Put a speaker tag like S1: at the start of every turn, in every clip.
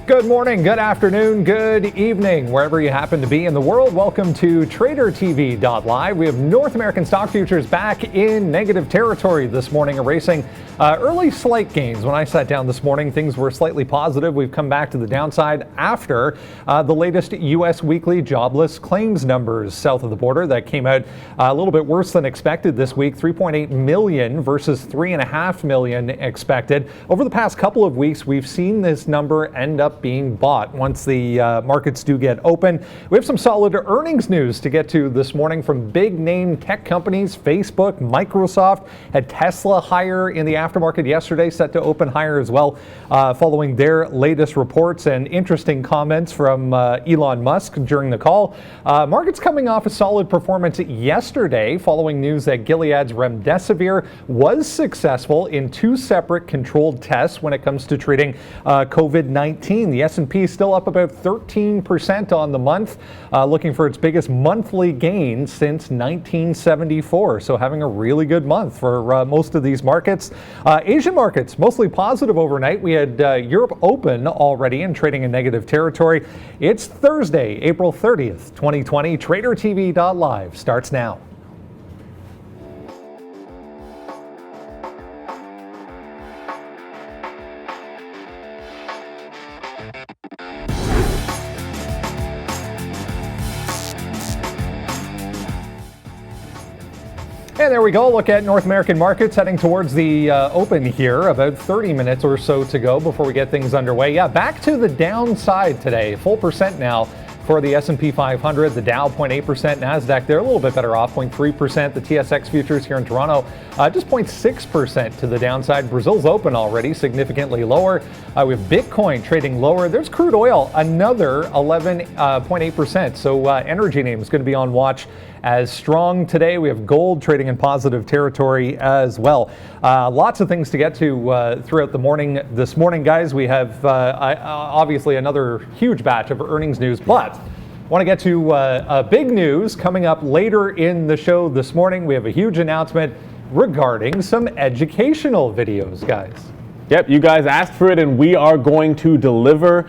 S1: Good morning, good afternoon, good evening, wherever you happen to be in the world. Welcome to tradertv.live. We have North American stock futures back in negative territory this morning, erasing early slight gains. When I sat down this morning, things were slightly positive. We've come back to the downside after the latest U.S. weekly jobless claims numbers south of the border that came out a little bit worse than expected this week, 3.8 million versus 3.5 million expected. Over the past couple of weeks, we've seen this number end up being bought once the markets do get open. We have some solid earnings news to get to this morning from big name tech companies. Facebook, Microsoft, had Tesla higher in the aftermarket yesterday, set to open higher as well following their latest reports, and interesting comments from Elon Musk during the call. Markets coming off a solid performance yesterday following news that Gilead's remdesivir was successful in 2 separate controlled tests when it comes to treating COVID-19. The S&P is still up about 13% on the month, looking for its biggest monthly gain since 1974. So having a really good month for most of these markets. Asian markets mostly positive overnight. We had Europe open already and trading in negative territory. It's Thursday, April 30th, 2020. TraderTV.live starts now. And there we go. Look at North American markets heading towards the open here. About 30 minutes or so to go before we get things underway. Yeah, back to the downside today. Full percent now for the S&P 500, the Dow 0.8%, NASDAQ they're a little bit better off, 0.3%. The TSX futures here in Toronto just 0.6% to the downside. Brazil's open already, significantly lower. We have Bitcoin trading lower. There's crude oil, another 11.8%. So energy names going to be on watch as strong today. We have gold trading in positive territory as well. Lots of things to get to throughout the morning. This morning, guys, we have obviously another huge batch of earnings news, but want to get to big news coming up later in the show this morning. We have a huge announcement regarding some educational videos, guys.
S2: Yep, you guys asked for it, and we are going to deliver.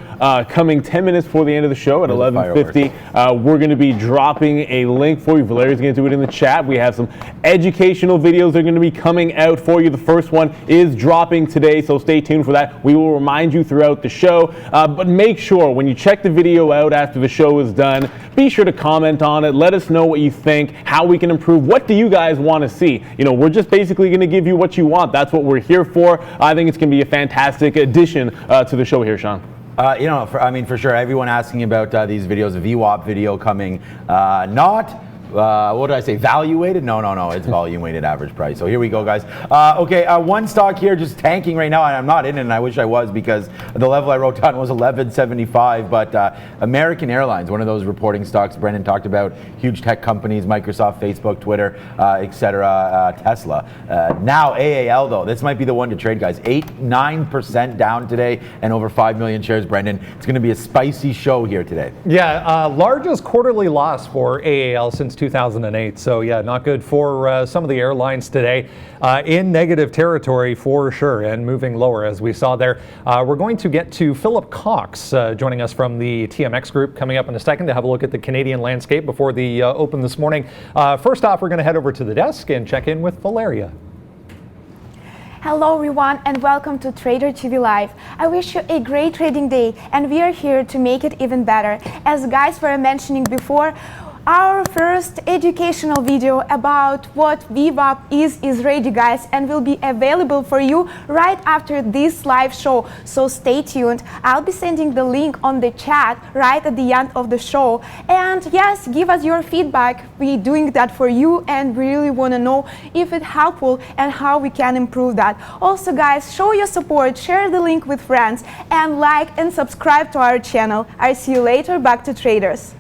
S2: Coming 10 minutes before the end of the show at 11:50, we're going to be dropping a link for you. Valeria's going to do it in the chat. We have some educational videos that are going to be coming out for you. The first one is dropping today, so stay tuned for that. We will remind you throughout the show, but make sure when you check the video out after the show is done, be sure to comment on it. Let us know what you think, how we can improve. What do you guys want to see? You know, we're just basically going to give you what you want. That's what we're here for. I think it's going to be a fantastic addition to the show here, Sean.
S3: You know, for sure, everyone asking about these videos, a VWAP video coming, not what did I say? Valuated? No. It's volume weighted average price. So here we go, guys. Okay, one stock here just tanking right now, and I'm not in it, and I wish I was because the level I wrote down was 11.75. But American Airlines, one of those reporting stocks Brendan talked about, huge tech companies, Microsoft, Facebook, Twitter, etc., Tesla. Now AAL though, this might be the one to trade, guys. 9% down today, and over 5 million shares. Brendan, it's going to be a spicy show here today.
S1: Yeah, largest quarterly loss for AAL since 2008. So yeah, not good for some of the airlines today. In negative territory for sure, and moving lower as we saw there. We're going to get to Philip Cox joining us from the TMX group coming up in a second to have a look at the Canadian landscape before the open this morning. First off, we're going to head over to the desk and check in with Valeria.
S4: Hello everyone and welcome to Trader TV Live. I wish you a great trading day, and we are here to make it even better. As guys were mentioning before, our first educational video about what VWAP is ready, guys, and will be available for you right after this live show. So stay tuned. I'll be sending the link on the chat right at the end of the show. And yes, give us your feedback. We're doing that for you, and we really want to know if it's helpful and how we can improve that. Also, guys, show your support, share the link with friends, and like and subscribe to our channel. I'll see you later. Back to traders.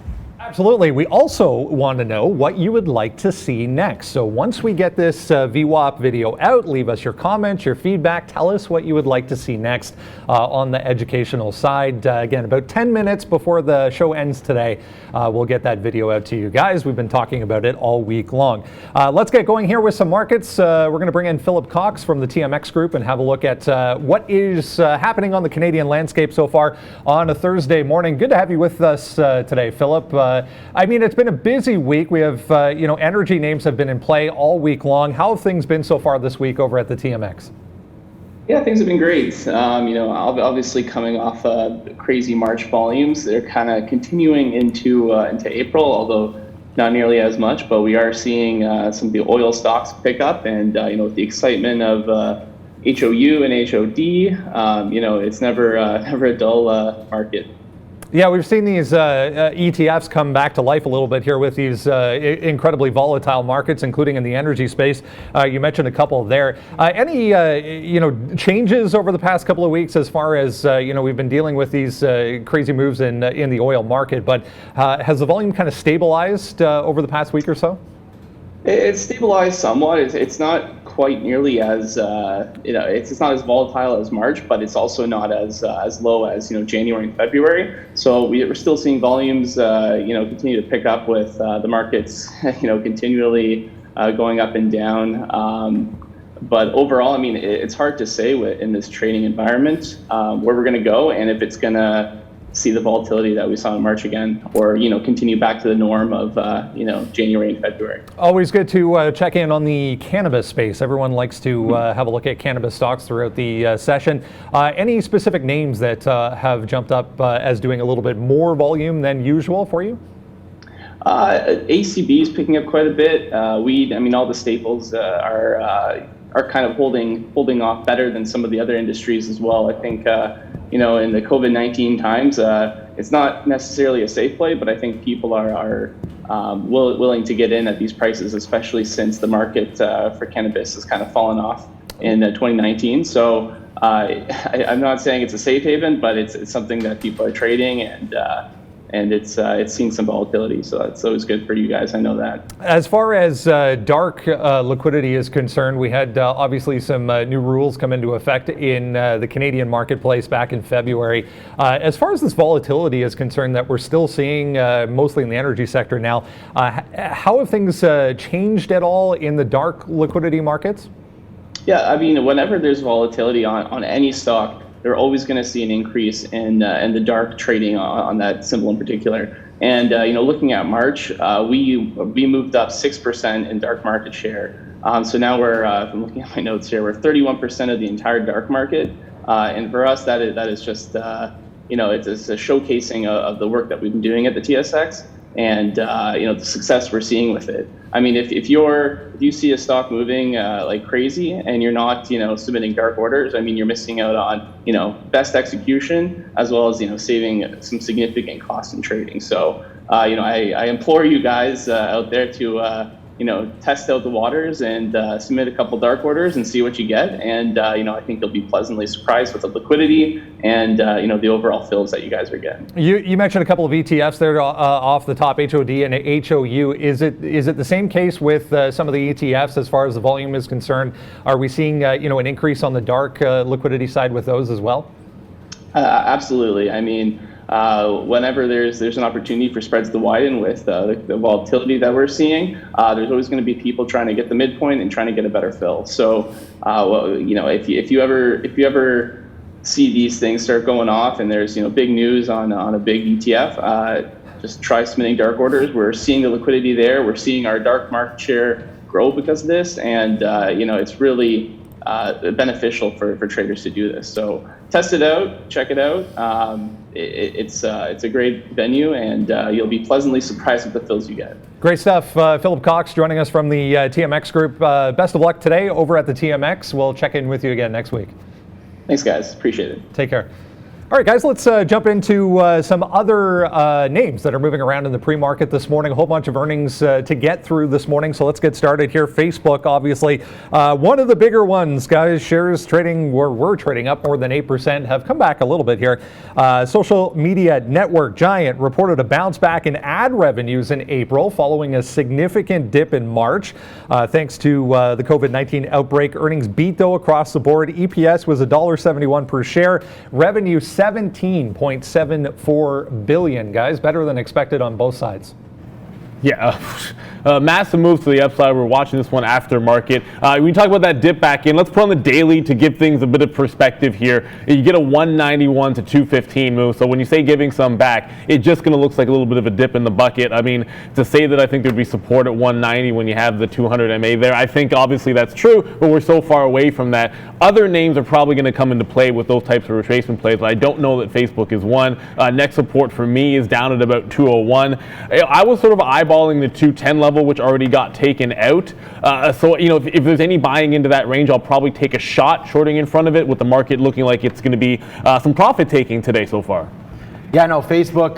S1: Absolutely. We also want to know what you would like to see next. So once we get this VWAP video out, leave us your comments, your feedback. Tell us what you would like to see next on the educational side. Again, about 10 minutes before the show ends today, we'll get that video out to you guys. We've been talking about it all week long. Let's get going here with some markets. We're going to bring in Philip Cox from the TMX Group and have a look at what is happening on the Canadian landscape so far on a Thursday morning. Good to have you with us today, Philip. I mean, it's been a busy week. We have, energy names have been in play all week long. How have things been so far this week over at the TMX?
S5: Yeah, things have been great. Obviously coming off crazy March volumes, they're kind of continuing into April, although not nearly as much. But we are seeing some of the oil stocks pick up, and with the excitement of HOU and HOD, it's never a dull market.
S1: Yeah, we've seen these ETFs come back to life a little bit here with these incredibly volatile markets, including in the energy space. You mentioned a couple there. Any changes over the past couple of weeks as far as we've been dealing with these crazy moves in the oil market, but has the volume kind of stabilized over the past week or so?
S5: It's stabilized somewhat. It's not quite nearly as it's not as volatile as March, but it's also not as low as January and February. So we're still seeing volumes continue to pick up with the markets continually going up and down. But overall, I mean, it's hard to say in this trading environment where we're going to go and if it's going to see the volatility that we saw in March again, or continue back to the norm of January and February.
S1: Always good to check in on the cannabis space. Everyone likes to have a look at cannabis stocks throughout the session. Any specific names that have jumped up as doing a little bit more volume than usual for you?
S5: ACB is picking up quite a bit. Weed, I mean, all the staples are kind of holding off better than some of the other industries as well. I think in the COVID-19 times, it's not necessarily a safe play, but I think people are willing to get in at these prices, especially since the market for cannabis has kind of fallen off in 2019. So I'm not saying it's a safe haven, but it's something that people are trading, and it's seen some volatility, so that's always good for you guys. I know that.
S1: As far as dark liquidity is concerned, we had obviously some new rules come into effect in the Canadian marketplace back in February. As far as this volatility is concerned that we're still seeing mostly in the energy sector now, how have things changed at all in the dark liquidity markets? Yeah,
S5: I mean, whenever there's volatility on any stock, they're always going to see an increase in the dark trading on that symbol in particular. And looking at March, we moved up 6% in dark market share. So now we're, I'm looking at my notes here, we're 31% of the entire dark market. And for us, that is just it's a showcasing of the work that we've been doing at the TSX, and the success we're seeing with it. I mean, if you see a stock moving like crazy and you're not submitting dark orders, I mean, you're missing out on best execution as well as saving some significant costs in trading. So I implore you guys out there to test out the waters and submit a couple dark orders and see what you get. And I think you'll be pleasantly surprised with the liquidity and the overall fills that you guys are getting.
S1: You mentioned a couple of ETFs there off the top, HOD and HOU. Is it the same case with some of the ETFs as far as the volume is concerned? Are we seeing an increase on the dark liquidity side with those as well?
S5: Absolutely. I mean, whenever there's an opportunity for spreads to widen with the volatility that we're seeing, there's always going to be people trying to get the midpoint and trying to get a better fill. So, if you ever see these things start going off and there's big news on a big ETF, just try submitting dark orders. We're seeing the liquidity there. We're seeing our dark market share grow because of this, and it's really beneficial for traders to do this. So test it out, check it out. It's a great venue, and you'll be pleasantly surprised with the fills you get.
S1: Great stuff. Philip Cox joining us from the TMX Group. Best of luck today over at the TMX. We'll check in with you again next week.
S5: Thanks, guys. Appreciate it.
S1: Take care. All right, guys, let's jump into some other names that are moving around in the pre-market this morning. A whole bunch of earnings to get through this morning, so let's get started here. Facebook, obviously, one of the bigger ones, guys. Shares trading, we're trading up more than 8%, have come back a little bit here. Social media network Giant reported a bounce back in ad revenues in April following a significant dip in March. Thanks to the COVID-19 outbreak, earnings beat, though, across the board. EPS was $1.71 per share. Revenue $17.74 billion, guys. Better than expected on both sides.
S2: Yeah, massive move to the upside. We're watching this one after market. When you talk about that dip back in, let's put on the daily to give things a bit of perspective here. You get a 191 to 215 move. So when you say giving some back, it just going to look like a little bit of a dip in the bucket. I mean, to say that I think there'd be support at 190 when you have the 200 MA there, I think obviously that's true, but we're so far away from that. Other names are probably going to come into play with those types of retracement plays, but I don't know that Facebook is one. Next support for me is down at about 201. I was sort of eyeballing the 210 level, which already got taken out. So, you know, if there's any buying into that range, I'll probably take a shot shorting in front of it, with the market looking like it's going to be some profit taking today so far.
S3: Yeah, no, Facebook,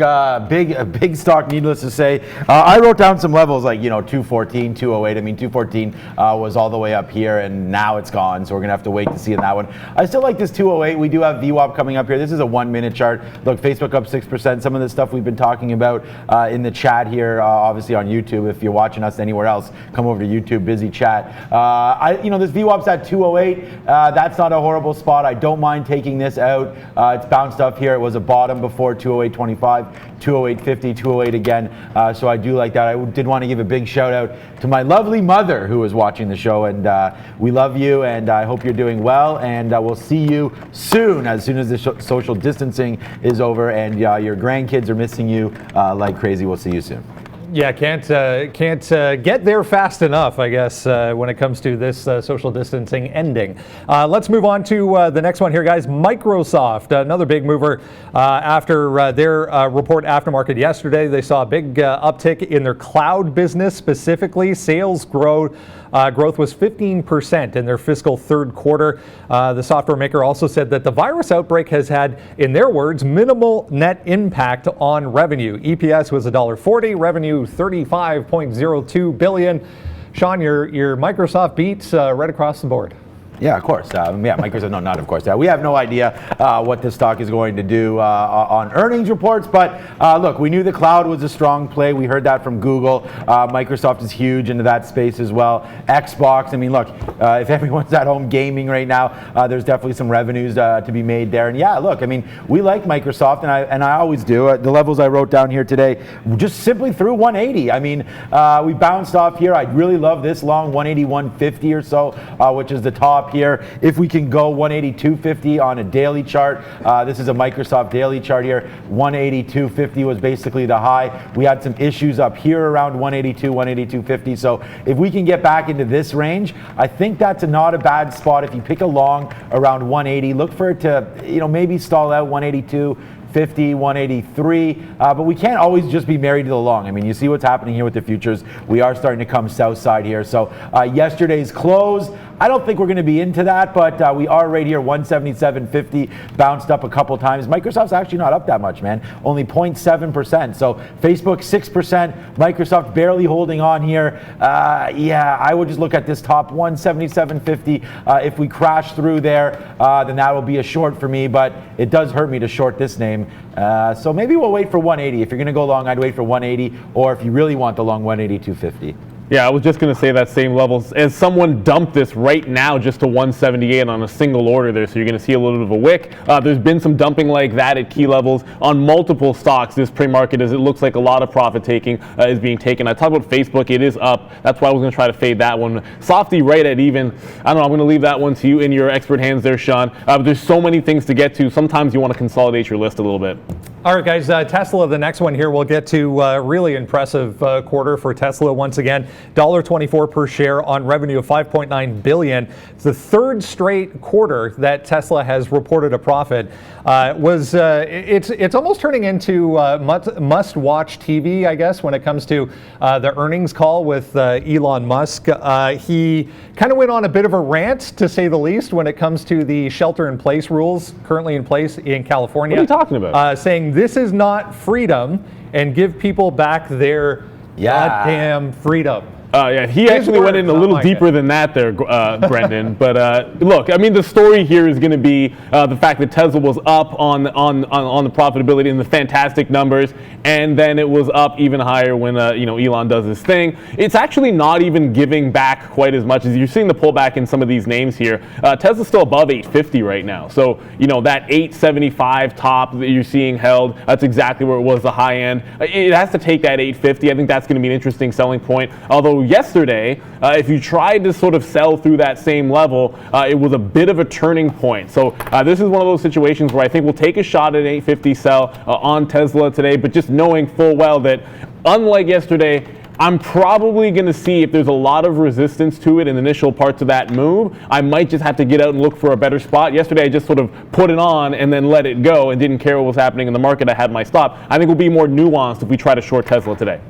S3: big stock, needless to say. I wrote down some levels like, 214, 208. I mean, 214 was all the way up here, and now it's gone, so we're going to have to wait to see in that one. I still like this 208. We do have VWAP coming up here. This is a 1 minute chart. Look, Facebook up 6%. Some of the stuff we've been talking about in the chat here, obviously on YouTube. If you're watching us anywhere else, come over to YouTube, busy chat. This VWAP's at 208. That's not a horrible spot. I don't mind taking this out. It's bounced up here. It was a bottom before 208.25, 208.50, 208 again. So I do like that. I did want to give a big shout out to my lovely mother who is watching the show, and we love you, and I hope you're doing well, and we'll see you soon as the social distancing is over, and your grandkids are missing you like crazy. We'll see you soon.
S1: Yeah, can't get there fast enough, I guess, when it comes to this social distancing ending. Let's move on to the next one here, guys. Microsoft, another big mover after their report aftermarket yesterday. They saw a big uptick in their cloud business, specifically sales growth was 15% in their fiscal third quarter. The software maker also said that the virus outbreak has had, in their words, minimal net impact on revenue. EPS was $1.40, revenue $35.02 billion. Sean, your Microsoft beats right across the board.
S3: Yeah, of course. Microsoft, no, not of course. We have no idea what this stock is going to do on earnings reports, but look, we knew the cloud was a strong play. We heard that from Google. Microsoft is huge into that space as well. Xbox, I mean, look, if everyone's at home gaming right now, there's definitely some revenues to be made there. And yeah, look, I mean, we like Microsoft, and I always do. The levels I wrote down here today, just simply through 180. I mean, we bounced off here. I really love this long 180, 150 or so, which is the top here. If we can go 180.250 on a daily chart, this is a Microsoft daily chart here. 180.250 was basically the high. We had some issues up here around 182, 182.50. So if we can get back into this range, I think that's not a bad spot. If you pick a long around 180, look for it to, maybe stall out 182. 50, 183, but we can't always just be married to the long. I mean, you see what's happening here with the futures. We are starting to come south side here. So yesterday's close, I don't think we're going to be into that, but we are right here, 177.50, bounced up a couple times. Microsoft's actually not up that much, man, only 0.7%. So Facebook 6%, Microsoft barely holding on here. I would just look at this top 177.50. If we crash through there, then that will be a short for me, but it does hurt me to short this name. So maybe we'll wait for 180. If you're going to go long, I'd wait for 180, or if you really want the long, 180.250.
S2: Yeah, I was just going to say that same levels. As someone dumped this right now just to 178 on a single order there, so you're going to see a little bit of a wick. There's been some dumping like that at key levels on multiple stocks this pre-market, as it looks like a lot of profit taking is being taken. I talked about Facebook, it is up. That's why I was going to try to fade that one. Softy right at even. I don't know, I'm going to leave that one to you in your expert hands there, Sean. There's so many things to get to. Sometimes you want to consolidate your list a little bit.
S1: All right, guys, Tesla, the next one here, we'll get to really impressive quarter for Tesla once again. $1.24 per share on revenue of $5.9 billion. It's the third straight quarter that Tesla has reported a profit. It's almost turning into must-watch TV, I guess, when it comes to the earnings call with Elon Musk. He kind of went on a bit of a rant, to say the least, when it comes to the shelter-in-place rules currently in place in California.
S2: What are you talking about?
S1: Saying this is not freedom, and give people back their goddamn freedom.
S2: Yeah, he actually went in a little deeper than that there, Brendan. But look, I mean, the story here is going to be the fact that Tesla was up on the profitability and the fantastic numbers, and then it was up even higher when Elon does his thing. It's actually not even giving back quite as much as you're seeing the pullback in some of these names here. Tesla's still above 850 right now, so that 875 top that you're seeing held, that's exactly where it was the high end. It has to take that 850. I think that's going to be an interesting selling point. Although yesterday, if you tried to sort of sell through that same level, it was a bit of a turning point. So this is one of those situations where I think we'll take a shot at an 850 sell on Tesla today, but just knowing full well that unlike yesterday, I'm probably going to see if there's a lot of resistance to it in the initial parts of that move. I might just have to get out and look for a better spot. Yesterday, I just sort of put it on and then let it go and didn't care what was happening in the market. I had my stop. I think we'll be more nuanced if we try to short Tesla today.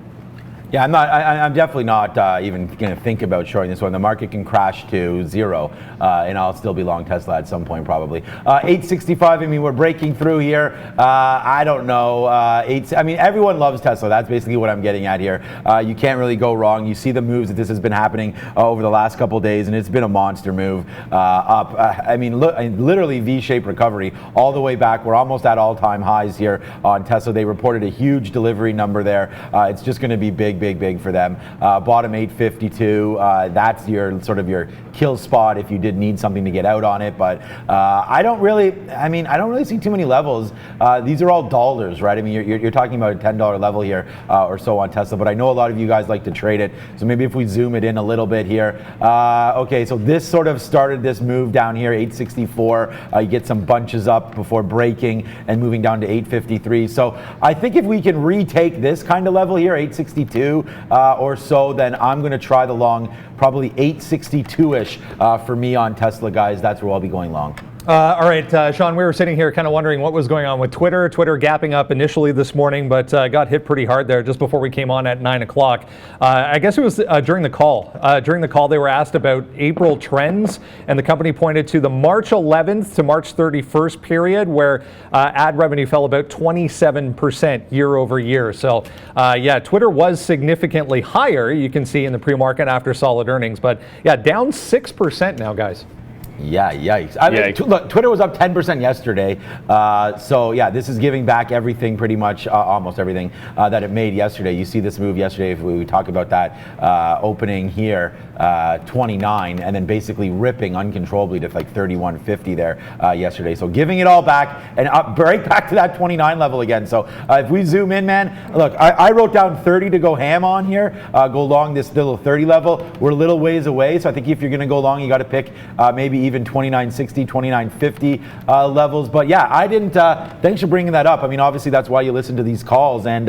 S3: Yeah, I'm definitely not even going to think about shorting this one. The market can crash to zero, and I'll still be long Tesla at some point probably. 865. I mean, we're breaking through here. I don't know. I mean, everyone loves Tesla. That's basically what I'm getting at here. You can't really go wrong. You see the moves that this has been happening over the last couple of days, and it's been a monster move up. I mean, literally V-shaped recovery all the way back. We're almost at all-time highs here on Tesla. They reported a huge delivery number there. It's just going to be big for them. Bottom 852, that's your sort of your kill spot if you did need something to get out on it. But I don't really see too many levels. These are all dollars, right? I mean, you're talking about a $10 level here or so on Tesla, but I know a lot of you guys like to trade it. So maybe if we zoom it in a little bit here. Okay, so this sort of started this move down here, 864. You get some bunches up before breaking and moving down to 853. So I think if we can retake this kind of level here, 862 or so, then I'm going to try the long, probably 862-ish for me on Tesla, guys. That's where I'll be going long.
S1: All right, Sean, we were sitting here kind of wondering what was going on with Twitter. Twitter gapping up initially this morning, but got hit pretty hard there just before we came on at 9 o'clock. I guess it was during the call. During the call, they were asked about April trends, and the company pointed to the March 11th to March 31st period where ad revenue fell about 27% year over year. So, yeah, Twitter was significantly higher, you can see in the pre-market after solid earnings. But, yeah, down 6% now, guys.
S3: Yeah, yikes. I mean, look, Twitter was up 10% yesterday. So, yeah, this is giving back everything, pretty much, almost everything that it made yesterday. You see this move yesterday, if we talk about that opening here, 29, and then basically ripping uncontrollably to like 31.50 there yesterday. So giving it all back and up right back to that 29 level again. So if we zoom in, man, look, I wrote down 30 to go ham on here, go long this little 30 level. We're a little ways away. So I think if you're going to go long, you got to pick maybe even 29.60, 29.50 levels. But yeah, I didn't, thanks for bringing that up. I mean, obviously that's why you listen to these calls. And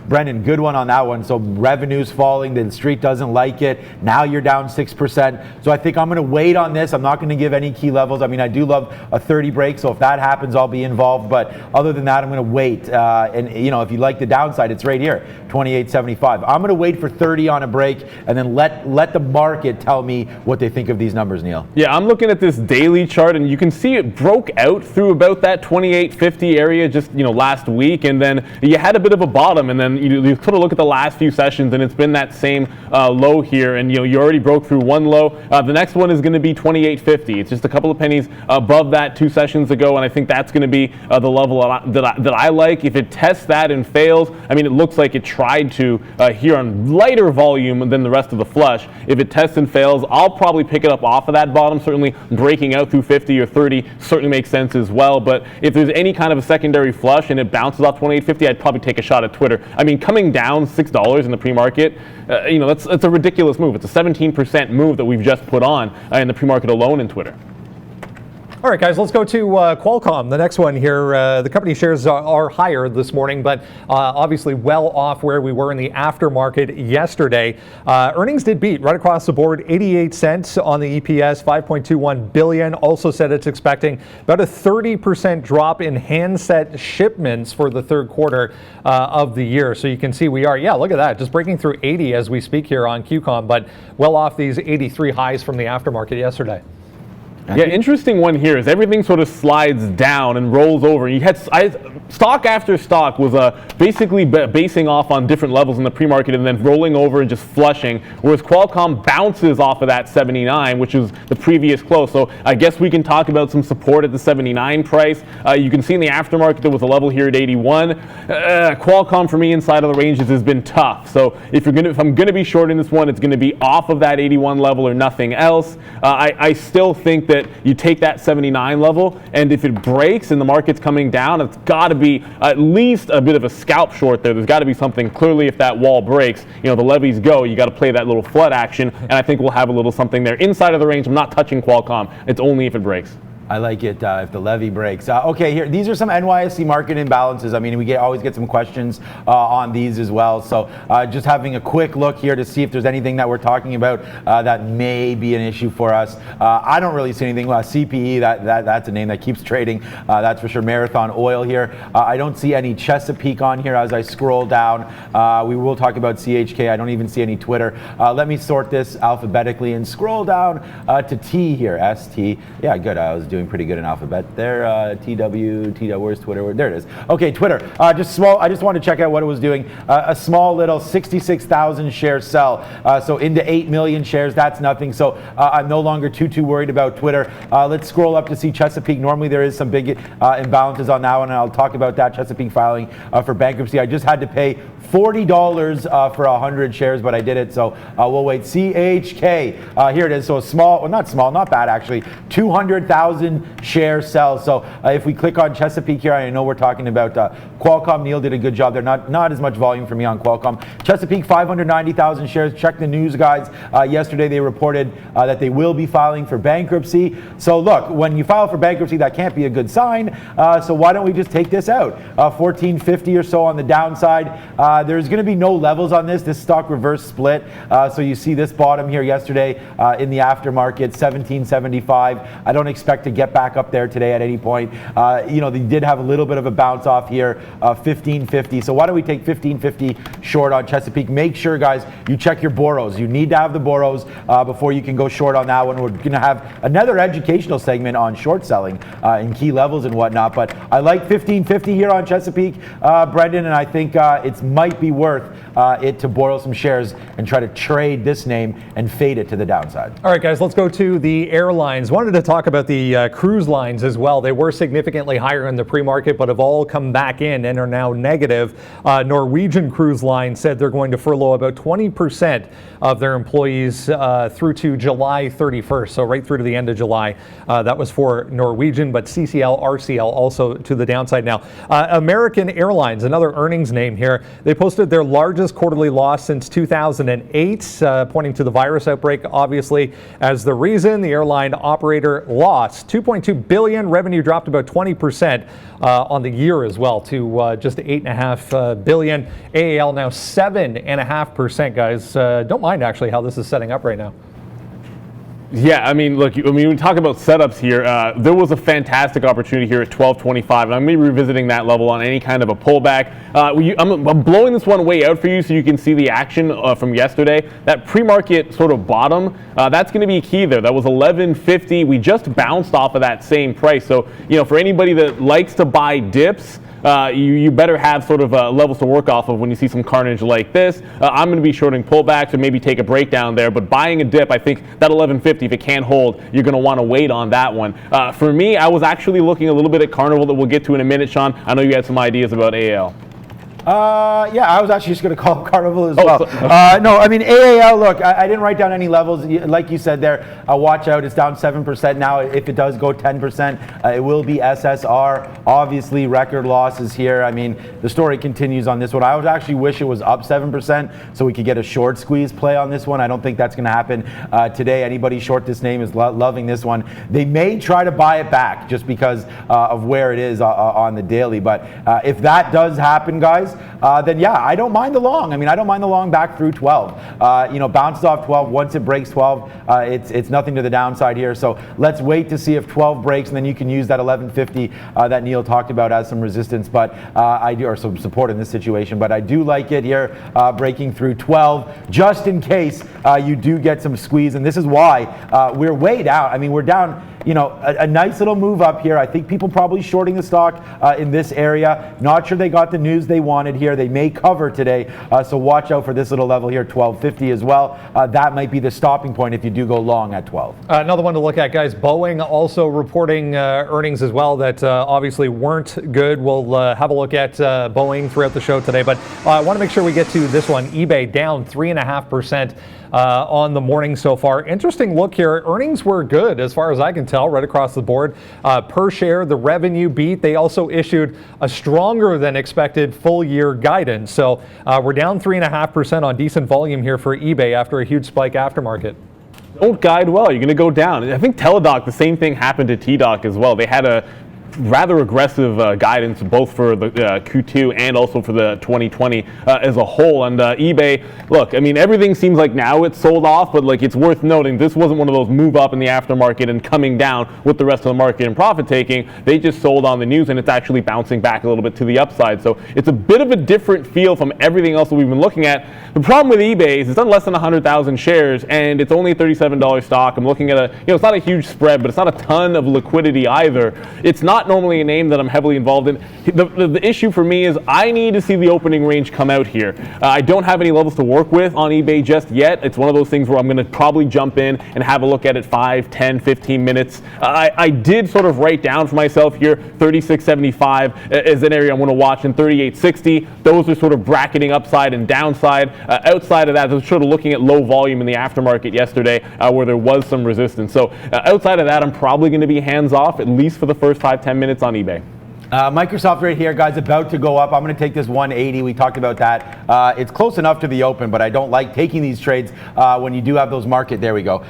S3: Brendan, good one on that one. So revenue's falling, the street doesn't like it. Now you're down 6%. So I think I'm going to wait on this. I'm not going to give any key levels. I mean, I do love a 30 break. So if that happens, I'll be involved. But other than that, I'm going to wait. And you know, if you like the downside, it's right here, 28.75. I'm going to wait for 30 on a break and then let the market tell me what they think of these numbers, Neil.
S2: Yeah, I'm looking at this daily chart, and you can see it broke out through about that 28.50 area just last week, and then you had a bit of a bottom, and then you took a look at the last few sessions, and it's been that same low here, and you already broke through one low. The next one is going to be 28.50. It's just a couple of pennies above that 2 sessions ago, and I think that's going to be the level that I like. If it tests that and fails, I mean, it looks like it tried to here on lighter volume than the rest of the flush. If it tests and fails, I'll probably pick it up off of that bottom. Certainly breaking out through 50 or 30 certainly makes sense as well. But if there's any kind of a secondary flush and it bounces off 28.50, I'd probably take a shot at Twitter. I mean, coming down $6 in the pre-market, that's a ridiculous move. It's a 17% move that we've just put on in the pre-market alone in Twitter.
S1: All right, guys, let's go to Qualcomm. The next one here. The company shares are higher this morning, but obviously well off where we were in the aftermarket yesterday. Earnings did beat right across the board, 88 cents on the EPS, 5.21 billion. Also said it's expecting about a 30% drop in handset shipments for the third quarter of the year. So you can see we are, look at that, just breaking through 80 as we speak here on QCOM, but well off these 83 highs from the aftermarket yesterday.
S2: Yeah, interesting one here is everything sort of slides down and rolls over. You had stock after stock was basically basing off on different levels in the pre-market and then rolling over and just flushing, whereas Qualcomm bounces off of that 79, which is the previous close. So I guess we can talk about some support at the 79 price. You can see in the aftermarket there was a level here at 81. Qualcomm for me inside of the ranges has been tough. So if I'm gonna be short in this one, it's gonna be off of that 81 level or nothing else. I still think that you take that 79 level, and if it breaks and the market's coming down, it's got to be at least a bit of a scalp short there. There's got to be something. Clearly, if that wall breaks, the levies go. You got to play that little flood action, and I think we'll have a little something there inside of the range. I'm not touching Qualcomm. It's only if it breaks.
S3: I like it if the levy breaks. Okay, here, these are some NYSE market imbalances. I mean, we always get some questions on these as well. So just having a quick look here to see if there's anything that we're talking about that may be an issue for us. I don't really see anything. CPE, that's a name that keeps trading. That's for sure. Marathon Oil here. I don't see any Chesapeake on here as I scroll down. We will talk about CHK. I don't even see any Twitter. Let me sort this alphabetically and scroll down to T here. ST. Yeah, good. I was doing pretty good in alphabet there. TW, where's Twitter? There it is. Okay, Twitter. Just small. I just wanted to check out what it was doing. A small little 66,000 share sell. So into 8 million shares. That's nothing. So I'm no longer too worried about Twitter. Let's scroll up to see Chesapeake. Normally there is some big imbalances on that one, and I'll talk about that. Chesapeake filing for bankruptcy. I just had to pay $40 for 100 shares, but I did it. So we'll wait. CHK. Here it is. So not bad actually. 200,000 share sell. So if we click on Chesapeake here, I know we're talking about Qualcomm. Neil did a good job there. Not as much volume for me on Qualcomm. Chesapeake, 590,000 shares. Check the news, guys. Yesterday they reported that they will be filing for bankruptcy. So look, when you file for bankruptcy, that can't be a good sign. So why don't we just take this out? 1450 or so on the downside. There's going to be no levels on this. This stock reverse split. So you see this bottom here yesterday in the aftermarket, 1775. I don't expect to get back up there today at any point. They did have a little bit of a bounce off here, 1550. So why don't we take 1550 short on Chesapeake? Make sure, guys, you check your borrows. You need to have the borrows before you can go short on that one. We're going to have another educational segment on short selling in key levels and whatnot. But I like 1550 here on Chesapeake, Brendan, and I think it might be worth it to borrow some shares and try to trade this name and fade it to the downside.
S1: All right, guys, let's go to the airlines. Wanted to talk about the cruise lines as well. They were significantly higher in the pre-market, but have all come back in and are now negative. Norwegian Cruise Line said they're going to furlough about 20% of their employees through to July 31st, so right through to the end of July. That was for Norwegian, but CCL, RCL also to the downside now. American Airlines, another earnings name here, they posted their largest quarterly loss since 2008, pointing to the virus outbreak, obviously, as the reason. The airline operator lost $2.2 billion. Revenue dropped about 20% on the year as well to just $8.5 billion. AAL now 7.5%, guys. Don't mind actually how this is setting up right now.
S2: Yeah, I mean, look, when we talk about setups here, there was a fantastic opportunity here at 1225, and I'm going to be revisiting that level on any kind of a pullback. I'm blowing this one way out for you so you can see the action from yesterday. That pre-market sort of bottom, that's going to be key there. That was 1150. We just bounced off of that same price. So, for anybody that likes to buy dips, you better have sort of levels to work off of when you see some carnage like this. I'm going to be shorting pullbacks and maybe take a breakdown there, but buying a dip, I think that 1150, if it can't hold, you're going to want to wait on that one. For me, I was actually looking a little bit at Carnival that we'll get to in a minute, Sean. I know you had some ideas about AL.
S3: Yeah, I was actually just going to call Carnival as well. No, I mean, AAL, look, I didn't write down any levels. Like you said there, watch out. It's down 7% now. If it does go 10%, it will be SSR. Obviously, record losses here. I mean, the story continues on this one. I would actually wish it was up 7% so we could get a short squeeze play on this one. I don't think that's going to happen today. Anybody short this name is loving this one. They may try to buy it back just because of where it is on the daily. But if that does happen, guys, then yeah, I don't mind the long. I mean, I don't mind the long back through 12. You know, bounces off 12. Once it breaks 12, it's nothing to the downside here. So let's wait to see if 12 breaks, and then you can use that 1150 that Neil talked about as some resistance. But I do, or some support in this situation. But I do like it here, breaking through 12, just in case you do get some squeeze. And this is why we're way down. I mean, we're down. You know, a nice little move up here. I think people probably shorting the stock in this area. Not sure they got the news they wanted here. They may cover today, so watch out for this little level here, 1250 as well. That might be the stopping point if you do go long at 12.
S1: Another one to look at, guys. Boeing also reporting earnings as well that obviously weren't good. We'll have a look at Boeing throughout the show today, but I want to make sure we get to this one. eBay down 3.5%. On the morning so far. Interesting look here. Earnings were good as far as I can tell right across the board. Per share, the revenue beat. They also issued a stronger than expected full year guidance. So we're down 3.5% on decent volume here for eBay after a huge spike aftermarket.
S2: Don't guide well, you're going to go down. I think Teladoc, the same thing happened to TDoc as well. They had a rather aggressive guidance both for the Q2 and also for the 2020 as a whole. And eBay, look, I mean, everything seems like now it's sold off, but like it's worth noting this wasn't one of those move up in the aftermarket and coming down with the rest of the market and profit taking. They just sold on the news, and it's actually bouncing back a little bit to the upside. So it's a bit of a different feel from everything else that we've been looking at. The problem with eBay is it's done less than 100,000 shares, and it's only a $37 stock. I'm looking at it's not a huge spread, but it's not a ton of liquidity either. It's not normally a name that I'm heavily involved in. The issue for me is I need to see the opening range come out here. I don't have any levels to work with on eBay just yet. It's one of those things where I'm going to probably jump in and have a look at it 5, 10, 15 minutes. I did sort of write down for myself here 36.75 is an area I'm going to watch, and 38.60. Those are sort of bracketing upside and downside. Outside of that, I was sort of looking at low volume in the aftermarket yesterday where there was some resistance. So outside of that, I'm probably going to be hands off at least for the first 5-10 minutes on eBay.
S3: Microsoft right here, guys, about to go up. I'm going to take this 180. We talked about that. It's close enough to the open, but I don't like taking these trades when you do have those market. There we go.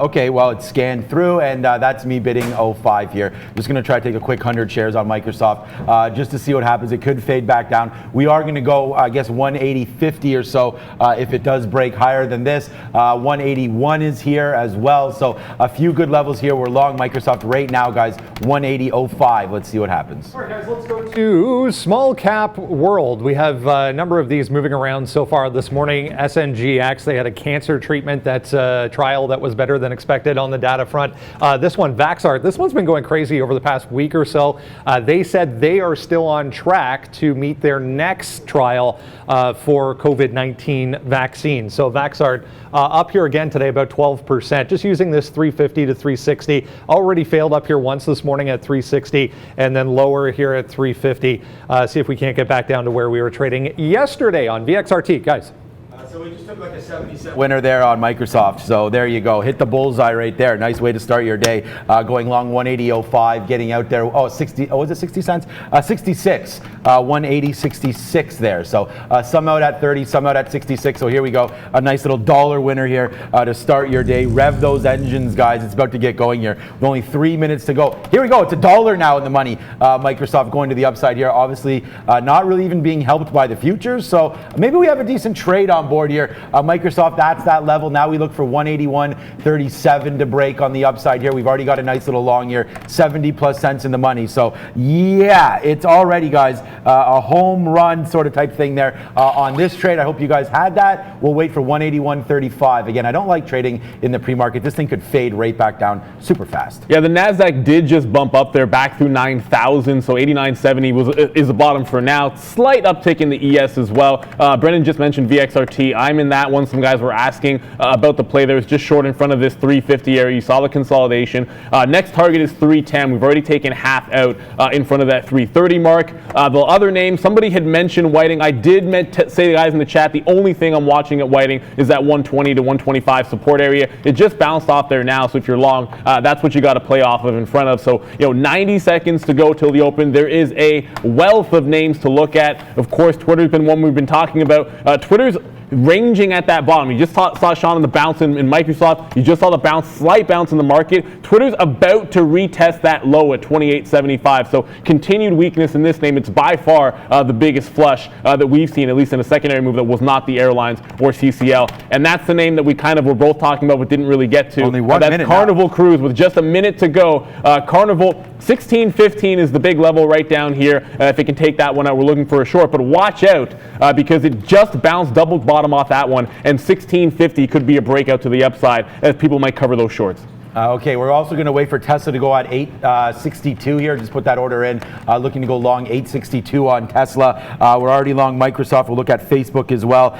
S3: Okay, well, it's scanned through, and that's me bidding 05 here. Just going to try to take a quick 100 shares on Microsoft just to see what happens. It could fade back down. We are going to go, I guess, 180.50 or so if it does break higher than this. 181 is here as well. So a few good levels here. We're long Microsoft right now, guys. 180.05. Let's see what happens.
S1: All right, guys, let's go to small cap world. We have a number of these moving around so far this morning. SNGX, they had a cancer treatment that's a trial that was better than expected on the data front. This one, Vaxart, this one's been going crazy over the past week or so. They said they are still on track to meet their next trial for COVID-19 vaccine. So Vaxart up here again today about 12%, just using this 350 to 360. Already failed up here once this morning at 360 and then lower here at 350. See if we can't get back down to where we were trading yesterday on VXRT, guys.
S3: So we just took like a 70-cent winner there on Microsoft. So there you go. Hit the bullseye right there. Nice way to start your day. Going long 180.05, getting out there. Oh, 60. Oh, was it 60 cents? 66. 180.66 there. So some out at 30, some out at 66. So here we go. A nice little dollar winner here to start your day. Rev those engines, guys. It's about to get going here. With only 3 minutes to go. Here we go. It's $1 now in the money. Microsoft going to the upside here. Obviously, not really even being helped by the futures. So maybe we have a decent trade on board here. Microsoft, that's that level. Now we look for 181.37 to break on the upside here. We've already got a nice little long here, 70 plus cents in the money. So yeah, it's already, guys, a home run sort of type thing there on this trade. I hope you guys had that. We'll wait for 181.35. Again, I don't like trading in the pre-market. This thing could fade right back down super fast.
S2: Yeah, the NASDAQ did just bump up there back through 9,000. So 89.70 is the bottom for now. Slight uptick in the ES as well. Brendan just mentioned VXRT. AMD. I'm in that one. Some guys were asking about the play there. It's just short in front of this 350 area. You saw the consolidation. Next target is 310. We've already taken half out in front of that 330 mark. The other name, somebody had mentioned Whiting. I did say to the guys in the chat, the only thing I'm watching at Whiting is that 120 to 125 support area. It just bounced off there now, so if you're long, that's what you got to play off of in front of. So, 90 seconds to go till the open. There is a wealth of names to look at. Of course, Twitter's been one we've been talking about. Twitter's ranging at that bottom. You just saw Sean in the bounce in Microsoft. You just saw the slight bounce in the market. Twitter's about to retest that low at 28.75. So continued weakness in this name. It's by far the biggest flush that we've seen, at least in a secondary move that was not the airlines or CCL. And that's the name that we kind of were both talking about but didn't really get to.
S3: Only 1 minute.
S2: That's Carnival Cruise with just a minute to go. Carnival 16.15 is the big level right down here. If it can take that one out, we're looking for a short. But watch out because it just bounced double bottom off that one, and 16.50 could be a breakout to the upside as people might cover those shorts.
S3: Okay, we're also going to wait for Tesla to go at 862 here. Just put that order in. Looking to go long 862 on Tesla. We're already long Microsoft. We'll look at Facebook as well.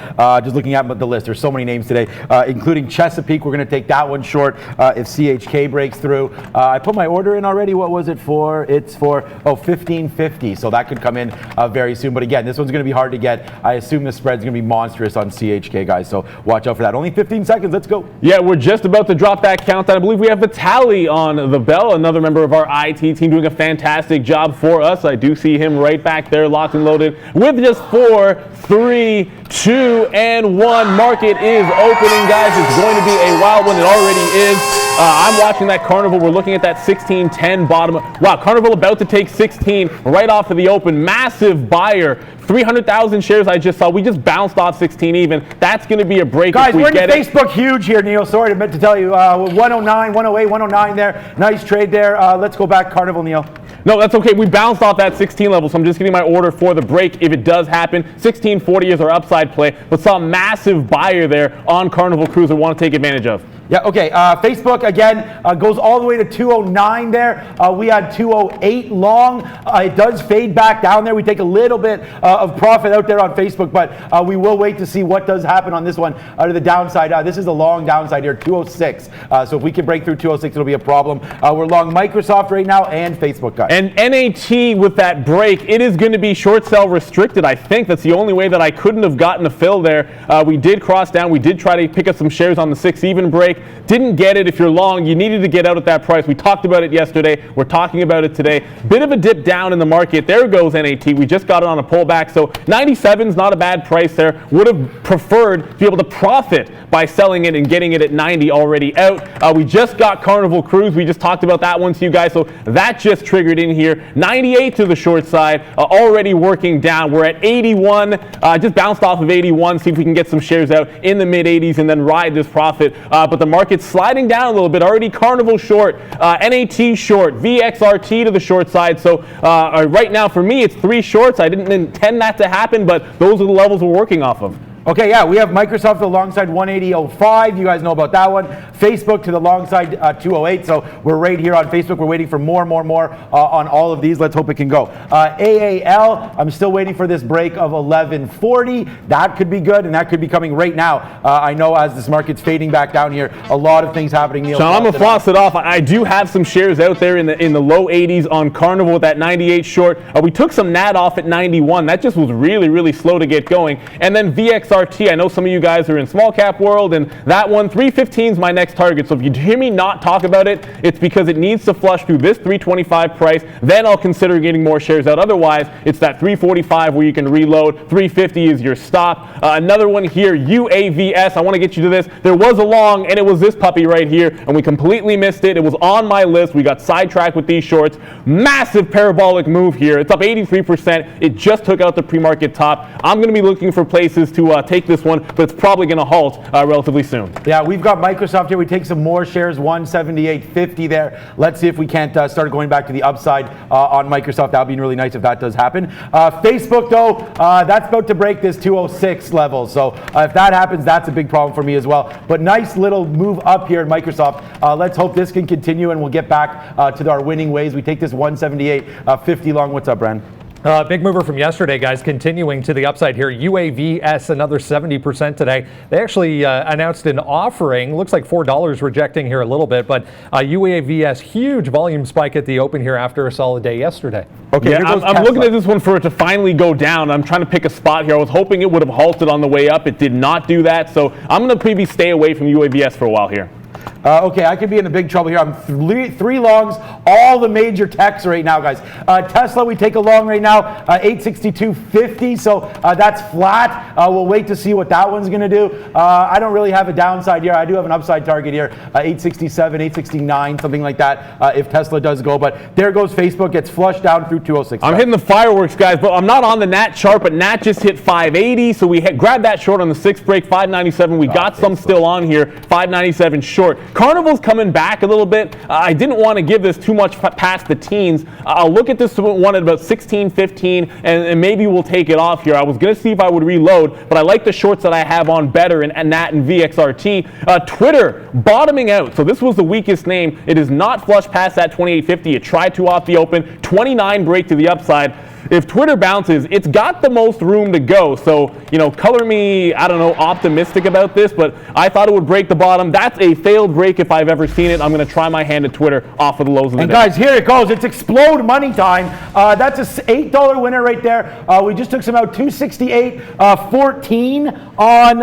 S3: Just looking at the list. There's so many names today, including Chesapeake. We're going to take that one short if CHK breaks through. I put my order in already. What was it for? It's for 1550. So that could come in very soon. But again, this one's going to be hard to get. I assume the spread's going to be monstrous on CHK, guys. So watch out for that. Only 15 seconds. Let's go.
S2: Yeah, we're just about to drop that countdown. I believe we have Vitaly on the bell, another member of our IT team doing a fantastic job for us. I do see him right back there, locked and loaded with just 4, 3, 2, and 1. Market is opening, guys. It's going to be a wild one. It already is. I'm watching that Carnival. We're looking at that 16.10 bottom. Wow, Carnival about to take 16 right off of the open. Massive buyer. 300,000 shares I just saw. We just bounced off 16 even. That's going to be a break.
S3: Guys,
S2: if we
S3: we're
S2: get
S3: in Facebook huge here, Neil. Sorry, I meant to tell you. 109, 108, 109 there. Nice trade there. Let's go back, Carnival, Neil.
S2: No, that's okay. We bounced off that 16 level, so I'm just getting my order for the break if it does happen. 1640 is our upside play, but saw a massive buyer there on Carnival Cruise I want to take advantage of.
S3: Yeah, okay. Facebook, again, goes all the way to 209 there. We had 208 long. It does fade back down there. We take a little bit of profit out there on Facebook, but we will wait to see what does happen on this one to the downside. This is a long downside here, 206. So if we can break through 206, it'll be a problem. We're long Microsoft right now and Facebook, guys.
S2: And NAT with that break, it is going to be short sell restricted. I think that's the only way that I couldn't have gotten a fill there. We did cross down. We did try to pick up some shares on the 6 even break. Didn't get it. If you're long, you needed to get out at that price. We talked about it yesterday. We're talking about it today. Bit of a dip down in the market. There goes NAT. We just got it on a pullback. So 97 is not a bad price there. Would have preferred to be able to profit by selling it and getting it at 90 already out. We just got Carnival Cruise. We just talked about that one to you guys. So that just triggered in here. 98 to the short side, already working down. We're at 81. Just bounced off of 81. See if we can get some shares out in the mid 80s and then ride this profit. But the market's sliding down a little bit. Already Carnival short, NAT short, VXRT to the short side. So right now for me, it's 3 shorts. I didn't intend that to happen, but those are the levels we're working off of.
S3: Okay, yeah, we have Microsoft alongside 180.05. You guys know about that one. Facebook to the long side 208. So we're right here on Facebook. We're waiting for more on all of these. Let's hope it can go. AAL, I'm still waiting for this break of 1140. That could be good, and that could be coming right now. I know as this market's fading back down here, a lot of things happening. Neil,
S2: Sean, I'm going to floss it off. I do have some shares out there in the low 80s on Carnival with that 98 short. We took some NAT off at 91. That just was really, really slow to get going. And then VXRT, I know some of you guys are in small cap world, and that one, 315 is my next target. So if you hear me not talk about it, it's because it needs to flush through this 325 price. Then I'll consider getting more shares out. Otherwise, it's that 345 where you can reload. 350 is your stop. Another one here, UAVS. I want to get you to this. There was a long, and it was this puppy right here, and we completely missed it. It was on my list. We got sidetracked with these shorts. Massive parabolic move here. It's up 83%. It just took out the pre-market top. I'm going to be looking for places to take this one, but it's probably going to halt relatively soon.
S3: Yeah, we've got Microsoft here. We take some more shares, 178.50 there. Let's see if we can't start going back to the upside on Microsoft. That would be really nice if that does happen. Facebook, though, that's about to break this 206 level. So if that happens, that's a big problem for me as well. But nice little move up here in Microsoft. Let's hope this can continue and we'll get back to our winning ways. We take this 178.50 long. What's up, Brand?
S1: Big mover from yesterday, guys, continuing to the upside here. UAVS, another 70% today. They actually announced an offering. Looks like $4 rejecting here a little bit, but UAVS, huge volume spike at the open here after a solid day yesterday.
S2: Okay, yeah, I'm looking at this one for it to finally go down. I'm trying to pick a spot here. I was hoping it would have halted on the way up. It did not do that, so I'm going to maybe stay away from UAVS for a while here.
S3: Okay, I could be in a big trouble here. I'm three longs, all the major techs right now, guys. Tesla, we take a long right now, 862.50, so that's flat. We'll wait to see what that one's going to do. I don't really have a downside here. I do have an upside target here, 867, 869, something like that, if Tesla does go. But there goes Facebook, gets flushed down through 206.
S2: I'm hitting the fireworks, guys, but I'm not on the NAT chart, but NAT just hit 580, so we grabbed that short on the 6th break, 597. We got some still on here, 597 short. Carnival's coming back a little bit. I didn't want to give this too much past the teens. I'll look at this one at about 16, 15, and maybe we'll take it off here. I was going to see if I would reload, but I like the shorts that I have on better and NAT and VXRT. Twitter bottoming out. So this was the weakest name. It is not flush past that 28.50. It tried to off the open. 29 break to the upside. If Twitter bounces, it's got the most room to go. So, color me, I don't know, optimistic about this, but I thought it would break the bottom. That's a failed break if I've ever seen it. I'm going to try my hand at Twitter off of the lows of the day.
S3: And guys, here it goes. It's explode money time. That's a $8 winner right there. We just took some out, 268.14 on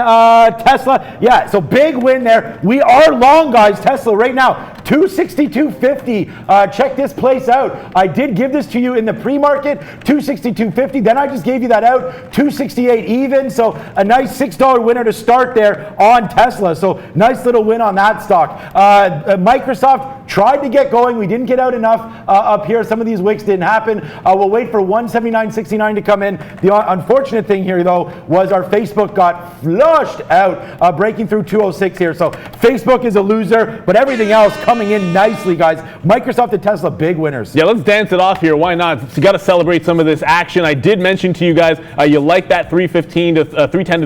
S3: Tesla. Yeah, so big win there. We are long, guys, Tesla right now. 262.50. Check this place out. I did give this to you in the pre-market, 262.50. Then I just gave you that out, 268 even. So a nice $6 winner to start there on Tesla. So nice little win on that stock. Microsoft tried to get going. We didn't get out enough up here. Some of these wicks didn't happen. We'll wait for 179.69 to come in. The unfortunate thing here, though, was our Facebook got flushed out, breaking through 206 here. So Facebook is a loser, but everything else coming in nicely, guys. Microsoft and Tesla, big winners.
S2: Yeah, let's dance it off here. Why not? You got to celebrate some of this action. I did mention to you guys, you like that 310 to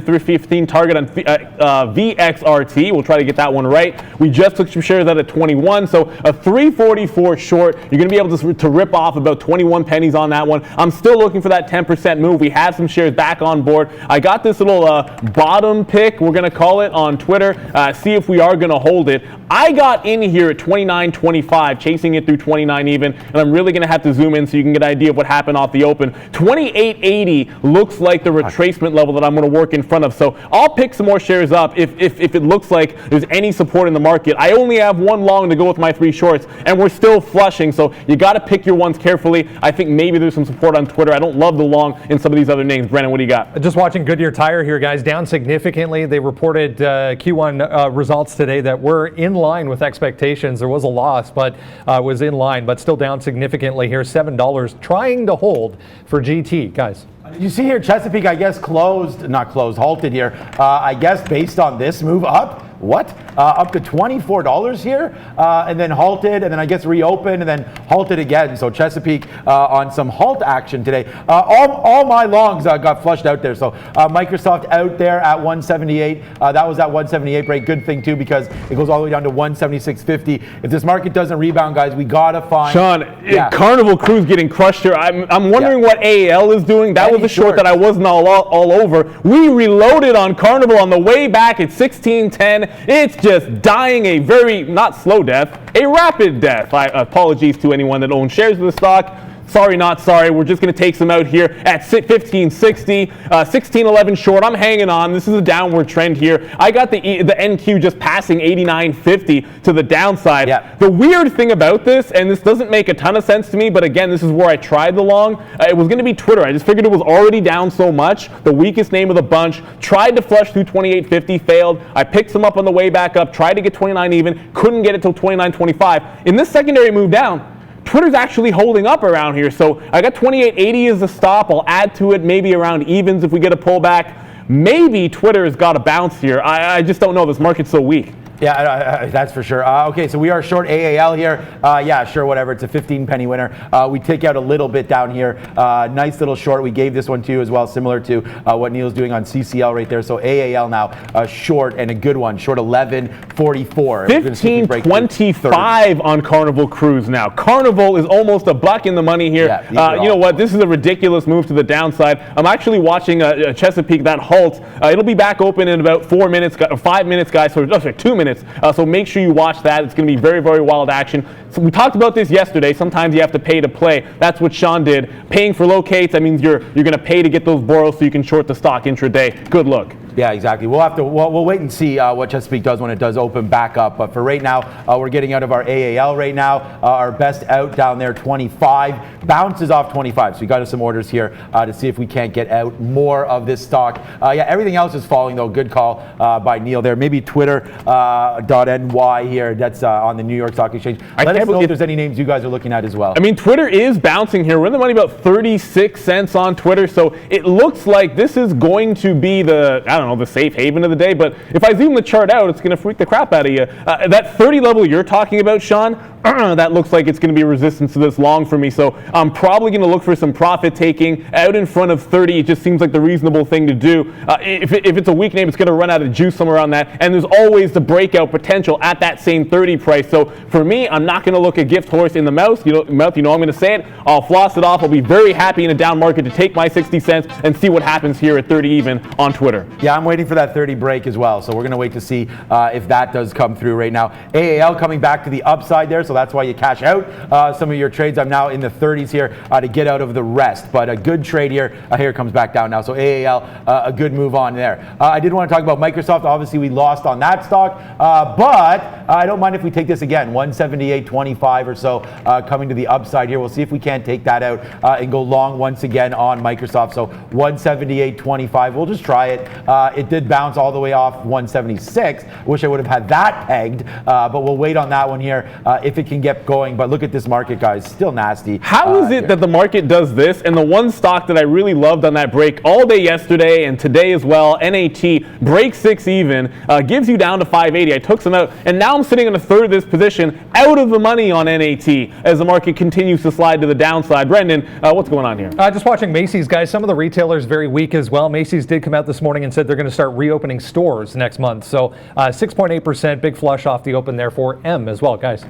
S2: 315 target on VXRT. We'll try to get that one right. We just took some shares out at 21, so a 344 short. You're going to be able to rip off about 21 pennies on that one. I'm still looking for that 10% move. We have some shares back on board. I got this little bottom pick, we're going to call it, on Twitter. See if we are going to hold it. I got in here at 29.25, chasing it through 29 even, and I'm really going to have to zoom in so you can get an idea of what happened off the open. 28.80 looks like the retracement level that I'm going to work in front of, so I'll pick some more shares up if it looks like there's any support in the market. I only have one long to go with my 3 shorts, and we're still flushing, so you got to pick your ones carefully. I think maybe there's some support on Twitter. I don't love the long in some of these other names. Brennan, what do you got?
S1: Just watching Goodyear Tire here, guys, down significantly. They reported Q1 results today that were in line with expectations. There was a loss, but was in line, but still down significantly here, $7, trying to hold for GT, guys.
S3: You see here, Chesapeake, I guess halted here. I guess based on this move up. What? Up to $24 here, and then halted, and then I guess reopened, and then halted again. So Chesapeake on some halt action today. All my longs got flushed out there. So Microsoft out there at 178. That was at 178 break. Good thing too, because it goes all the way down to 176.50. If this market doesn't rebound, guys, we gotta find.
S2: Sean, Carnival Crew's getting crushed here. I'm wondering what AAL is doing. That was a short that I wasn't all over. We reloaded on Carnival on the way back at 16.10. It's just dying a very, not slow death, a rapid death. Apologies to anyone that owns shares of the stock. Sorry, not sorry. We're just going to take some out here at 1560, 1611 short. I'm hanging on. This is a downward trend here. I got the NQ just passing 89.50 to the downside. Yeah. The weird thing about this, and this doesn't make a ton of sense to me, but again, this is where I tried the long. It was going to be Twitter. I just figured it was already down so much. The weakest name of the bunch. Tried to flush through 28.50, failed. I picked some up on the way back up. Tried to get 29 even. Couldn't get it till 29.25. In this secondary move down, Twitter's actually holding up around here, so I got 28.80 as a stop. I'll add to it maybe around evens if we get a pullback. Maybe Twitter has got a bounce here. I just don't know. This market's so weak.
S3: Yeah, that's for sure. Okay, so we are short AAL here. Yeah, sure, whatever. It's a 15 penny winner. We take out a little bit down here. Nice little short. We gave this one to you as well, similar to what Neil's doing on CCL right there. So AAL now short, and a good one. Short 11.44.
S2: 15.25 on Carnival Cruise now. Carnival is almost a buck in the money here.
S3: Yeah,
S2: you know what? This is a ridiculous move to the downside. I'm actually watching Chesapeake, that halt. It'll be back open in about 4 minutes, 5 minutes, guys. So, sorry, 2 minutes. So make sure you watch that. It's going to be very, very wild action. So we talked about this yesterday. Sometimes you have to pay to play. That's what Sean did. Paying for locates, that means you're going to pay to get those borrows so you can short the stock intraday. Good luck.
S3: Yeah, exactly. We'll wait and see what Chesapeake does when it does open back up. But for right now, we're getting out of our AAL right now. Our best out down there, 25. Bounces off 25. So we got us some orders here to see if we can't get out more of this stock. Yeah, everything else is falling though. Good call by Neil there. Maybe Twitter.ny here. That's on the New York Stock Exchange. Let us know if there's any names you guys are looking at as well.
S2: I mean, Twitter is bouncing here. We're in the money about 36 cents on Twitter. So it looks like this is going to be the, I don't know, the safe haven of the day. But if I zoom the chart out, it's going to freak the crap out of you. That 30 level you're talking about, Sean, that looks like it's going to be resistance to this long for me. So I'm probably going to look for some profit taking out in front of 30. It just seems like the reasonable thing to do. If it's a weak name, it's going to run out of juice somewhere around that. And there's always the breakout potential at that same 30 price. So for me, I'm not going to look a gift horse in the mouth. You know I'm going to say it. I'll floss it off. I'll be very happy in a down market to take my 60 cents and see what happens here at 30 even on Twitter.
S3: Yeah, I'm waiting for that 30 break as well. So we're going to wait to see if that does come through right now. AAL coming back to the upside there. So that's why you cash out some of your trades. I'm now in the 30s here to get out of the rest. But a good trade here. Here it comes back down now. So AAL, a good move on there. I did want to talk about Microsoft. Obviously, we lost on that stock. But I don't mind if we take this again. 178.25 or so coming to the upside here. We'll see if we can't take that out and go long once again on Microsoft. So 178.25. We'll just try it. It did bounce all the way off 176. Wish I would have had that pegged. But we'll wait on that one here if it can get going. But look at this market, guys. Still nasty.
S2: How is it that the market does this? And the one stock that I really loved on that break all day yesterday and today as well, NAT, breaks 6 even, gives you down to 580. I took some out, and now I'm sitting in a third of this position out of the money on NAT as the market continues to slide to the downside. Brendan, what's going on here?
S1: Just watching Macy's, guys. Some of the retailers very weak as well. Macy's did come out this morning and said they're going to start reopening stores next month. So 6.8%, big flush off the open there for M as well, guys.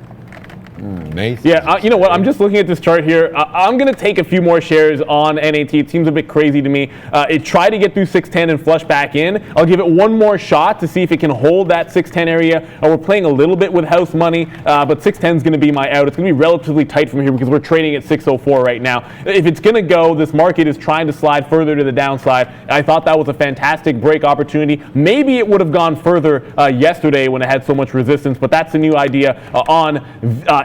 S3: Macy's.
S2: Yeah, you know what? I'm just looking at this chart here. I'm going to take a few more shares on NAT. It seems a bit crazy to me. It tried to get through 610 and flush back in. I'll give it one more shot to see if it can hold that 610 area. We're playing a little bit with house money, but 610 is going to be my out. It's going to be relatively tight from here because we're trading at 604 right now. If it's going to go, this market is trying to slide further to the downside. I thought that was a fantastic break opportunity. Maybe it would have gone further yesterday when it had so much resistance, but that's a new idea on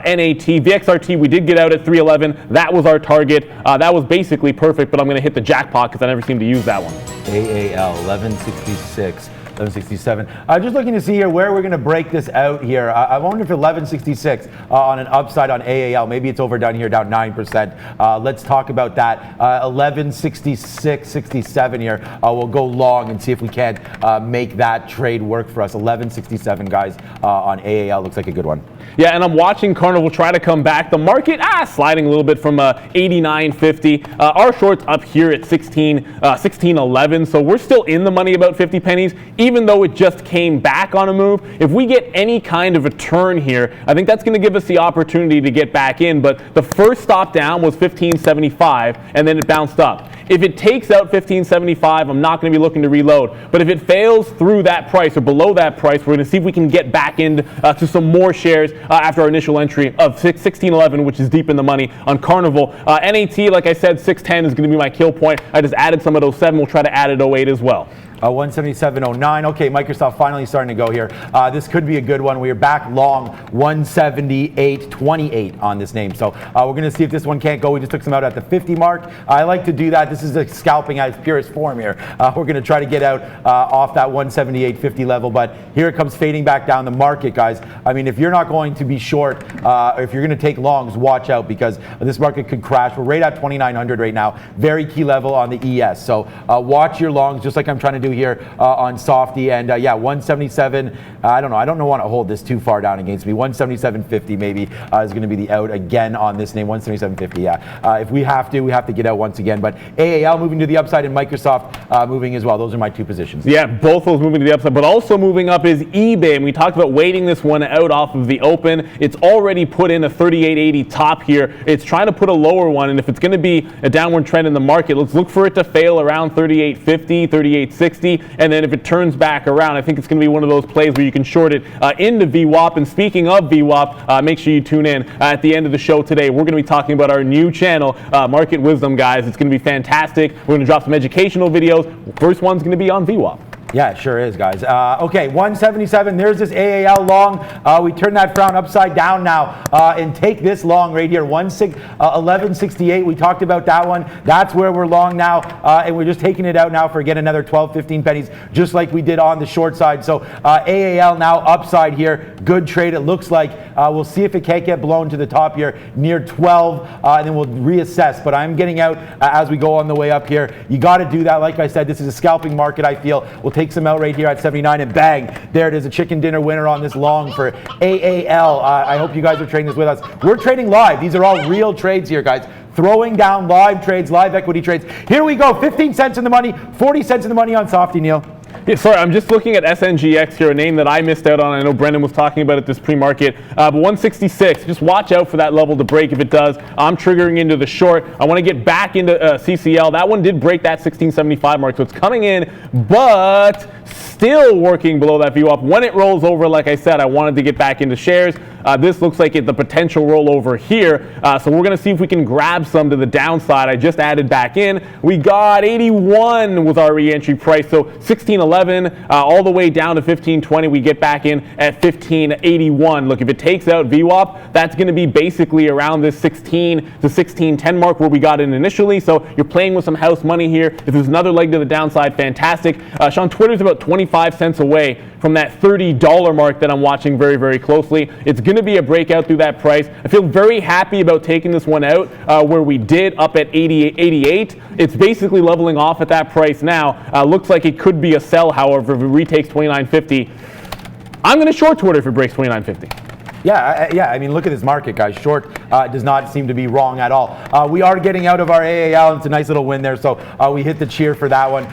S2: NAT. VXRT, we did get out at 311. That was our target. That was basically perfect, but I'm going to hit the jackpot because I never seem to use that one.
S3: AAL, 1166. 1167. Just looking to see here where we're going to break this out here. I wonder if 1166 on an upside on AAL. Maybe it's overdone here, down 9%. Let's talk about that. 1166, 67 here. We'll go long and see if we can't make that trade work for us. 1167, guys, on AAL. Looks like a good one.
S2: Yeah, and I'm watching Carnival try to come back. The market sliding a little bit from 89.50. Our short's up here at 16.11, so we're still in the money about 50 pennies, even though it just came back on a move. If we get any kind of a turn here, I think that's going to give us the opportunity to get back in. But the first stop down was 15.75, and then it bounced up. If it takes out 15.75, I'm not going to be looking to reload. But if it fails through that price or below that price, we're going to see if we can get back into to some more shares after our initial entry of 16.11, which is deep in the money on Carnival. NAT, like I said, 610 is going to be my kill point. I just added some at 07. We'll try to add at 08 as well.
S3: 177.09. Okay, Microsoft finally starting to go here. This could be a good one. We are back long 178.28 on this name. So we're going to see if this one can't go. We just took some out at the 50 mark. I like to do that. This is a scalping at its purest form here. We're going to try to get out off that 178.50 level, but here it comes fading back down the market, guys. I mean, if you're not going to be short, if you're going to take longs, watch out because this market could crash. We're right at 2,900 right now. Very key level on the ES. So watch your longs, just like I'm trying to do do here on Softy. And yeah, 177. I don't want to hold this too far down against me. 177.50 maybe is going to be the out again on this name. 177.50. Yeah. If we have to get out once again. But AAL moving to the upside and Microsoft moving as well. Those are my two positions.
S2: Yeah, both those moving to the upside, but also moving up is eBay. And we talked about waiting this one out off of the open. It's already put in a 38.80 top here. It's trying to put a lower one, and if it's going to be a downward trend in the market, let's look for it to fail around 38.50, 38.60, and then if it turns back around, I think it's going to be one of those plays where you can short it into VWAP. And speaking of VWAP, make sure you tune in at the end of the show today. We're going to be talking about our new channel, Market Wisdom, guys. It's going to be fantastic. We're going to drop some educational videos. First one's going to be on VWAP.
S3: Yeah, it sure is, guys. Okay, 177. There's this AAL long. We turn that frown upside down now and take this long right here. 1168. We talked about that one. That's where we're long now, and we're just taking it out now for again another 12, 15 pennies, just like we did on the short side. So AAL now upside here. Good trade. It looks like. We'll see if it can't get blown to the top here near 12, and then we'll reassess. But I'm getting out as we go on the way up here. You got to do that. Like I said, this is a scalping market. I feel we'll take some out right here at 79, and bang, there it is, a chicken dinner winner on this long for AAL. I hope you guys are trading this with us. We're trading live. These are all real trades here, guys. Throwing down live trades, live equity trades. Here we go, 15 cents in the money, 40 cents in the money on Softy, Neil.
S2: Yeah, sorry, I'm just looking at SNGX here, a name that I missed out on. I know Brendan was talking about it this pre-market. But 166, just watch out for that level to break. If it does, I'm triggering into the short. I want to get back into CCL. That one did break that 1675 mark, so it's coming in, but still working below that VWAP. When it rolls over, like I said, I wanted to get back into shares. This looks like the potential rollover here. So we're going to see if we can grab some to the downside. I just added back in. We got 81 was our re-entry price. So 1611 all the way down to 1520. We get back in at 1581. Look, if it takes out VWAP, that's going to be basically around this 16 to 1610 mark where we got in initially. So you're playing with some house money here. If there's another leg to the downside, fantastic. Sean, Twitter's about 25 cents away from that $30 mark that I'm watching very, very closely. It's going to be a breakout through that price. I feel very happy about taking this one out where we did up at 88. It's basically leveling off at that price now. Looks like it could be a sell, however, if it retakes 29.50. I'm going to short Twitter if it breaks 29.50.
S3: Yeah, I mean, look at this market, guys. Short does not seem to be wrong at all. We are getting out of our AAL. It's a nice little win there, so we hit the cheer for that one.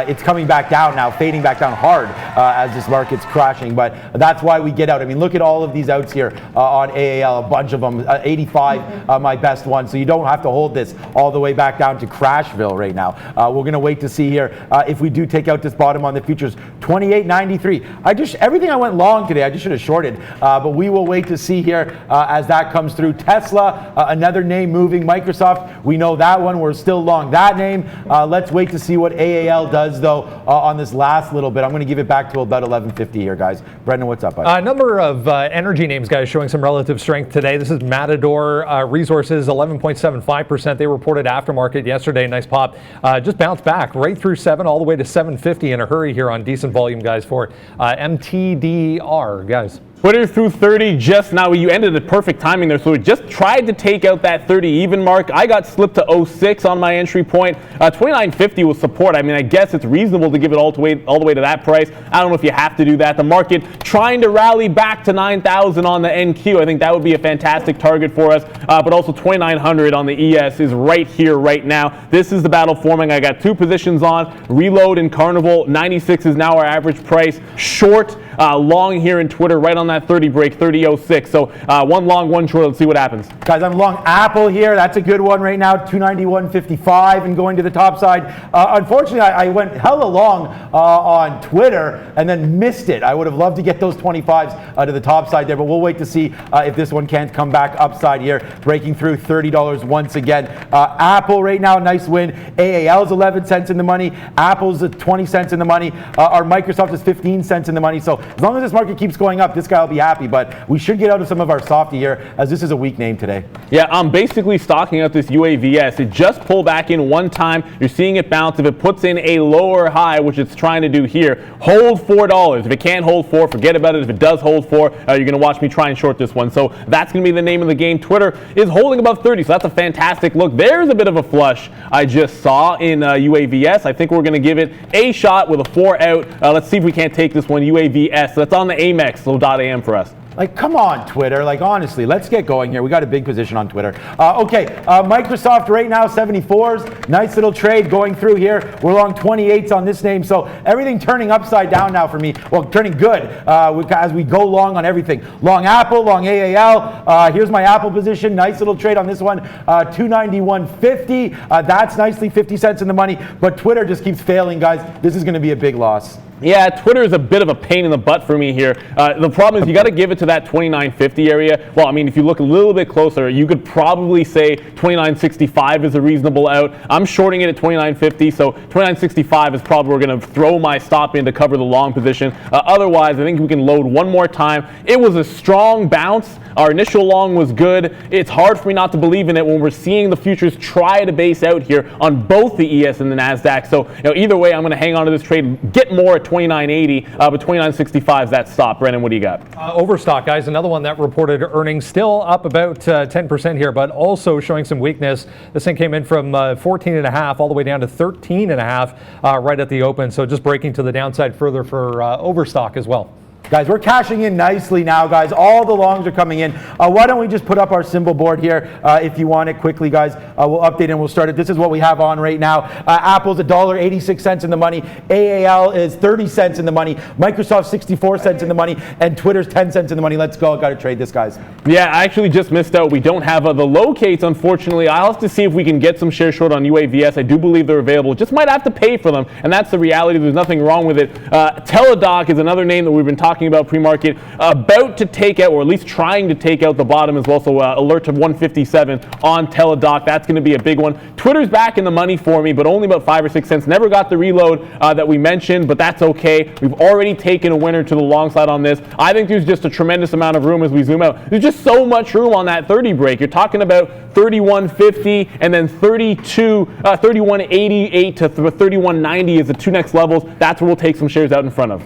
S3: It's coming back down now, fading back down hard as this market's crashing, but that's why we get out. I mean, look at all of these outs here on AAL, a bunch of them. 85, my best one, so you don't have to hold this all the way back down to Crashville right now. We're going to wait to see here if we do take out this bottom on the futures. 28.93. Everything I went long today, I just should have shorted, but we will wait to see here as that comes through. Tesla, another name moving. Microsoft, we know that one. We're still long that name. Let's wait to see what AAL does, though, on this last little bit. I'm going to give it back to about 11.50 here, guys. Brendan, what's up?
S1: A number of energy names, guys, showing some relative strength today. This is Matador Resources, 11.75%. They reported aftermarket yesterday. Nice pop. Just bounced back right through 7 all the way to 7.50 in a hurry here on decent volume, guys, for MTDR, guys.
S2: Twitter through 30 just now. You ended at perfect timing there, so we just tried to take out that 30 even mark. I got slipped to 06 on my entry point. 29.50 was support. I mean, I guess it's reasonable to give it all the way to that price. I don't know if you have to do that. The market trying to rally back to 9,000 on the NQ. I think that would be a fantastic target for us. But also 2,900 on the ES is right here, right now. This is the battle forming. I got 2 positions on. Reload and Carnival. 96 is now our average price. Short, long here in Twitter, right on that 30 break, 30.06. So one long, one short. Let's see what happens.
S3: Guys, I'm long Apple here. That's a good one right now, 291.55 and going to the top side. Unfortunately, I went hella long on Twitter and then missed it. I would have loved to get those 25s to the top side there, but we'll wait to see if this one can't come back upside here, breaking through $30 once again. Apple right now, nice win. AAL is 11 cents in the money. Apple's at 20 cents in the money. Our Microsoft is 15 cents in the money. So as long as this market keeps going up, this guy will be happy. But we should get out of some of our softy here, as this is a weak name today.
S2: Yeah, I'm basically stocking out this UAVS. It just pulled back in one time. You're seeing it bounce. If it puts in a lower high, which it's trying to do here, hold $4. If it can't hold 4, forget about it. If it does hold 4, you're going to watch me try and short this one. So that's going to be the name of the game. Twitter is holding above 30, so that's a fantastic look. There's a bit of a flush I just saw in UAVS. I think we're going to give it a shot with a 4 out. Let's see if we can't take this one, UAVS. That's on the Amex, so .am for us.
S3: Like, come on, Twitter. Like, honestly, let's get going here. We got a big position on Twitter. Microsoft right now, 74s. Nice little trade going through here. We're long 28s on this name. So everything turning upside down now for me. Well, turning good as we go long on everything. Long Apple, long AAL. Here's my Apple position. Nice little trade on this one. 291.50. That's nicely 50 cents in the money. But Twitter just keeps failing, guys. This is going to be a big loss.
S2: Yeah, Twitter is a bit of a pain in the butt for me here. The problem is you got to give it to that 29.50 area. Well, I mean, if you look a little bit closer, you could probably say 29.65 is a reasonable out. I'm shorting it at 29.50, so 29.65 is probably where we're going to throw my stop in to cover the long position. Otherwise, I think we can load one more time. It was a strong bounce. Our initial long was good. It's hard for me not to believe in it when we're seeing the futures try to base out here on both the ES and the NASDAQ. So, either way, I'm going to hang on to this trade, get more at 29.80, but 29.65 is that stop. Brennan, what do you got?
S1: Overstock, guys, another one that reported earnings still up about 10% here, but also showing some weakness. This thing came in from 14.5 all the way down to 13.5 right at the open. So just breaking to the downside further for Overstock as well.
S3: Guys, we're cashing in nicely now, guys. All the longs are coming in. Why don't we just put up our symbol board here if you want it quickly, guys. We'll update and we'll start it. This is what we have on right now. Apple's $1.86 in the money. AAL is 30 cents in the money. Microsoft 64 cents in the money. And Twitter's 10 cents in the money. Let's go. Got to trade this, guys.
S2: Yeah, I actually just missed out. We don't have the locates, unfortunately. I'll have to see if we can get some shares short on UAVS. I do believe they're available. Just might have to pay for them, and that's the reality. There's nothing wrong with it. Teladoc is another name that we've been talking about pre-market, about to take out, or at least trying to take out the bottom as well. So alert to 157 on Teladoc. That's going to be a big one. Twitter's back in the money for me, but only about 5 or 6 cents. Never got the reload that we mentioned, but that's okay. We've already taken a winner to the long side on this. I think there's just a tremendous amount of room as we zoom out. There's just so much room on that 30 break. You're talking about 31.50 and then 31.88 to 31.90 is the two next levels. That's where we'll take some shares out in front of.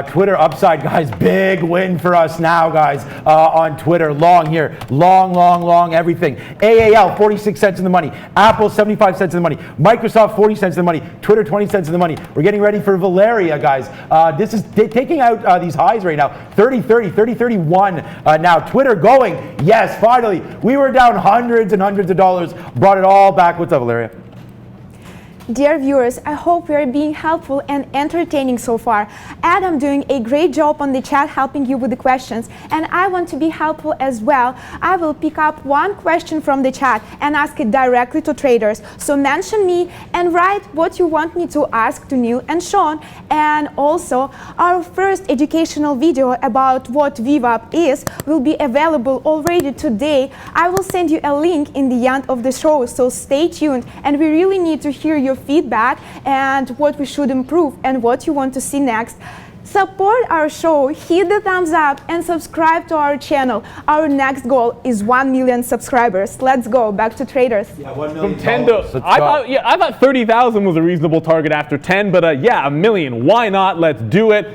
S3: Twitter upside, guys. Big win for us now, guys, on Twitter. Long here. Long everything. AAL, 46 cents in the money. Apple, 75 cents in the money. Microsoft, 40 cents in the money. Twitter, 20 cents in the money. We're getting ready for Valeria, guys. This is taking out these highs right now. 30.30, 30.31 now. Twitter going. Yes, finally. We were down hundreds and hundreds of dollars. Brought it all back. What's up, Valeria?
S4: Dear viewers, I hope we are being helpful and entertaining so far. Adam doing a great job on the chat helping you with the questions, and I want to be helpful as well. I will pick up one question from the chat and ask it directly to traders. So mention me and write what you want me to ask to Neil and Sean. And also, our first educational video about what VWAP is will be available already today. I will send you a link in the end of the show, so stay tuned, and we really need to hear your feedback and what we should improve and what you want to see next. Support our show, hit the thumbs up, and subscribe to our channel. Our next goal is 1 million subscribers. Let's go back to traders.
S3: Yeah, 1 million.
S2: From 10 to, I thought 30,000 was a reasonable target after 10, but yeah, 1 million. Why not? Let's do it.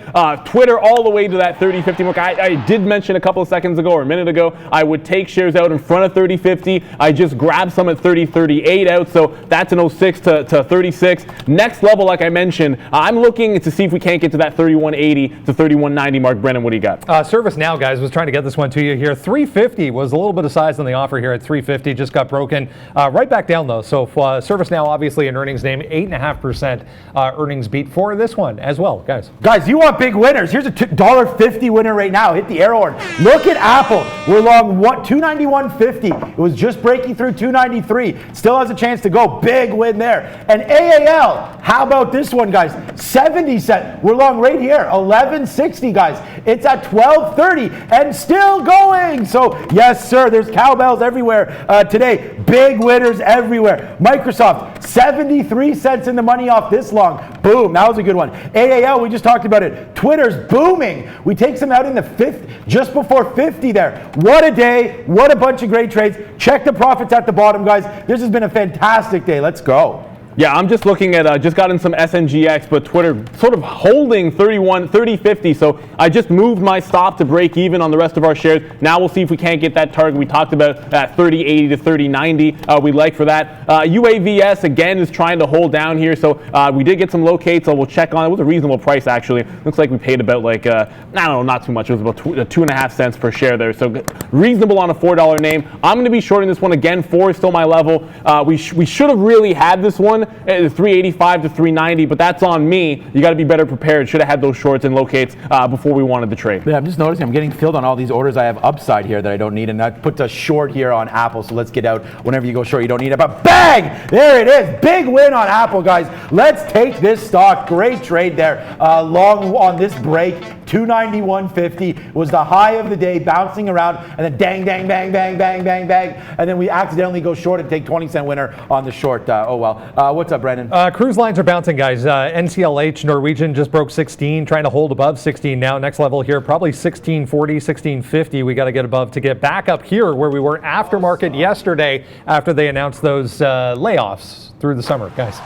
S2: Twitter all the way to that 30.50 mark. I did mention a couple of seconds ago or a minute ago, I would take shares out in front of 30.50. I just grabbed some at 30.38 out, so that's an 06 to 36. Next level, like I mentioned, I'm looking to see if we can't get to that 31.80 to 31.90 mark. Brennan, what do you got?
S1: ServiceNow, guys, was trying to get this one to you here. 350 was a little bit of size on the offer here at 350. Just got broken right back down though. So ServiceNow, obviously an earnings name, 8.5% earnings beat for this one as well, guys.
S3: Guys, you want big winners? Here's a $1.50 winner right now. Hit the arrow horn. Look at Apple. We're long 291.50. It was just breaking through 293. Still has a chance to go. Big win there. And AAL, how about this one, guys? 70 cents. We're long right here. 1160, guys. It's at 1230 and still going. So yes, sir, there's cowbells everywhere today. Big winners everywhere. Microsoft, 73 cents in the money off this long. Boom, that was a good one. AAL, we just talked about it. Twitter's booming. We take some out in the fifth, just before 50 there. What a day. What a bunch of great trades. Check the profits at the bottom, guys. This has been a fantastic day. Let's go.
S2: Yeah, I'm just looking at, just got in some SNGX, but Twitter sort of holding 30.50, so I just moved my stop to break even on the rest of our shares. Now we'll see if we can't get that target we talked about at 30.80 to 30.90 we'd like for that. UAVS, again, is trying to hold down here, so we did get some locates, so we'll check on it. It was a reasonable price, actually. Looks like we paid about like, I don't know, not too much. It was about 2.5 cents per share there, so reasonable on a $4 name. I'm going to be shorting this one again. 4 is still my level. We should have really had this one. 385 to 390, but that's on me. You got to be better prepared. Should have had those shorts and locates before we wanted the trade.
S3: Yeah, I'm just noticing I'm getting filled on all these orders I have upside here that I don't need, and that puts a short here on Apple. So let's get out. Whenever you go short, you don't need it. But bang! There it is. Big win on Apple, guys. Let's take this stock. Great trade there. Long on this break. 291.50 was the high of the day, bouncing around, and then dang, dang, bang, bang, bang, bang, bang, and then we accidentally go short and take 20-cent winner on the short. Oh well. What's up, Brandon?
S1: Cruise lines are bouncing, guys. NCLH, Norwegian, just broke 16, trying to hold above 16 now. Next level here, probably 1640, 1650. We got to get above to get back up here where we were aftermarket yesterday after they announced those layoffs through the summer, guys.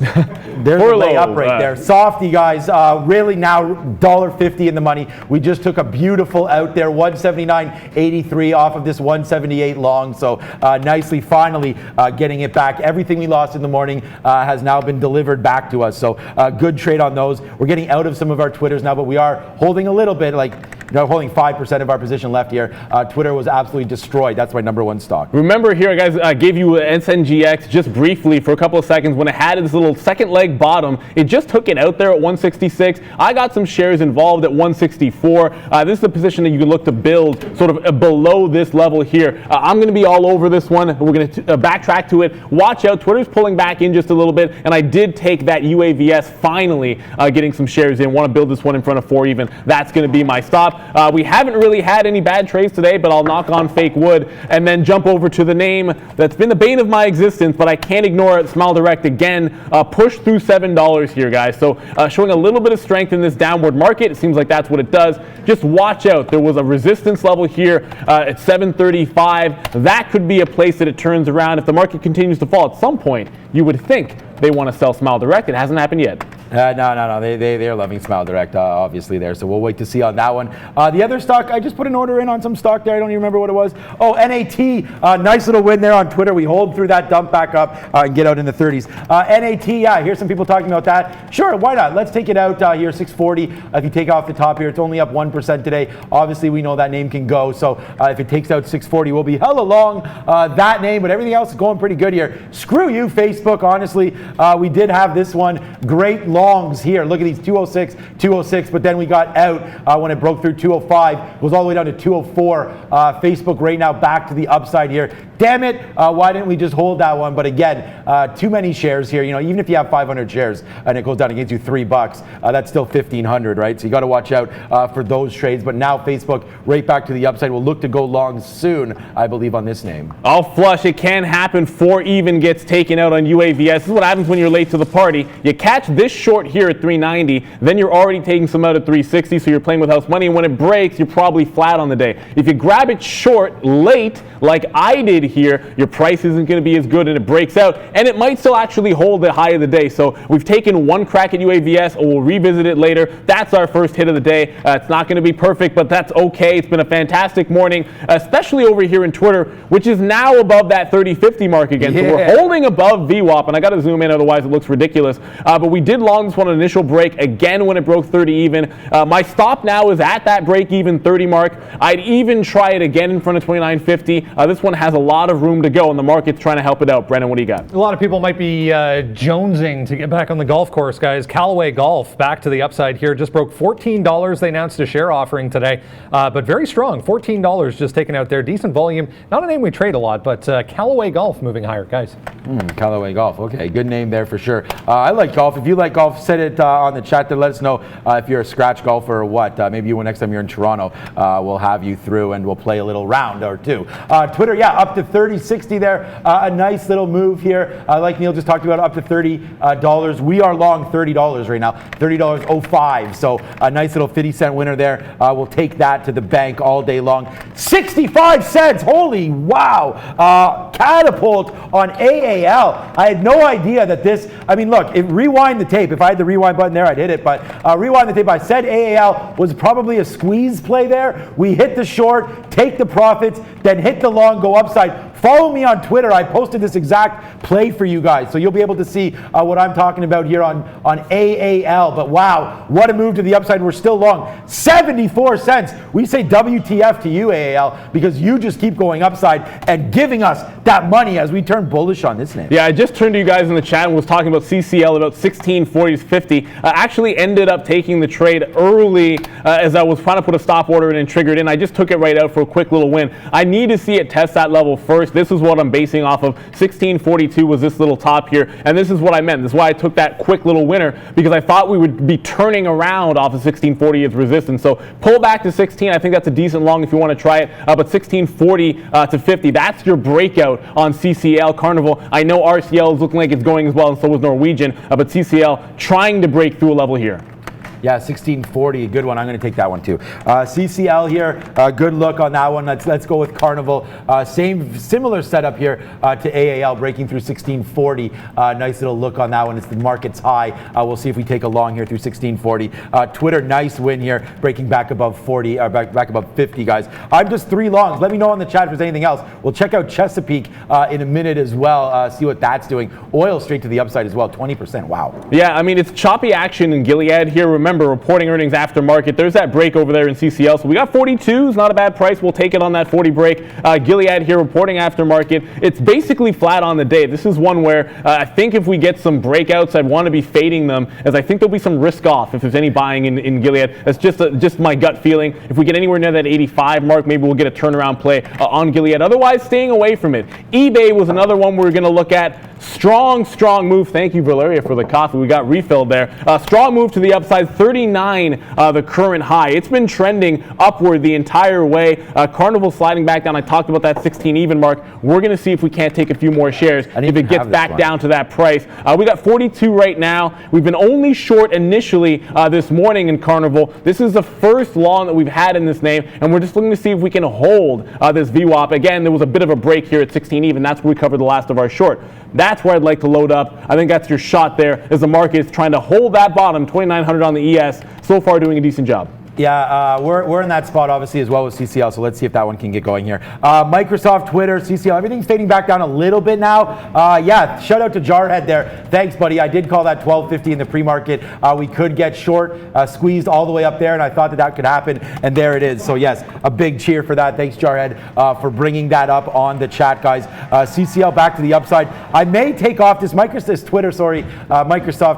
S3: There's a layup right there. Softy, guys. Really now $1.50 in the money. We just took a beautiful out there, 179.83 off of this 178 long. So nicely, finally getting it back. Everything we lost in the morning has now been delivered back to us. So good trade on those. We're getting out of some of our Twitters now, but we are holding a little bit, like holding 5% of our position left here. Twitter was absolutely destroyed. That's my number one stock.
S2: Remember here, guys, I gave you SNGX just briefly for a couple of seconds when it had this little second leg bottom. It just took it out there at 166. I got some shares involved at 164. This is the position that you can look to build sort of below this level here. I'm going to be all over this one. We're going to backtrack to it. Watch out. Twitter's pulling back in just a little bit, and I did take that UAVS finally getting some shares in. Want to build this one in front of 4 even. That's going to be my stop. We haven't really had any bad trades today, but I'll knock on fake wood and then jump over to the name that's been the bane of my existence, but I can't ignore it. Smile Direct again. Push through $7 here, guys. So showing a little bit of strength in this downward market. It seems like that's what it does. Just watch out. There was a resistance level here at 735. That could be a place that it turns around. If the market continues to fall at some point, you would think they want to sell Smile Direct. It hasn't happened yet.
S3: No. They're loving Smile Direct, obviously there. So we'll wait to see on that one. The other stock, I just put an order in on some stock there. I don't even remember what it was. Oh, NAT. Nice little win there on Twitter. We hold through that, dump back up, and get out in the 30s. NAT, yeah, I hear some people talking about that. Sure, why not? Let's take it out here, 640. If you take off the top here, it's only up 1% today. Obviously, we know that name can go. So if it takes out 640, we'll be hella long that name. But everything else is going pretty good here. Screw you, Facebook, honestly. We did have this one. Great longs here. Look at these 206, but then we got out when it broke through 205. Goes all the way down to 204. Facebook right now back to the upside here. Damn it, why didn't we just hold that one? But again, too many shares here. You know, even if you have 500 shares and it goes down against you $3, that's still 1,500, right? So you got to watch out for those trades. But now Facebook right back to the upside. We'll look to go long soon, I believe, on this name.
S2: I'll flush. It can happen. 4 even gets taken out on UAVS. This is what happens when you're late to the party. You catch this short here at 390, then you're already taking some out at 360, so you're playing with house money, and when it breaks, you're probably flat on the day. If you grab it short late, like I did here, your price isn't going to be as good, and it breaks out, and it might still actually hold the high of the day. So we've taken one crack at UAVS, or we'll revisit it later. That's our first hit of the day. It's not going to be perfect, but that's okay. It's been a fantastic morning, especially over here in Twitter, which is now above that 30-50 mark again. Yeah. So we're holding above VWAP, and I got to zoom in, otherwise it looks ridiculous. But we did long this one on initial break again when it broke 30 even. My stop now is at that break even 30 mark. I'd even try it again in front of 29.50. This one has a lot lot of room to go, and the market's trying to help it out. Brennan, what do you got?
S1: A lot of people might be jonesing to get back on the golf course, guys. Callaway Golf back to the upside here. Just broke $14. They announced a share offering today, but very strong. $14 just taken out there. Decent volume. Not a name we trade a lot, but Callaway Golf moving higher, guys.
S3: Callaway Golf. Okay, good name there for sure. I like golf. If you like golf, set it on the chat there. Let us know if you're a scratch golfer or what. Maybe next time you're in Toronto, we'll have you through and we'll play a little round or two. Twitter, yeah, up to 30.60 there. A nice little move here. Like Neil just talked about, up to $30. We are long $30 right now. $30.05. So a nice little 50-cent winner there. We'll take that to the bank all day long. 65 cents. Holy wow. Catapult on AAL. I had no idea that this, I mean, look, rewind the tape. If I had the rewind button there, I'd hit it. But rewind the tape. I said AAL was probably a squeeze play there. We hit the short, take the profits, then hit the long, go upside. Follow me on Twitter. I posted this exact play for you guys. So you'll be able to see what I'm talking about here on AAL. But wow, what a move to the upside. We're still long. 74 cents. We say WTF to you, AAL, because you just keep going upside and giving us that money as we turn bullish on this name.
S2: Yeah, I just turned to you guys in the chat and was talking about CCL about 1640.50. Actually ended up taking the trade early as I was trying to put a stop order in and triggered in. I just took it right out for a quick little win. I need to see it test that level first. This is what I'm basing off of. 1642 was this little top here, and this is what I meant. This is why I took that quick little winner, because I thought we would be turning around off of 1640 as resistance. So pull back to 16. I think that's a decent long if you want to try it. But 1640 to 50, that's your breakout on CCL. Carnival, I know RCL is looking like it's going as well, and so was Norwegian, but CCL trying to break through a level here.
S3: Yeah, 1640, a good one. I'm going to take that one too. CCL here, good look on that one. Let's go with Carnival. Similar setup here to AAL, breaking through 1640. Nice little look on that one. It's the market's high. We'll see if we take a long here through 1640. Twitter, nice win here, breaking back above 40, back above 50, guys. I'm just 3 longs. Let me know in the chat if there's anything else. We'll check out Chesapeake in a minute as well, see what that's doing. Oil straight to the upside as well, 20%. Wow.
S2: Yeah, I mean, it's choppy action in Gilead here. Remember, reporting earnings after market. There's that break over there in CCL. So we got 42s, not a bad price. We'll take it on that 40 break. Gilead here reporting after market. It's basically flat on the day. This is one where I think if we get some breakouts, I'd want to be fading them, as I think there'll be some risk off if there's any buying in Gilead. That's just my gut feeling. If we get anywhere near that 85 mark, maybe we'll get a turnaround play on Gilead. Otherwise, staying away from it. eBay was another one we're going to look at. Strong move. Thank you, Valeria, for the coffee. We got refilled there. Strong move to the upside. 39, the current high. It's been trending upward the entire way. Carnival sliding back down. I talked about that 16 even mark. We're going to see if we can't take a few more shares if it gets back down to that price. We got 42 right now. We've been only short initially this morning in Carnival. This is the first long that we've had in this name, and we're just looking to see if we can hold this VWAP. Again, there was a bit of a break here at 16 even. That's where we covered the last of our short. That's where I'd like to load up. I think that's your shot there, as the market is trying to hold that bottom, 2,900 on the ES. So far doing a decent job.
S3: Yeah, we're in that spot obviously as well with CCL, so let's see if that one can get going here. Microsoft, Twitter, CCL, everything's fading back down a little bit now. Yeah, shout out to Jarhead there. Thanks, buddy. I did call that 1250 in the pre-market. We could get short, squeezed all the way up there, and I thought that could happen, and there it is. So yes, a big cheer for that. Thanks, Jarhead, for bringing that up on the chat, guys. CCL back to the upside. I may take off this Microsoft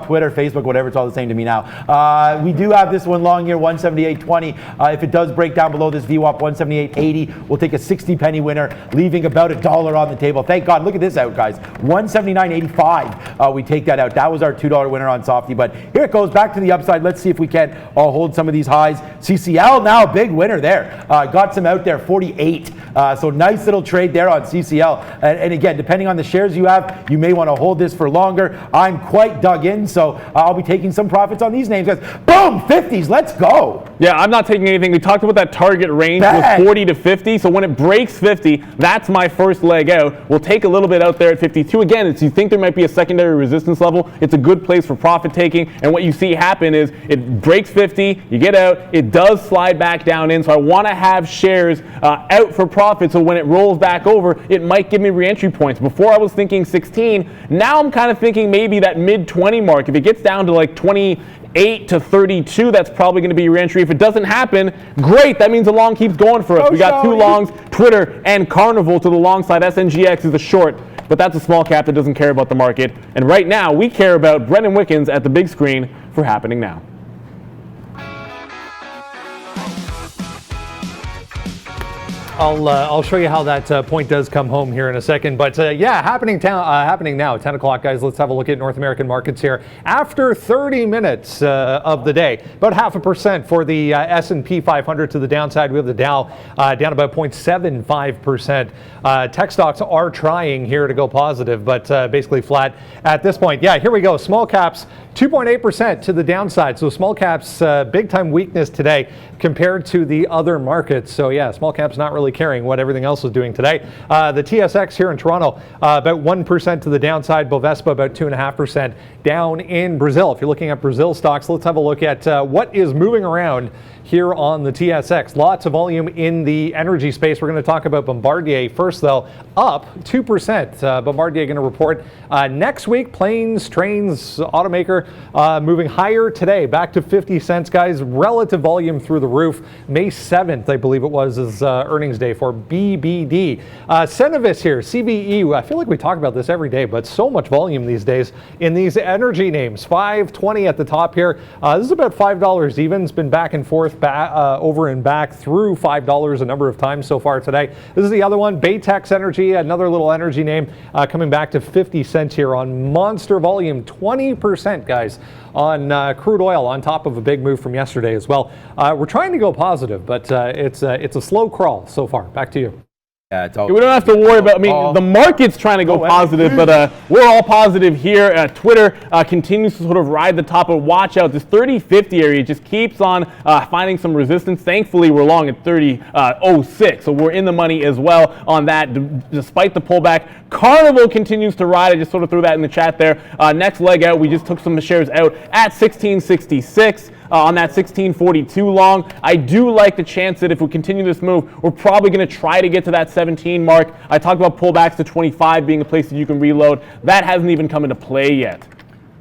S3: Twitter, Facebook, whatever, it's all the same to me now. We do have this one long here, 178.20. If it does break down below this VWAP 178.80, we'll take a 60 penny winner, leaving about $1 on the table. Thank God. Look at this out, guys. 179.85. We take that out. That was our $2 winner on Softy. But here it goes back to the upside. Let's see if we can hold some of these highs. CCL now a big winner there. Got some out there, 48. So nice little trade there on CCL. And again, depending on the shares you have, you may want to hold this for longer. I'm quite dug in, so I'll be taking some profits on these names, guys. Boom, 50s. Let's go.
S2: Yeah, I'm not taking anything. We talked about that target range was 40 to 50. So when it breaks 50, that's my first leg out. We'll take a little bit out there at 52. Again, if you think there might be a secondary resistance level, it's a good place for profit taking. And what you see happen is it breaks 50, you get out, it does slide back down in. So I want to have shares out for profit. So when it rolls back over, it might give me re-entry points. Before I was thinking 16. Now I'm kind of thinking maybe that mid 20 mark. If it gets down to like 20, 8 to 32. That's probably going to be your entry. If it doesn't happen, great. That means the long keeps going for us. We got 2 longs, Twitter and Carnival to the long side. SNGX is a short, but that's a small cap that doesn't care about the market. And right now, we care about Brendan Wickens at the big screen for Happening Now.
S1: I'll show you how that point does come home here in a second. But yeah, happening now, 10 o'clock, guys. Let's have a look at North American markets here. After 30 minutes of the day, about 0.5% for the S&P 500 to the downside. We have the Dow down about 0.75%. Tech stocks are trying here to go positive, but basically flat at this point. Yeah, here we go. Small caps, 2.8% to the downside. So small caps, big time weakness today compared to the other markets. So yeah, small caps not really caring what everything else is doing today. The TSX here in Toronto, about 1% to the downside. BOVESPA about 2.5% down in Brazil. If you're looking at Brazil stocks, let's have a look at what is moving around here on the TSX. Lots of volume in the energy space. We're going to talk about Bombardier first, though, up 2%. Bombardier going to report next week. Planes, trains, automaker moving higher today, back to 50 cents, guys. Relative volume through the roof. May 7th, I believe it was, is earnings day for BBD. Cenovus here, CBE. I feel like we talk about this every day, but so much volume these days in these energy names. 5.20 at the top here. This is about $5 even. It's been back and forth, over and back through $5 a number of times so far today. This is the other one, Baytex Energy, another little energy name, coming back to 50 cents here on monster volume, 20%, guys, on crude oil, on top of a big move from yesterday as well. We're trying to go positive, but it's a slow crawl so far. Back to you.
S3: Yeah,
S2: we don't have to worry about, the market's trying to go positive, but we're all positive here. Twitter continues to sort of ride the top, but watch out. This 30-50 area just keeps on finding some resistance. Thankfully, we're long at 30.06, so we're in the money as well on that, despite the pullback. Carnival continues to ride. I just sort of threw that in the chat there. Next leg out, we just took some shares out at 1666. On that 1642 long. I do like the chance that if we continue this move, we're probably going to try to get to that 17 mark. I talked about pullbacks to 25 being a place that you can reload. That hasn't even come into play yet.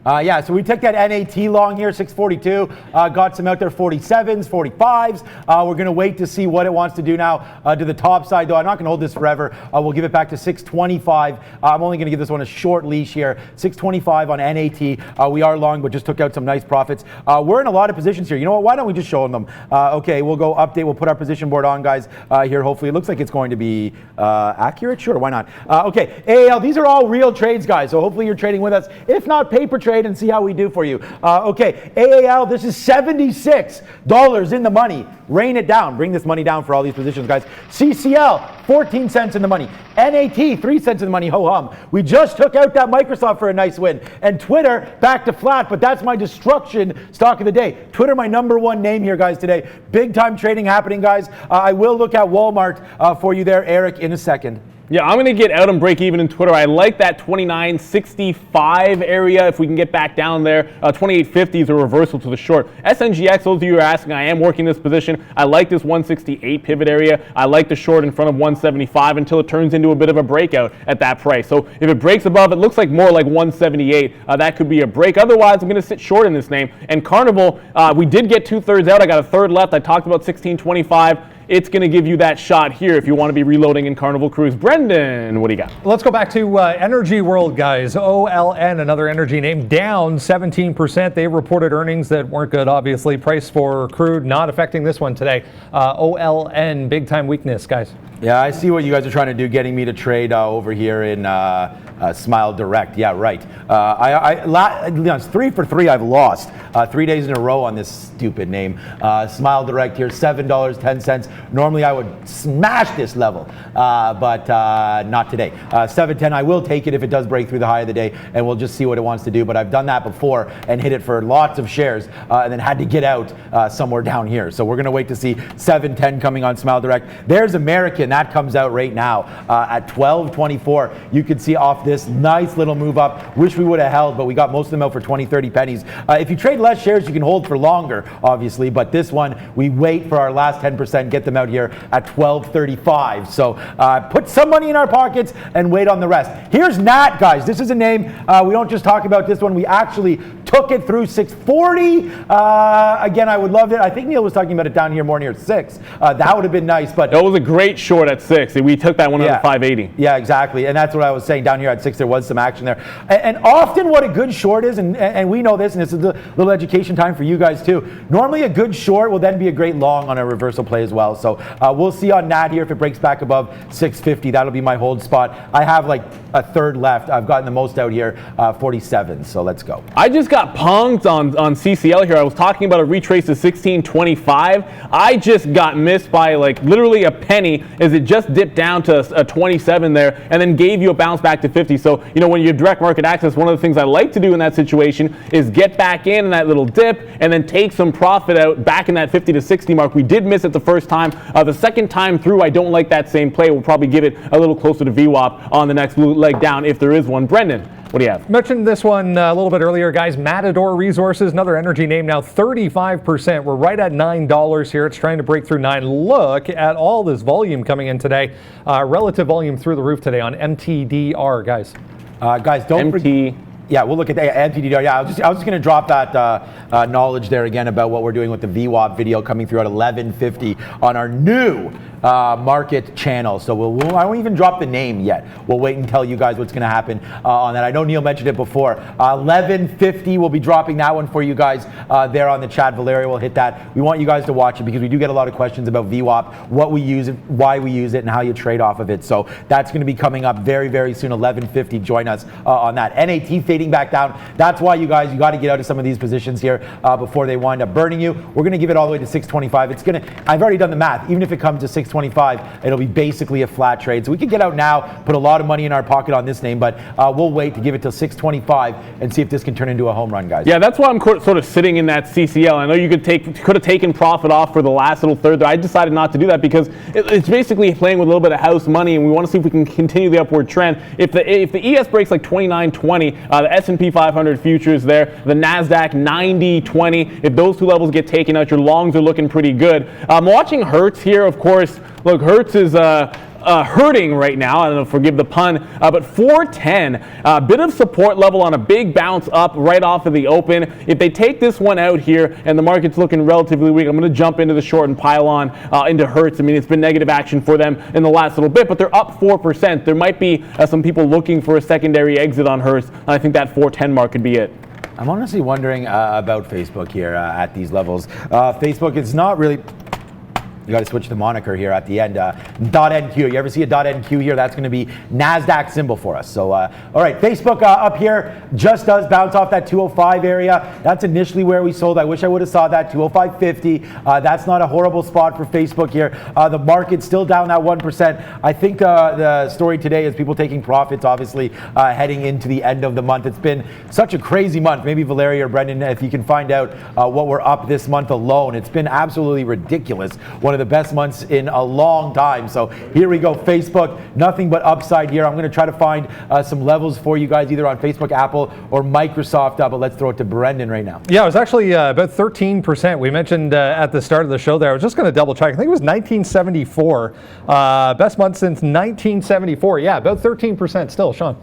S3: Yeah, so we took that NAT long here, 642, got some out there 47s, 45s. We're going to wait to see what it wants to do now to the top side, though. I'm not going to hold this forever. We'll give it back to 625. I'm only going to give this one a short leash here, 625 on NAT. We are long, but just took out some nice profits. We're in a lot of positions here. You know what? Why don't we just show them? Okay, we'll go update. We'll put our position board on, guys, here. Hopefully, it looks like it's going to be accurate. Sure, why not? Okay, AAL, these are all real trades, guys, so hopefully you're trading with us. If not, paper trade and see how we do for you. Okay, AAL, this is $76 in the money. Rain it down. Bring this money down for all these positions, guys. CCL, 14 cents in the money. NAT, 3 cents in the money. Ho-hum. We just took out that Microsoft for a nice win. And Twitter, back to flat, but that's my destruction stock of the day. Twitter, my #1 name here, guys, today. Big time trading happening, guys. I will look at Walmart for you there, Eric, in a second.
S2: Yeah, I'm going to get out and break even in Twitter. I like that 29.65 area if we can get back down there. 28.50 is a reversal to the short. SNGX, those of you who are asking, I am working this position. I like this 168 pivot area. I like the short in front of 175 until it turns into a bit of a breakout at that price. So if it breaks above, it looks like more like 178. That could be a break. Otherwise, I'm going to sit short in this name. And Carnival, we did get 2/3 out. I got a third left. I talked about 1625. It's going to give you that shot here if you want to be reloading in Carnival Cruise. Brendan, what do you got?
S1: Let's go back to Energy World, guys. OLN, another energy name, down 17%. They reported earnings that weren't good, obviously. Price for crude not affecting this one today. OLN, big time weakness, guys.
S3: Yeah, I see what you guys are trying to do, getting me to trade over here in Smile Direct. Yeah, right. It's 3 for 3 I've lost 3 days in a row on this stupid name. Smile Direct here, $7.10. Normally I would smash this level, but not today. 7.10, I will take it if it does break through the high of the day, and we'll just see what it wants to do. But I've done that before and hit it for lots of shares and then had to get out somewhere down here. So we're going to wait to see 7.10 coming on Smile Direct. There's American. That comes out right now at 12.24. You can see off this nice little move up. Wish we would have held, but we got most of them out for 20, 30 pennies. If you trade less shares, you can hold for longer, obviously, but this one, we wait for our last 10%, get them out here at 12.35. So put some money in our pockets and wait on the rest. Here's Nat, guys. This is a name, we don't just talk about this one, we actually took it through 640. Again, I would love it. I think Neil was talking about it down here more near 6. That would have been nice, but
S2: that was a great short at 6. We took that one at 580.
S3: Yeah, exactly, and that's what I was saying. Down here at 6, there was some action there, and often what a good short is, and we know this, and this is a little education time for you guys too. Normally, a good short will then be a great long on a reversal play as well. So we'll see on Nat here if it breaks back above 650. That'll be my hold spot. I have like a third left. I've gotten the most out here, 47. So let's go.
S2: I just got punked on CCL here. I was talking about a retrace to 1625. I just got missed by like literally a penny as it just dipped down to a 27 there and then gave you a bounce back to 50. So, you know, when you have direct market access, one of the things I like to do in that situation is get back in that little dip and then take some profit out back in that 50 to 60 mark. We did miss it the first time. The second time through, I don't like that same play. We'll probably give it a little closer to VWAP on the next leg down if there is one. Brendan, what do you have?
S1: Mentioned this one a little bit earlier, guys. Matador Resources, another energy name now, 35%. We're right at $9 here. It's trying to break through 9. Look at all this volume coming in today. Relative volume through the roof today on MTDR, guys.
S3: Guys, don't forget. Yeah, we'll look at the MTDR. Yeah, I was just going to drop that knowledge there again about what we're doing with the VWAP video coming through at 1150 on our new market channel. So I won't even drop the name yet. We'll wait and tell you guys what's going to happen on that. I know Neil mentioned it before. 1150, we'll be dropping that one for you guys there on the chat. Valeria will hit that. We want you guys to watch it because we do get a lot of questions about VWAP, what we use it, why we use it, and how you trade off of it. So that's going to be coming up very, very soon. 1150, join us on that. NAT fading back down. That's why you got to get out of some of these positions here before they wind up burning you. We're going to give it all the way to 625. I've already done the math. Even if it comes to 625, it'll be basically a flat trade. So we could get out now, put a lot of money in our pocket on this name, but we'll wait to give it till 625 and see if this can turn into a home run, guys.
S2: Yeah, that's why I'm sort of sitting in that CCL. I know you could have taken profit off for the last little third there. I decided not to do that because it's basically playing with a little bit of house money, and we want to see if we can continue the upward trend. If the ES breaks like 29.20, the S&P 500 futures there, the NASDAQ 90.20, if those two levels get taken out, your longs are looking pretty good. I'm watching Hertz here, of course. Look, Hertz is hurting right now. I don't know, forgive the pun, but 410, a bit of support level on a big bounce up right off of the open. If they take this one out here and the market's looking relatively weak, I'm going to jump into the short and pile on into Hertz. I mean, it's been negative action for them in the last little bit, but they're up 4%. There might be some people looking for a secondary exit on Hertz, and I think that 410 mark could be it.
S3: I'm honestly wondering about Facebook here at these levels. Facebook is not really... You got to switch the moniker here at the end. .NQ. You ever see a .NQ here? That's going to be NASDAQ symbol for us. So, all right, Facebook up here just does bounce off that 205 area. That's initially where we sold. I wish I would have saw that 205.50. That's not a horrible spot for Facebook here. The market's still down that 1%. I think the story today is people taking profits, obviously, heading into the end of the month. It's been such a crazy month. Maybe Valeria or Brendan, if you can find out what we're up this month alone. It's been absolutely ridiculous. One of the best months in a long time. So here we go, Facebook, nothing but upside here. I'm going to try to find some levels for you guys either on Facebook, Apple, or Microsoft, but let's throw it to Brendan right now.
S1: Yeah, it was actually about 13%. We mentioned at the start of the show there. I was just going to double check. I think it was 1974. Best month since 1974. Yeah, about 13% still, Sean.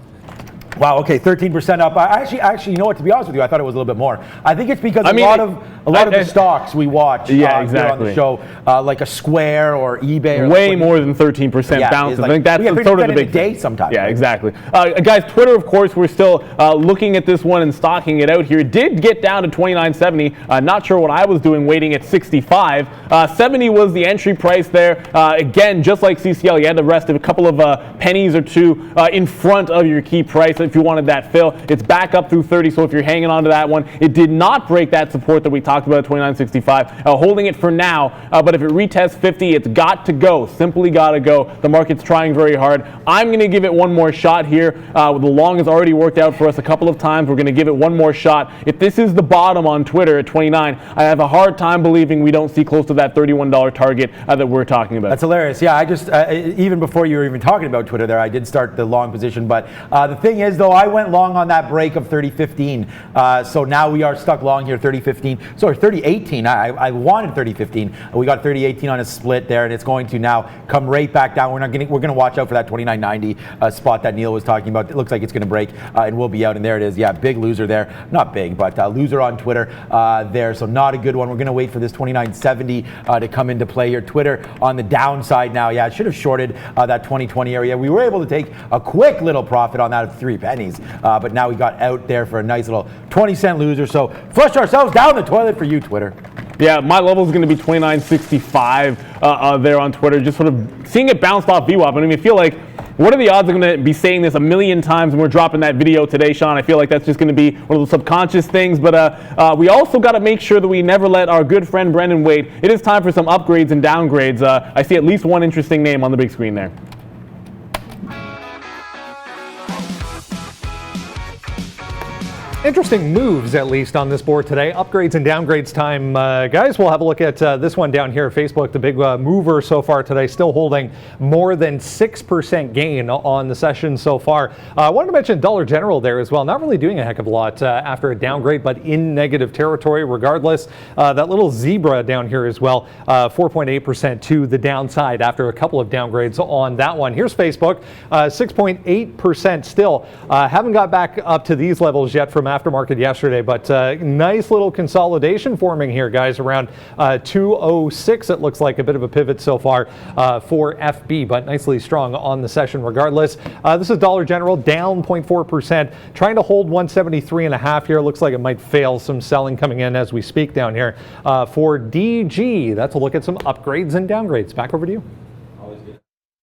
S3: Wow, okay, 13% up. Actually, you know what, to be honest with you, I thought it was a little bit more. I think it's because a lot of the stocks we watch
S2: here
S3: on the show, like a Square or eBay. Or
S2: way more than 13% bounces.
S3: Like,
S2: I think that's sort of the big
S3: day sometimes.
S2: Yeah, exactly. Guys, Twitter, of course, we're still looking at this one and stocking it out here. It did get down to 29.70. Not sure what I was doing waiting at 65. 70 was the entry price there. Again, just like CCL, you had to rest a couple of pennies or two in front of your key price if you wanted that fill. It's back up through 30, so if you're hanging on to that one, it did not break that support that we talked about at 29.65. Holding it for now, but if it retests 50, it's got to go. Simply got to go. The market's trying very hard. I'm going to give it one more shot here. The long has already worked out for us a couple of times. We're going to give it one more shot. If this is the bottom on Twitter at 29, I have a hard time believing we don't see close to that $31 target that we're talking about.
S3: That's hilarious. Yeah, I just, even before you were even talking about Twitter there, I did start the long position, but the thing is, though, I went long on that break of 30.15, so now we are stuck long here, 30.15. sorry, 30.18. I wanted 30.15. We got 30.18 on a split there, and it's going to now come right back down. We're going to watch out for that 29.90 spot that Neil was talking about. It looks like it's going to break, and we'll be out. And there it is. Yeah, big loser there. Not big, but loser on Twitter there. So not a good one. We're going to wait for this 29.70 to come into play here. Twitter on the downside now. Yeah, it should have shorted that 2020 area. We were able to take a quick little profit on that of 3 pennies, but now we got out there for a nice little 20-cent loser. So flush ourselves down the toilet for you, Twitter.
S2: Yeah, my level is going to be 29.65 there on Twitter. Just sort of seeing it bounced off VWAP. I mean, I feel like, what are the odds I'm going to be saying this a million times when we're dropping that video today, Sean? I feel like that's just going to be one of those subconscious things. But we also got to make sure that we never let our good friend Brendan wait. It is time for some upgrades and downgrades. I see at least one interesting name on the big screen there.
S1: Interesting moves, at least, on this board today. Upgrades and downgrades time. Guys, we'll have a look at this one down here at Facebook. The big mover so far today, still holding more than 6% gain on the session so far. I wanted to mention Dollar General there as well. Not really doing a heck of a lot after a downgrade, but in negative territory regardless. That little zebra down here as well, 4.8% to the downside after a couple of downgrades on that one. Here's Facebook, 6.8% still. Haven't got back up to these levels yet from aftermarket yesterday, but nice little consolidation forming here, guys, around 206. It looks like a bit of a pivot so far for FB, but nicely strong on the session regardless. This is Dollar General down 0.4%, trying to hold 173.5 here. Looks like it might fail. Some selling coming in as we speak down here. For DG, that's a look at some upgrades and downgrades. Back over to you.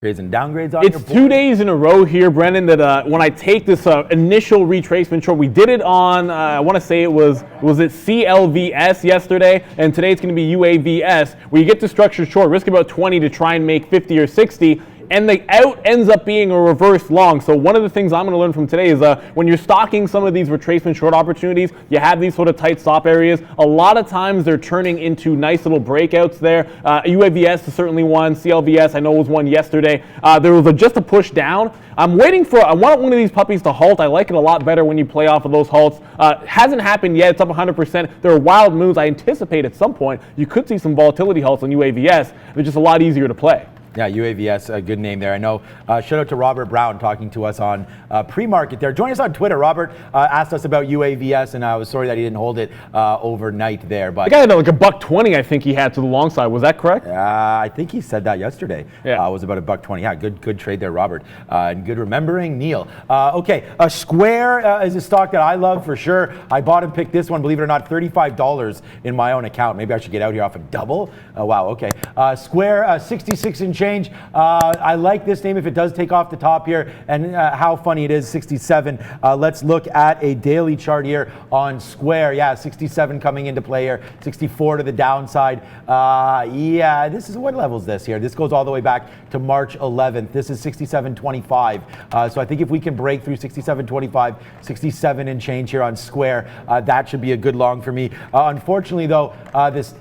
S3: Upgrades and downgrades on
S2: It's 2 days in a row here, Brendan, that when I take this initial retracement short, we did it on, I want to say it was it CLVS yesterday, and today it's going to be UAVS, where you get the structured short, risk about 20 to try and make 50 or 60, and the out ends up being a reverse long. So one of the things I'm going to learn from today is when you're stocking some of these retracement short opportunities, you have these sort of tight stop areas. A lot of times they're turning into nice little breakouts there. UAVS is certainly one. CLVS I know was one yesterday. There was just a push down. I want one of these puppies to halt. I like it a lot better when you play off of those halts. Hasn't happened yet. It's up 100%. There are wild moves. I anticipate at some point you could see some volatility halts on UAVS. They're just a lot easier to play.
S3: Yeah, UAVS, a good name there. I know. Shout out to Robert Brown talking to us on Premarket there. Join us on Twitter. Robert asked us about UAVS, and I was sorry that he didn't hold it overnight there. But
S2: the guy had like $1.20, I think he had to the long side. Was that correct?
S3: I think he said that yesterday. Yeah, it was about $1.20. Yeah, good trade there, Robert. And good remembering, Neil. Okay, Square is a stock that I love for sure. I bought and picked this one, believe it or not, $35 in my own account. Maybe I should get out here off a double. Wow, okay. Square, 66 and change. I like this name if it does take off the top here, and how funny it is, 67. Let's look at a daily chart here on Square. Yeah, 67 coming into play here, 64 to the downside. Yeah, this is, what level is this here? This goes all the way back to March 11th. This is 67.25. So I think if we can break through 67.25, 67 and change here on Square, that should be a good long for me. Unfortunately, though, this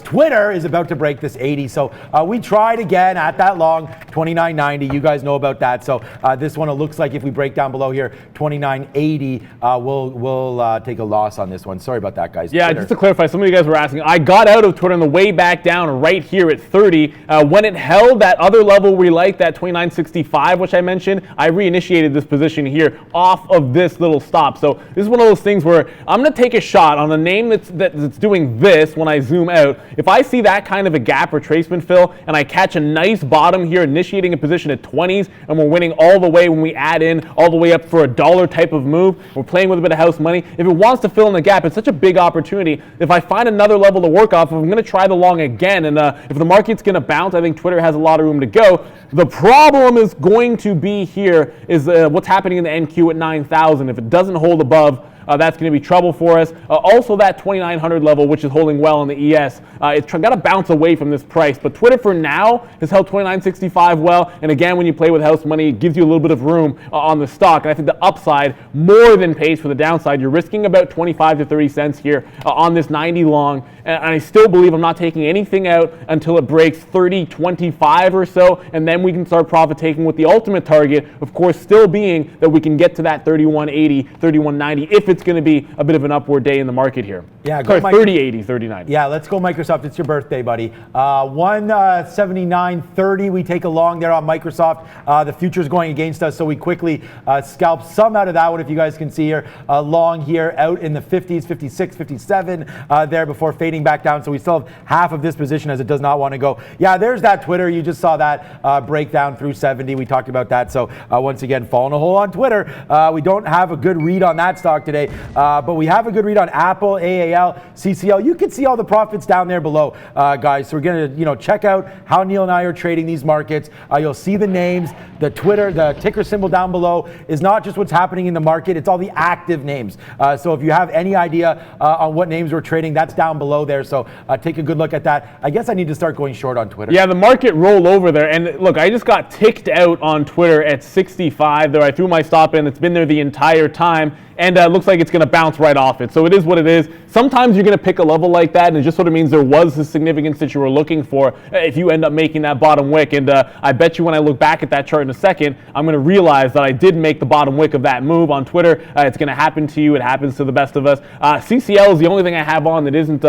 S3: Twitter is about to break this 80. So we tried again at that long, 29.90. You guys know about that. So this one, it looks like if we break down below here, 29.80, we'll take a loss on this one. Sorry about that, guys.
S2: Yeah,
S3: Twitter.
S2: just to clarify, some of you guys were asking. I got out of Twitter on the way back down right here at 30. When it held that other level we like, that 29.65, which I mentioned, I reinitiated this position here off of this little stop. So this is one of those things where I'm going to take a shot on a name that's doing this when I zoom out. If I see that kind of a gap retracement fill and I catch a nice bottom here, initiating a position at 20s, and we're winning all the way when we add in all the way up for a dollar type of move, we're playing with a bit of house money. If it wants to fill in the gap, it's such a big opportunity. If I find another level to work off of, I'm going to try the long again. And if the market's going to bounce, I think Twitter has a lot of room to go. The problem is going to be here is what's happening in the NQ at 9,000. If it doesn't hold above, that's going to be trouble for us. Also that 2,900 level, which is holding well in the ES, it's got to bounce away from this price. But Twitter for now has held 29.65 well. And again, when you play with house money, it gives you a little bit of room on the stock. And I think the upside more than pays for the downside. You're risking about 25 to 30 cents here on this 90 long. and I still believe I'm not taking anything out until it breaks 30.25 or so, and then we can start profit taking with the ultimate target, of course, still being that we can get to that 31.80, 31.90 if it's going to be a bit of an upward day in the market here.
S3: Yeah,
S2: sorry, 30.80, 30.90.
S3: Yeah, let's go Microsoft. It's your birthday, buddy. 179.30. We take a long there on Microsoft. The future's going against us, so we quickly scalp some out of that one. If you guys can see here, long here out in the 50s, 56, 57 there before fading back down. So we still have half of this position as it does not want to go. Yeah, there's that Twitter. You just saw that breakdown through 70. We talked about that. So once again, falling a hole on Twitter. We don't have a good read on that stock today, but we have a good read on Apple, AAL, CCL. You can see all the profits down there below, guys. So we're going to check out how Neil and I are trading these markets. You'll see the names, the Twitter, the ticker symbol down below is not just what's happening in the market. It's all the active names. So if you have any idea on what names we're trading, that's down below there. So take a good look at that. I guess I need to start going short on Twitter.
S2: Yeah, the market rolled over there. And look, I just got ticked out on Twitter at 65 there. I threw my stop in. It's been there the entire time. And it looks like it's going to bounce right off it. So it is what it is. Sometimes you're going to pick a level like that, and it just sort of means there was the significance that you were looking for if you end up making that bottom wick. And I bet you when I look back at that chart in a second, I'm going to realize that I did make the bottom wick of that move on Twitter. It's going to happen to you. It happens to the best of us. CCL is the only thing I have on that isn't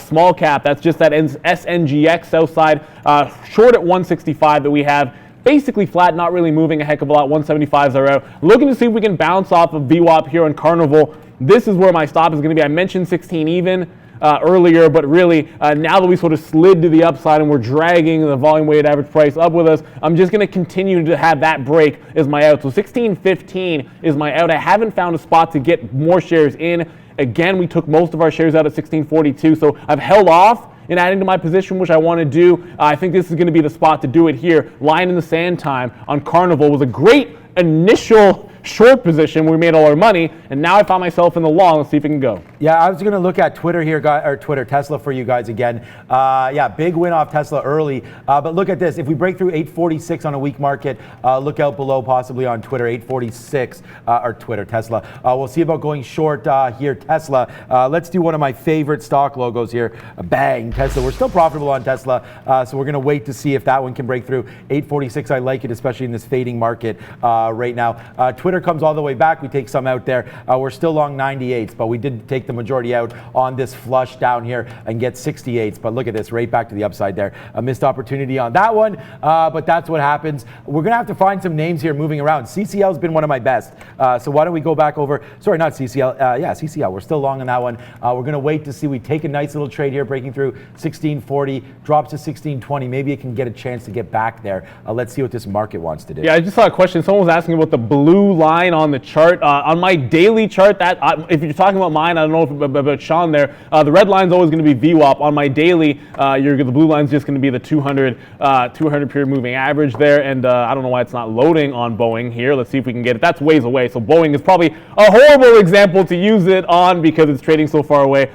S2: small cap. That's just that SNGX south side short at 165 that we have. Basically flat, not really moving a heck of a lot. 175s are out. Looking to see if we can bounce off of VWAP here on Carnival. This is where my stop is going to be. I mentioned 16 even earlier, but really now that we sort of slid to the upside and we're dragging the volume weighted average price up with us, I'm just going to continue to have that break as my out. So 16.15 is my out. I haven't found a spot to get more shares in. Again, we took most of our shares out at 16.42, so I've held off in adding to my position, which I want to do. I think this is going to be the spot to do it here. Line in the sand time on Carnival was a great initial short position where we made all our money, and now I found myself in the long. Let's see if it can go.
S3: Yeah, I was going to look at Twitter here, or Twitter, Tesla for you guys again. Yeah, big win off Tesla early, but look at this. If we break through 846 on a weak market, look out below possibly on Twitter, 846, or Twitter, Tesla. We'll see about going short here, Tesla. Let's do one of my favorite stock logos here. Bang, Tesla. We're still profitable on Tesla, so we're going to wait to see if that one can break through. 846, I like it, especially in this fading market right now. Twitter comes all the way back. We take some out there. We're still long 98s, but we did take the majority out on this flush down here and get 68s. But look at this, right back to the upside there. A missed opportunity on that one, but that's what happens. We're going to have to find some names here moving around. CCL has been one of my best. So why don't we go back over, sorry, not CCL. Yeah, CCL. We're still long on that one. We're going to wait to see. We take a nice little trade here, breaking through 1640, drops to 1620. Maybe it can get a chance to get back there. Let's see what this market wants to do.
S2: Yeah, I just saw a question. Someone was asking about the blue line on the chart. On my daily chart, that if you're talking about mine, I don't know about Sean there, the red line's always going to be VWAP. On my daily, the blue line's just going to be the 200 period moving average there, and I don't know why it's not loading on Boeing here. Let's see if we can get it. That's ways away, so Boeing is probably a horrible example to use it on because it's trading so far away.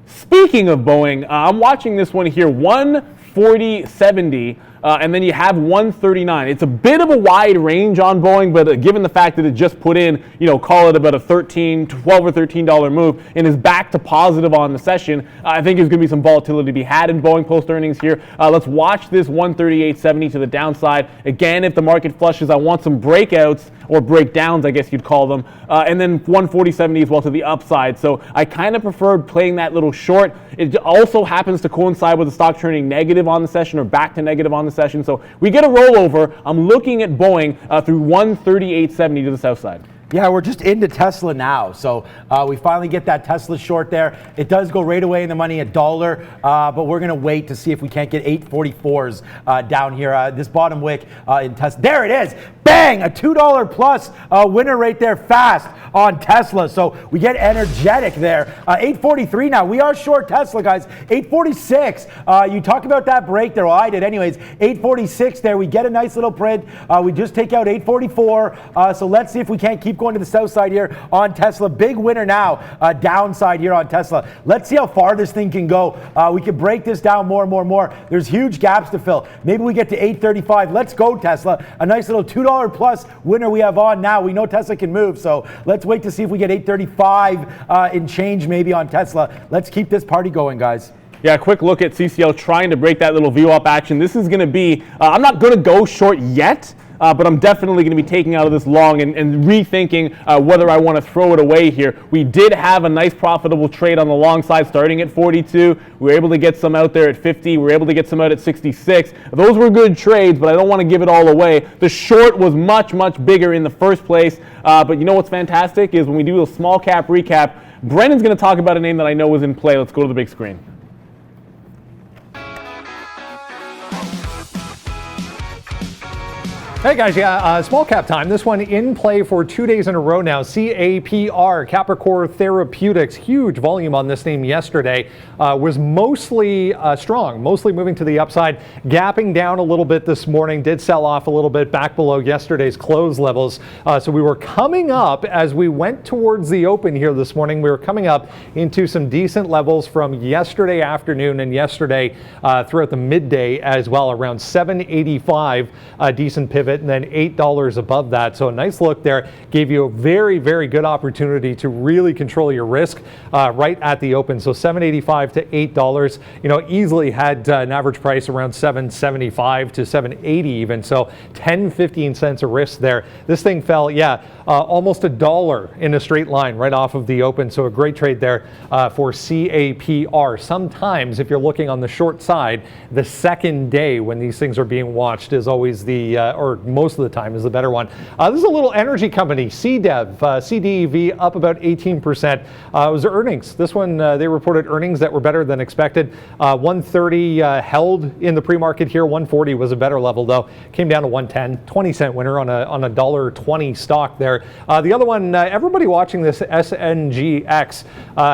S2: Speaking of Boeing, I'm watching this one here, 140.70. And then you have 139. It's a bit of a wide range on Boeing, but given the fact that it just put in, call it about a $12 or $13 move and is back to positive on the session, I think there's going to be some volatility to be had in Boeing post earnings here. Let's watch this 138.70 to the downside. Again, if the market flushes, I want some breakouts or breakdowns, I guess you'd call them, and then 140.70 as well to the upside. So I kind of preferred playing that little short. It also happens to coincide with the stock turning negative on the session or back to negative on the session. So we get a rollover. I'm looking at Boeing through 138.70 to the south side.
S3: Yeah, we're just into Tesla now. So we finally get that Tesla short there. It does go right away in the money, $1, but we're going to wait to see if we can't get 844s down here. This bottom wick in Tesla. There it is. Bang! A $2 plus winner right there fast on Tesla. So we get energetic there. 843 now. We are short Tesla, guys. 846. You talk about that break there. Well, I did anyways. 846 there. We get a nice little print. We just take out 844. So let's see if we can't keep going to the south side here on Tesla. Big winner now, downside here on Tesla. Let's see how far this thing can go. We can break this down more and more and more. There's huge gaps to fill. Maybe we get to 835. Let's go, Tesla. A nice little $2 plus winner we have on now. We know Tesla can move, so let's wait to see if we get 835 in change maybe on Tesla. Let's keep this party going, guys.
S2: Yeah, quick look at CCL trying to break that little VWAP action. This is going to be, I'm not going to go short yet, but I'm definitely going to be taking out of this long and rethinking whether I want to throw it away here. We did have a nice profitable trade on the long side starting at 42. We were able to get some out there at 50. We were able to get some out at 66. Those were good trades, but I don't want to give it all away. The short was much, much bigger in the first place. But you know what's fantastic is when we do a small cap recap, Brendan's going to talk about a name that I know was in play. Let's go to the big screen.
S1: Hey guys, small cap time. This one in play for 2 days in a row now. CAPR, Capricorn Therapeutics, huge volume on this name yesterday. Was mostly strong, mostly moving to the upside, gapping down a little bit this morning, did sell off a little bit back below yesterday's close levels. So we were coming up as we went towards the open here this morning. We were coming up into some decent levels from yesterday afternoon and yesterday throughout the midday as well, around 785, decent pivot, and then $8 above that. So a nice look there. Gave you a very, very good opportunity to really control your risk right at the open. So $7.85 to $8, you know, easily had an average price around $7.75 to $7.80 even. So 10-15 cents a risk there. This thing fell, almost $1 in a straight line right off of the open. So a great trade there for CAPR. Sometimes if you're looking on the short side, the second day when these things are being watched is always the, or most of the time is the better one. This is a little energy company, CDEV up about 18%. It was earnings. This one, they reported earnings that were better than expected. 130 held in the pre-market here. 140 was a better level though. Came down to 110, 20-cent winner on a $1.20 stock there. The other one, everybody watching this SNGX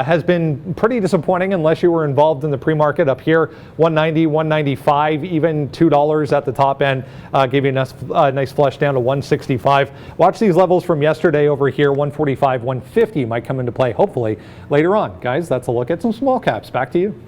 S1: has been pretty disappointing unless you were involved in the pre-market up here. 190, 195, even $2 at the top end. Gave you a nice flush down to 165. Watch these levels from yesterday over here. 145, 150 might come into play hopefully later on. Guys, that's a look at some small caps. Back to you.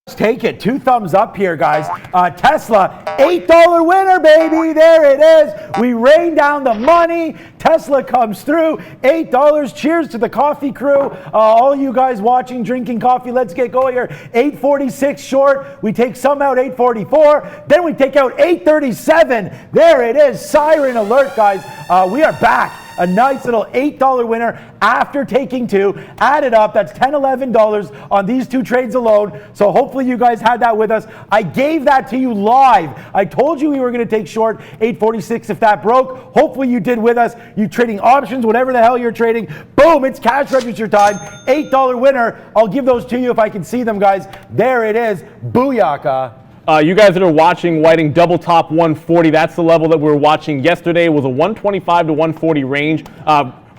S3: Let's take it. 2 thumbs up here, guys. Tesla, $8 winner, baby. There it is. We rain down the money. Tesla comes through. $8. Cheers to the coffee crew. All you guys watching, drinking coffee, let's get going here. 846 short. We take some out, 844. Then we take out 837. There it is. Siren alert, guys. We are back. A nice little $8 winner after taking 2. Added up, that's $10, $11 on these 2 trades alone. So hopefully you guys had that with us. I gave that to you live. I told you we were going to take short 846 if that broke. Hopefully you did with us. You trading options, whatever the hell you're trading. Boom, it's cash register time. $8 winner. I'll give those to you if I can see them, guys. There it is. Booyaka.
S2: You guys that are watching Whiting double top 140, that's the level that we were watching yesterday. It was a 125 to 140 range.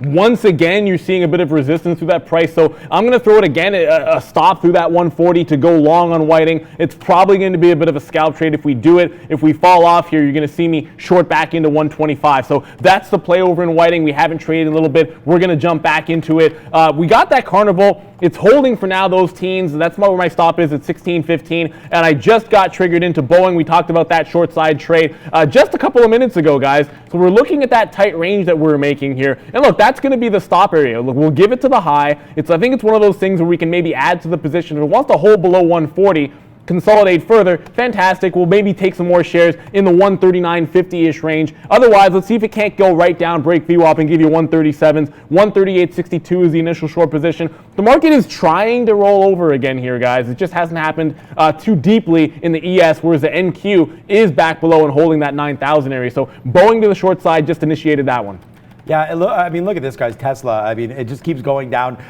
S2: Once again, you're seeing a bit of resistance through that price. So I'm going to throw it again, a stop through that 140 to go long on Whiting. It's probably going to be a bit of a scalp trade if we do it. If we fall off here, you're going to see me short back into 125. So that's the play over in Whiting. We haven't traded in a little bit. We're going to jump back into it. We got that Carnival. It's holding for now, those teens. That's where my stop is at 16.15. And I just got triggered into Boeing. We talked about that short side trade just a couple of minutes ago, guys. So we're looking at that tight range that we're making here. And look, that's going to be the stop area. Look, we'll give it to the high. I think it's one of those things where we can maybe add to the position. If it wants to hold below 140, consolidate further, fantastic. We'll maybe take some more shares in the 139.50-ish range. Otherwise, let's see if it can't go right down, break VWAP, and give you 137s. 138.62 is the initial short position. The market is trying to roll over again here, guys. It just hasn't happened too deeply in the ES, whereas the NQ is back below and holding that 9,000 area. So Boeing to the short side just initiated that one.
S3: Yeah, I mean, look at this, guys. Tesla, I mean, it just keeps going down.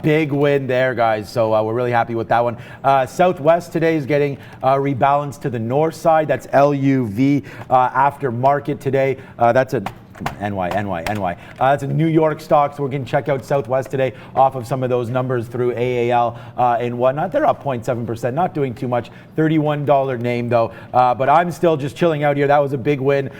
S3: Big win there, guys. So we're really happy with that one. Southwest today is getting rebalanced to the north side. That's LUV after market today. That's a NY. That's a New York stock, so we're going to check out Southwest today off of some of those numbers through AAL and whatnot. They're up 0.7%, not doing too much. $31 name though, but I'm still just chilling out here. That was a big win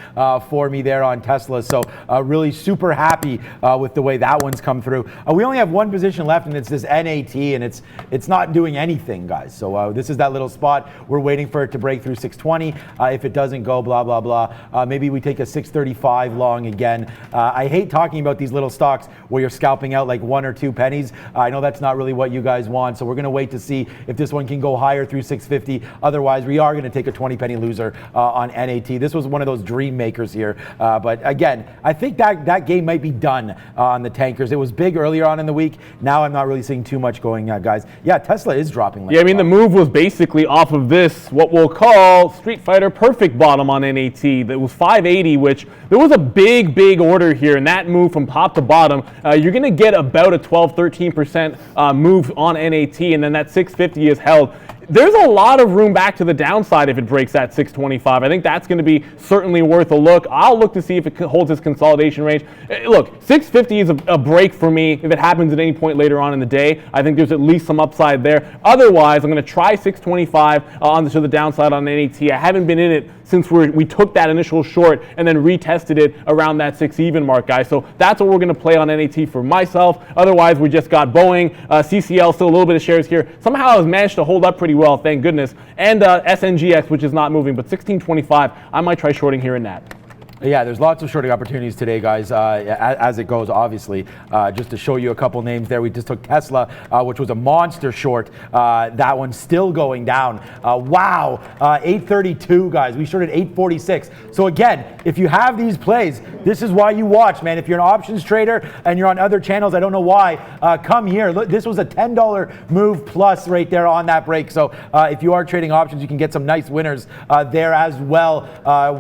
S3: for me there on Tesla, so really super happy with the way that one's come through. We only have one position left, and it's this NAT, and it's not doing anything, guys. So this is that little spot. We're waiting for it to break through 620. If it doesn't go, blah, blah, blah. Maybe we take a 635 long again. I hate talking about these little stocks where you're scalping out like 1 or 2 pennies. I know that's not really what you guys want, so we're going to wait to see if this one can go higher through 650. Otherwise, we are going to take a 20 penny loser on NAT. This was one of those dream makers here, but again, I think that game might be done on the tankers. It was big earlier on in the week. Now I'm not really seeing too much going, guys. Yeah, Tesla is dropping.
S2: Yeah, I mean, the move was basically off of this, what we'll call Street Fighter perfect bottom on NAT. That was 580, which there was a big order here, and that move from top to bottom, you're going to get about a 12-13% move on NAT, and then that 650 is held. There's a lot of room back to the downside if it breaks that 625. I think that's going to be certainly worth a look. I'll look to see if it holds its consolidation range. Look, 650 is a break for me if it happens at any point later on in the day. I think there's at least some upside there. Otherwise, I'm going to try 625 to the downside on NAT. I haven't been in it since we took that initial short and then retested it around that 6 even mark, guys. So that's what we're going to play on NAT for myself. Otherwise, we just got Boeing, CCL, still a little bit of shares here. Somehow has managed to hold up pretty well, thank goodness. And SNGX, which is not moving, but 1625, I might try shorting here in that.
S3: Yeah, there's lots of shorting opportunities today, guys, as it goes, obviously. Just to show you a couple names there, we just took Tesla, which was a monster short. That one's still going down. Wow, 832, guys. We shorted 846. So again, if you have these plays, this is why you watch, man. If you're an options trader and you're on other channels, I don't know why, come here. Look, this was a $10 move plus right there on that break. So if you are trading options, you can get some nice winners there as well,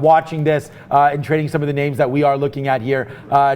S3: watching this and trading some of the names that we are looking at here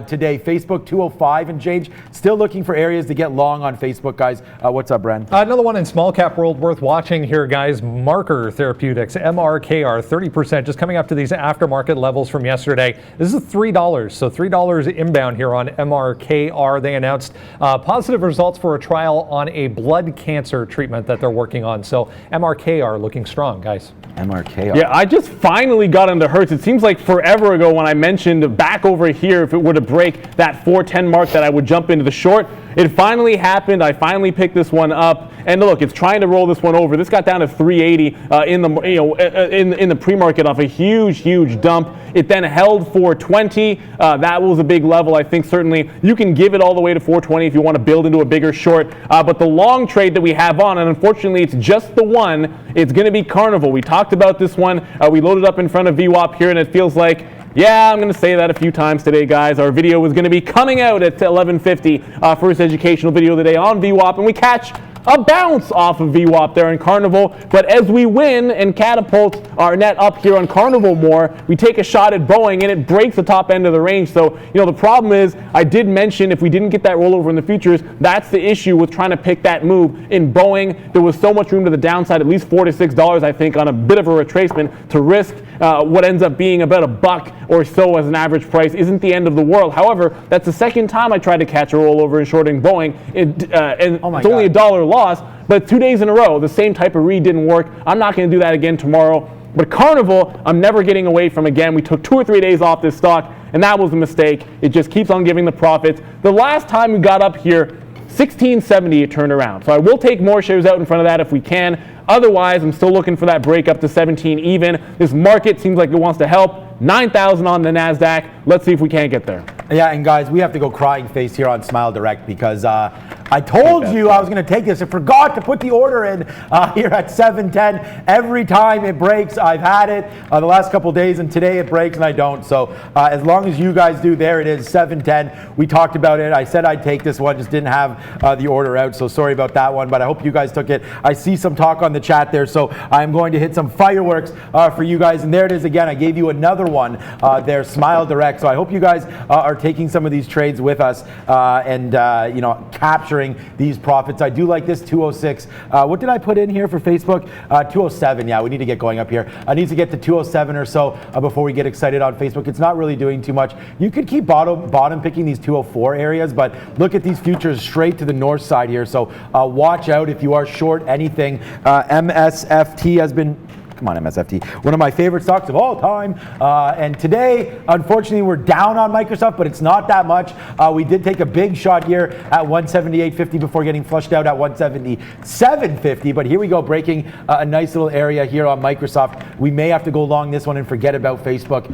S3: today. Facebook 205 and change. Still looking for areas to get long on Facebook, guys. What's up, Bren?
S1: Another one in small cap world worth watching here, guys. Marker Therapeutics, MRKR, 30%, just coming up to these aftermarket levels from yesterday. This is $3, so $3 inbound here on MRKR. They announced positive results for a trial on a blood cancer treatment that they're working on. So MRKR looking strong, guys.
S3: MRKR.
S2: Yeah, I just finally got into Hertz. It seems like forever ago when I mentioned back over here, if it were to break that 410 mark, that I would jump into the short. It finally happened. I finally picked this one up, and look, it's trying to roll this one over. This got down to 380 in the pre-market off a huge dump. It then held 420. That was a big level. I think certainly you can give it all the way to 420 if you want to build into a bigger short. But the long trade that we have on, and unfortunately it's just the one, it's going to be Carnival. We talked about this one. We loaded up in front of VWAP here, and it feels like, yeah, I'm going to say that a few times today, guys. Our video was going to be coming out at 11:50, first educational video of the day on VWAP, and we catch a bounce off of VWAP there in Carnival. But as we win and catapult our net up here on Carnival more, we take a shot at Boeing and it breaks the top end of the range. So, the problem is, I did mention if we didn't get that rollover in the futures, that's the issue with trying to pick that move. In Boeing, there was so much room to the downside, at least $4 to $6, I think, on a bit of a retracement to risk what ends up being about $1 or so as an average price isn't the end of the world. However, that's the second time I tried to catch a rollover in shorting Boeing, and it's only $1 loss, but 2 days in a row, the same type of read didn't work. I'm not going to do that again tomorrow. But Carnival, I'm never getting away from again. We took 2 or 3 days off this stock, and that was a mistake. It just keeps on giving the profits. The last time we got up here, 1670 it turned around. So I will take more shares out in front of that if we can. Otherwise, I'm still looking for that break up to 17 even. This market seems like it wants to help. 9,000 on the NASDAQ. Let's see if we can't get there.
S3: Yeah, and guys, we have to go crying face here on Smile Direct because I told you I was going to take this. I forgot to put the order in here at 7:10. Every time it breaks, I've had it the last couple days, and today it breaks and I don't. So as long as you guys do, there it is, 7:10. We talked about it. I said I'd take this one, just didn't have the order out. So sorry about that one, but I hope you guys took it. I see some talk on the chat there, so I'm going to hit some fireworks for you guys. And there it is again. I gave you another one there, Smile Direct. So I hope you guys are taking some of these trades with us and capturing these profits. I do like this 206. What did I put in here for Facebook? 207. Yeah, we need to get going up here. I need to get to 207 or so before we get excited on Facebook. It's not really doing too much. You could keep bottom picking these 204 areas, but look at these futures straight to the north side here. So watch out if you are short anything. MSFT has been, come on, MSFT, one of my favorite stocks of all time. And today, unfortunately, we're down on Microsoft, but it's not that much. We did take a big shot here at 178.50 before getting flushed out at 177.50. But here we go, breaking a nice little area here on Microsoft. We may have to go long this one and forget about Facebook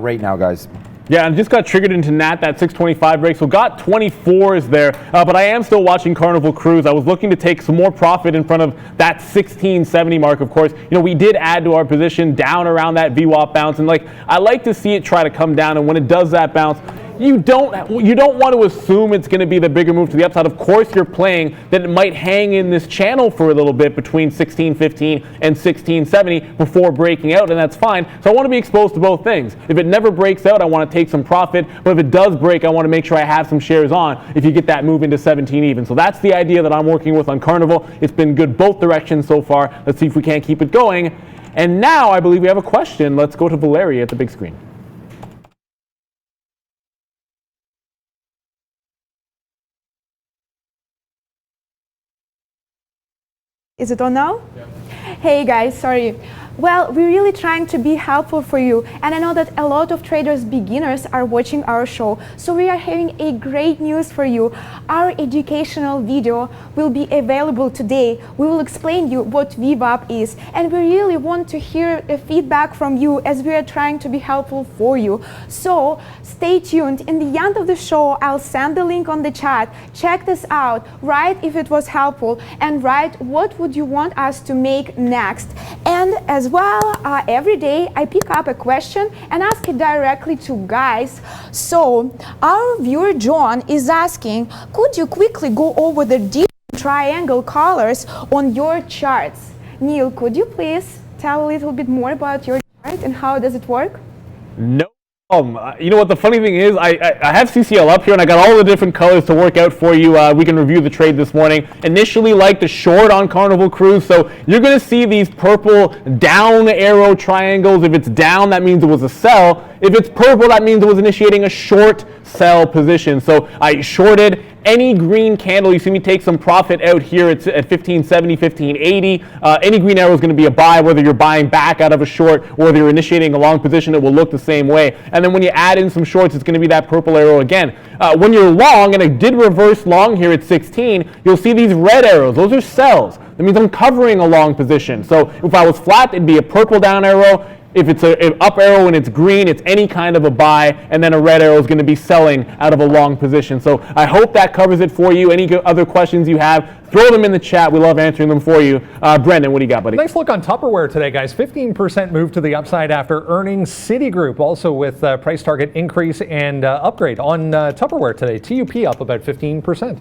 S3: right now, guys.
S2: Yeah, and just got triggered into Nat, that 625 break, so got 24s there, but I am still watching Carnival Cruise. I was looking to take some more profit in front of that 1670 mark, of course. You know, we did add to our position down around that VWAP bounce, and like, I like to see it try to come down, and when it does that bounce, you don't want to assume it's going to be the bigger move to the upside. Of course, you're playing that it might hang in this channel for a little bit between 1615 and 1670 before breaking out, and that's fine. So I want to be exposed to both things. If it never breaks out, I want to take some profit, but if it does break, I want to make sure I have some shares on if you get that move into 17 even. So that's the idea that I'm working with on Carnival. It's been good both directions so far. Let's see if we can't keep it going. And now I believe we have a question. Let's go to Valeria at the big screen.
S4: Is it on now? Yeah. Hey guys, sorry. Well, we're really trying to be helpful for you, and I know that a lot of traders beginners are watching our show, so we are having a great news for you. Our educational video will be available today. We will explain you what VWAP is, and we really want to hear the feedback from you as we are trying to be helpful for you. So stay tuned. In the end of the show, I'll send the link on the chat. Check this out, write if it was helpful, and write what would you want us to make next. And as well, every day I pick up a question and ask it directly to guys. So our viewer John is asking, could you quickly go over the different triangle colors on your charts? Neil, could you please tell a little bit more about your chart and how does it work?
S2: No. You know what the funny thing is, I have CCL up here and I got all the different colors to work out for you. We can review the trade this morning. Initially like the short on Carnival Cruise, so you're going to see these purple down arrow triangles. If it's down, that means it was a sell. If it's purple, that means it was initiating a short sell position. So I shorted any green candle. You see me take some profit out here. It's at 1570, 1580. Any green arrow is going to be a buy, whether you're buying back out of a short or whether you're initiating a long position, it will look the same way. And then when you add in some shorts, it's going to be that purple arrow again. When you're long, and I did reverse long here at 16, you'll see these red arrows. Those are sells. That means I'm covering a long position. So if I was flat, it'd be a purple down arrow. If it's an up arrow and it's green, it's any kind of a buy, and then a red arrow is going to be selling out of a long position. So I hope that covers it for you. Any other questions you have, throw them in the chat. We love answering them for you. Brendan, what do you got, buddy?
S1: Nice look on Tupperware today, guys. 15% move to the upside after earnings. Citigroup also with price target increase and upgrade on Tupperware today. TUP up about 15%.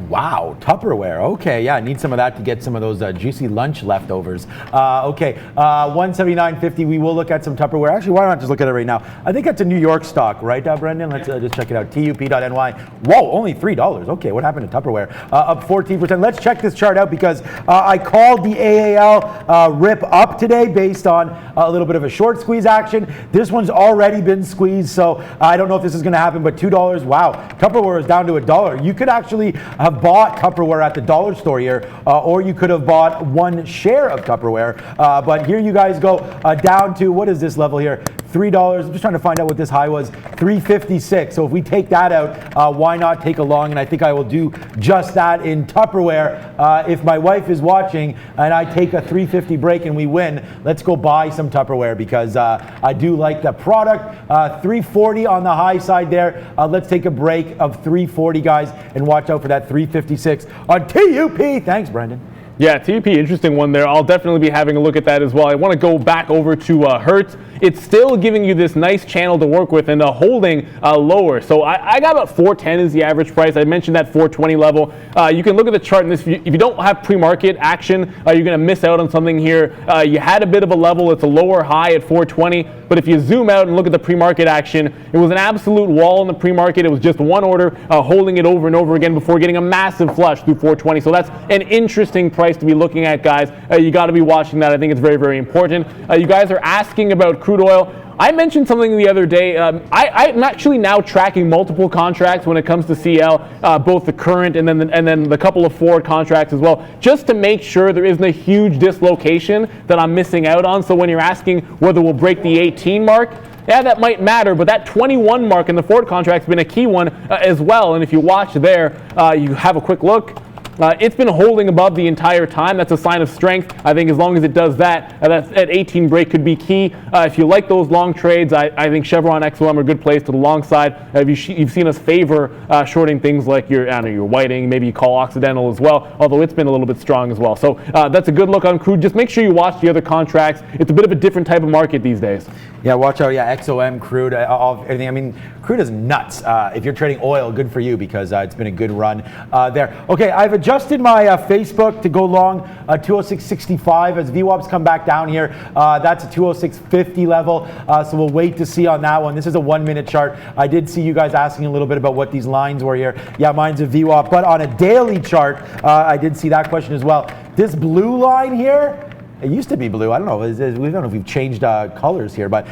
S3: Wow, Tupperware. Okay, yeah, I need some of that to get some of those juicy lunch leftovers. Okay, 179.50. We will look at some Tupperware. Actually, why not just look at it right now? I think that's a New York stock, right, Brendan? Let's just check it out. TUP.NY. Whoa, only $3. Okay, what happened to Tupperware? Up 14%. Let's check this chart out because I called the AAL rip up today based on a little bit of a short squeeze action. This one's already been squeezed, so I don't know if this is going to happen, but $2. Wow, Tupperware is down to $1. You could actually have bought Tupperware at the dollar store here, or you could have bought one share of Tupperware. But here you guys go down to, what is this level here? $3. I'm just trying to find out what this high was. $3.56. So if we take that out, why not take a long? And I think I will do just that in Tupperware. If my wife is watching and I take a $3.50 break and we win, let's go buy some Tupperware because I do like the product. $3.40 on the high side there. Let's take a break of $3.40, guys, and watch out for that $3.56 on TUP. Thanks, Brendan.
S2: Yeah, TUP, interesting one there. I'll definitely be having a look at that as well. I want to go back over to Hertz. It's still giving you this nice channel to work with and holding lower. So I got about 410 is the average price. I mentioned that 420 level. You can look at the chart in this. If you don't have pre-market action, you're going to miss out on something here. You had a bit of a level. It's a lower high at 420. But if you zoom out and look at the pre-market action, it was an absolute wall in the pre-market. It was just one order holding it over and over again before getting a massive flush through 420. So that's an interesting price to be looking at, guys. You got to be watching that. I think it's very, very important. You guys are asking about crude oil. I mentioned something the other day. I'm actually now tracking multiple contracts when it comes to CL, both the current and then the couple of forward contracts as well, just to make sure there isn't a huge dislocation that I'm missing out on. So when you're asking whether we'll break the 18 mark, yeah, that might matter, but that 21 mark in the forward contract's been a key one as well. And if you watch there, you have a quick look. It's been holding above the entire time. That's a sign of strength. I think as long as it does that, that 18 break could be key. If you like those long trades, I think Chevron XOM are a good place to the long side. You've seen us favor shorting things like your whiting, maybe you call Occidental as well, although it's been a little bit strong as well. So that's a good look on crude. Just make sure you watch the other contracts. It's a bit of a different type of market these days.
S3: Yeah, watch out. Yeah, XOM, crude, everything. I mean, crude is nuts. If you're trading oil, good for you because it's been a good run there. Okay, I've adjusted my Facebook to go long 206.65 as VWAP's come back down here. That's a 206.50 level, so we'll wait to see on that one. This is a 1 minute chart. I did see you guys asking a little bit about what these lines were here. Yeah, mine's a VWAP, but on a daily chart, I did see that question as well. This blue line here, it used to be blue. I don't know. We don't know if we've changed colors here, but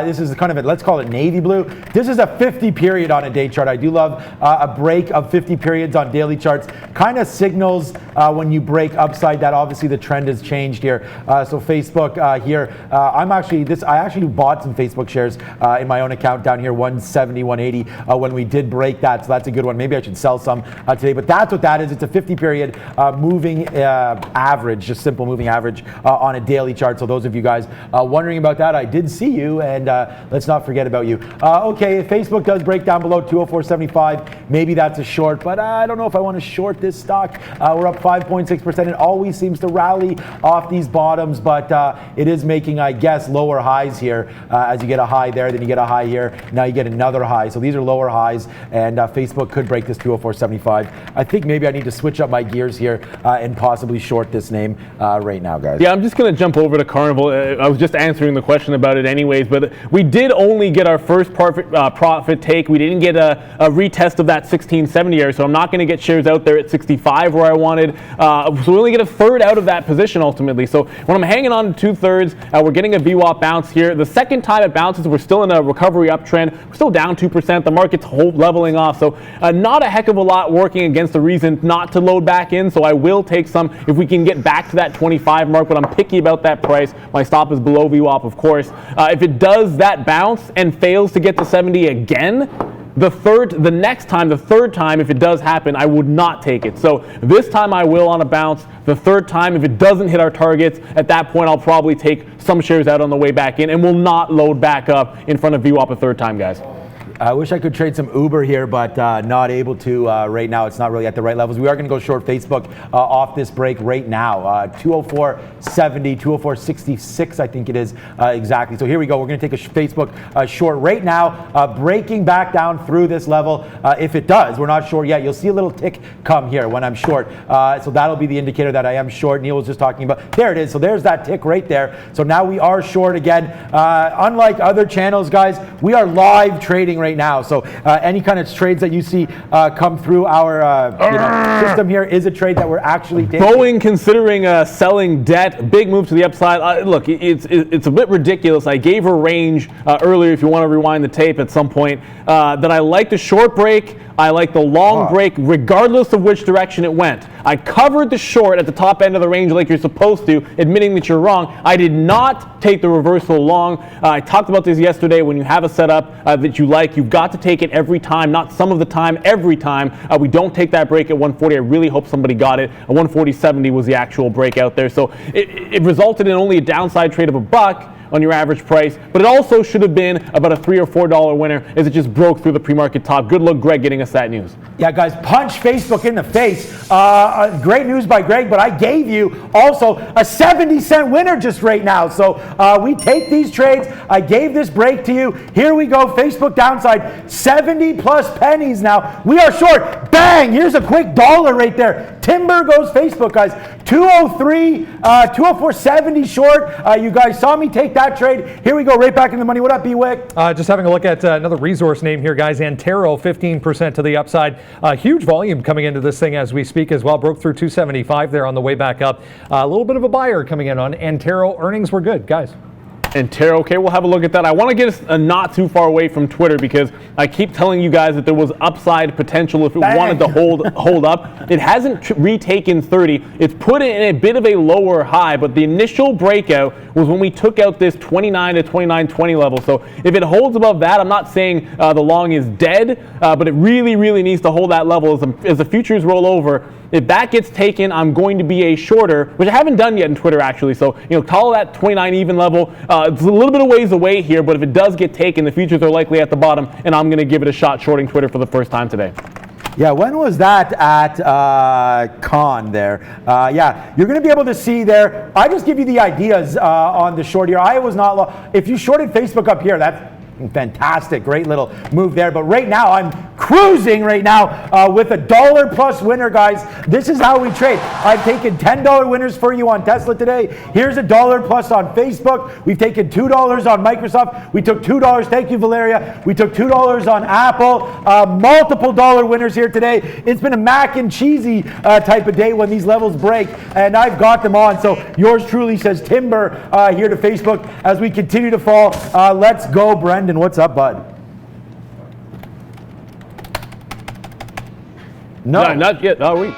S3: this is kind of let's call it navy blue. This is a 50 period on a day chart. I do love a break of 50 periods on daily charts. Kind of signals when you break upside that obviously the trend has changed here. So Facebook here, I actually bought some Facebook shares in my own account down here, 170, 180 when we did break that. So that's a good one. Maybe I should sell some today, but that's what that is. It's a 50 period moving average, just simple moving average. On a daily chart. So those of you guys wondering about that, I did see you, and let's not forget about you. Okay, if Facebook does break down below 204.75, maybe that's a short, but I don't know if I want to short this stock. We're up 5.6%. It always seems to rally off these bottoms, but it is making, I guess, lower highs here. As you get a high there, then you get a high here, now you get another high. So these are lower highs, and Facebook could break this 204.75. I think maybe I need to switch up my gears here and possibly short this name right now, guys.
S2: Yeah, I'm just going to jump over to Carnival. I was just answering the question about it anyways, but we did only get our first profit take. We didn't get a retest of that 1670 area, so I'm not going to get shares out there at 65 where I wanted. So we only get a third out of that position ultimately. So when I'm hanging on to 2/3, we're getting a VWAP bounce here. The second time it bounces, we're still in a recovery uptrend. We're still down 2%. The market's leveling off. So not a heck of a lot working against the reason not to load back in. So I will take some if we can get back to that 25 mark, but I'm picky about that price. My stop is below VWAP, of course. If it does that bounce and fails to get to 70 again, the third time, if it does happen, I would not take it. So this time I will on a bounce. The third time, if it doesn't hit our targets, at that point I'll probably take some shares out on the way back in and will not load back up in front of VWAP a third time, guys.
S3: I wish I could trade some Uber here, but not able to right now. It's not really at the right levels. We are going to go short Facebook off this break right now. 204.70, 204.66, I think it is exactly. So here we go. We're going to take a Facebook short right now, breaking back down through this level. If it does, we're not short yet. You'll see a little tick come here when I'm short. So that'll be the indicator that I am short. Neil was just talking about. There it is. So there's that tick right there. So now we are short again. Unlike other channels, guys, we are live trading right now. So any kind of trades that you see come through our system here is a trade that we're actually taking.
S2: Boeing considering selling debt, big move to the upside. Look, it's a bit ridiculous. I gave a range earlier, if you want to rewind the tape at some point, that I like the short break. I like the long break regardless of which direction it went. I covered the short at the top end of the range like you're supposed to, admitting that you're wrong. I did not take the reversal long. I talked about this yesterday. When you have a setup that you like, you've got to take it every time, not some of the time, every time. We don't take that break at 140. I really hope somebody got it. 140.70 was the actual break out there. So it resulted in only a downside trade of $1 on your average price, but it also should have been about a $3 or $4 winner as it just broke through the pre-market top. Good luck, Greg, getting us that news.
S3: Yeah, guys, punch Facebook in the face. Great news by Greg, but I gave you also a 70-cent winner just right now. So we take these trades. I gave this break to you. Here we go. Facebook downside, 70 plus pennies now. We are short. Bang! Here's a quick dollar right there. Timber goes Facebook, guys. 203, 204.70 short. You guys saw me take that trade. Here we go, right back in the money. What up, B-Wick?
S1: Just having a look at another resource name here, guys. Antero, 15% to the upside. Huge volume coming into this thing as we speak as well. Broke through 275 there on the way back up. A little bit of a buyer coming in on Antero. Earnings were good, guys.
S2: Antero, okay, we'll have a look at that. I want to get us not too far away from Twitter because I keep telling you guys that there was upside potential if it wanted to hold up. It hasn't retaken 30. It's put in a bit of a lower high, but the initial breakout was when we took out this 29 to 29.20 level. So if it holds above that, I'm not saying the long is dead, but it really, really needs to hold that level as the futures roll over. If that gets taken, I'm going to be a shorter, which I haven't done yet in Twitter actually. So, call that 29 even level. It's a little bit of ways away here, but if it does get taken, the futures are likely at the bottom, and I'm going to give it a shot shorting Twitter for the first time today.
S3: Yeah, when was that at Con there? Yeah, you're going to be able to see there. I just give you the ideas on the short here. I was not, if you shorted Facebook up here, that's fantastic, great little move there. But right now, I'm cruising right now with a $1 plus winner, guys. This is how we trade. I've taken $10 winners for you on Tesla today. Here's a $1 plus on Facebook. We've taken $2 on Microsoft. We took $2. Thank you, Valeria. We took $2 on Apple. Multiple dollar winners here today. It's been a mac and cheesy type of day when these levels break, and I've got them on. So yours truly says timber here to Facebook as we continue to fall. Let's go, Brendan. What's up, bud?
S2: No, not yet. Are we?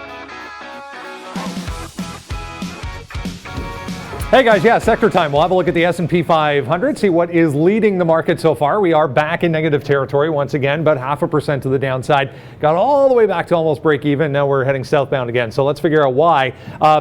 S1: Hey guys, yeah, sector time. We'll have a look at the S&P 500, see what is leading the market so far. We are back in negative territory once again, about 0.5% to the downside. Got all the way back to almost break even. Now we're heading southbound again. So let's figure out why.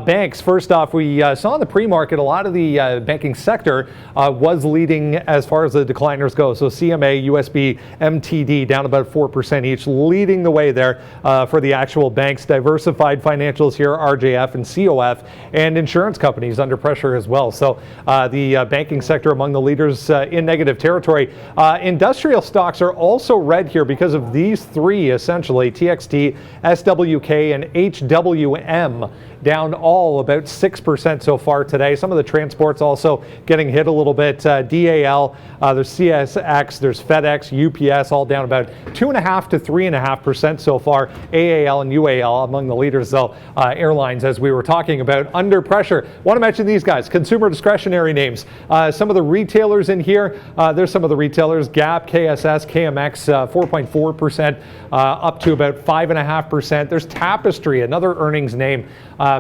S1: Banks, first off, we saw in the pre-market a lot of the banking sector was leading as far as the decliners go. So CMA, USB, MTD down about 4% each, leading the way there for the actual banks. Diversified financials here, RJF and COF, and insurance companies under pressure as well. So the banking sector among the leaders in negative territory. Industrial stocks are also red here because of these three, essentially, TXT, SWK, and HWM. Down all about 6% so far today. Some of the transports also getting hit a little bit. DAL, there's CSX, there's FedEx, UPS, all down about 2.5 to 3.5% so far. AAL and UAL among the leaders, though. Airlines, as we were talking about, under pressure. Want to mention these guys, consumer discretionary names. Some of the retailers in here, there's some of the retailers, Gap, KSS, KMX, 4.4%, up to about 5.5%. There's Tapestry, another earnings name,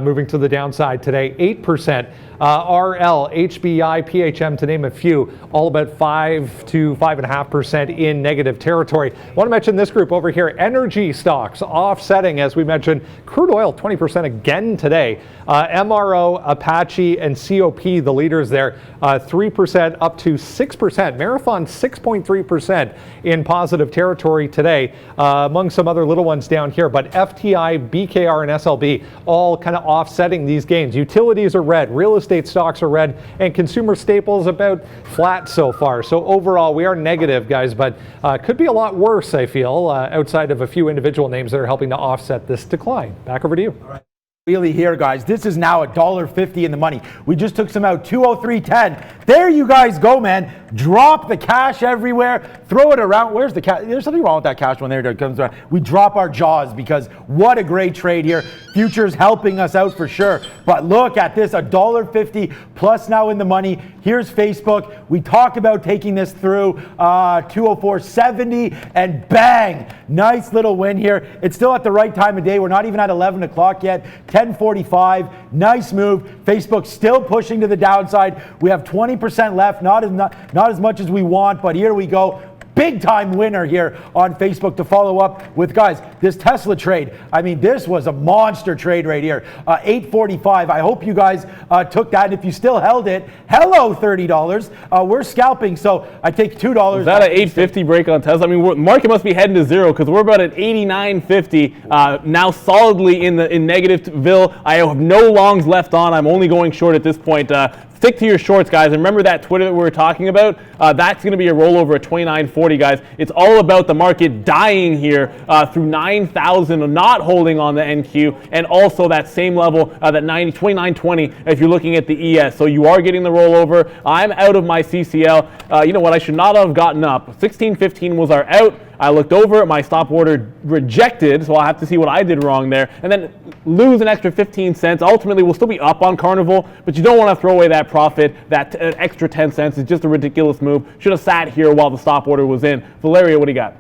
S1: moving to the downside today, 8%. RL, HBI, PHM, to name a few, all about 5 to 5.5% in negative territory. I want to mention this group over here, energy stocks, offsetting, as we mentioned, crude oil 20% again today. MRO, Apache, and COP, the leaders there, 3% up to 6%. Marathon 6.3% in positive territory today, among some other little ones down here. But FTI, BKR, and SLB all kind of offsetting these gains. Utilities are red, real estate stocks are red, and consumer staples about flat so far. So overall, we are negative, guys, but could be a lot worse, I feel, outside of a few individual names that are helping to offset this decline. Back over to you.
S3: All right. Really here, guys, this is now $1.50 in the money. We just took some out, 203.10. There you guys go, man. Drop the cash everywhere, throw it around. Where's the cash? There's something wrong with that cash when it comes around. We drop our jaws because what a great trade here. Futures helping us out for sure. But look at this, $1.50 plus now in the money. Here's Facebook. We talk about taking this through 204.70 and bang, nice little win here. It's still at the right time of day. We're not even at 11 o'clock yet. 10:45, nice move. Facebook still pushing to the downside. We have 20% left, not as much as we want, but here we go. Big time winner here on Facebook to follow up with, guys, this Tesla trade. I mean, this was a monster trade right here. 8.45. I hope you guys took that. If you still held it, hello, $30. We're scalping, so I take $2.
S2: Is that an 8.50 break on Tesla? I mean, market must be heading to zero because we're about at 89.50 now, solidly in negativeville. I have no longs left on. I'm only going short at this point. Stick to your shorts, guys. And remember that Twitter that we were talking about? That's going to be a rollover at 29.40, guys. It's all about the market dying here through 9,000, not holding on the NQ, and also that same level, that 29.20 if you're looking at the ES. So you are getting the rollover. I'm out of my CCL. You know what? I should not have gotten up. 16.15 was our out. I looked over at my stop order rejected, so I'll have to see what I did wrong there, and then lose an extra 15 cents. Ultimately, we'll still be up on Carnival, but you don't want to throw away that profit. That extra 10 cents is just a ridiculous move. Should have sat here while the stop order was in. Valeria, what do you got?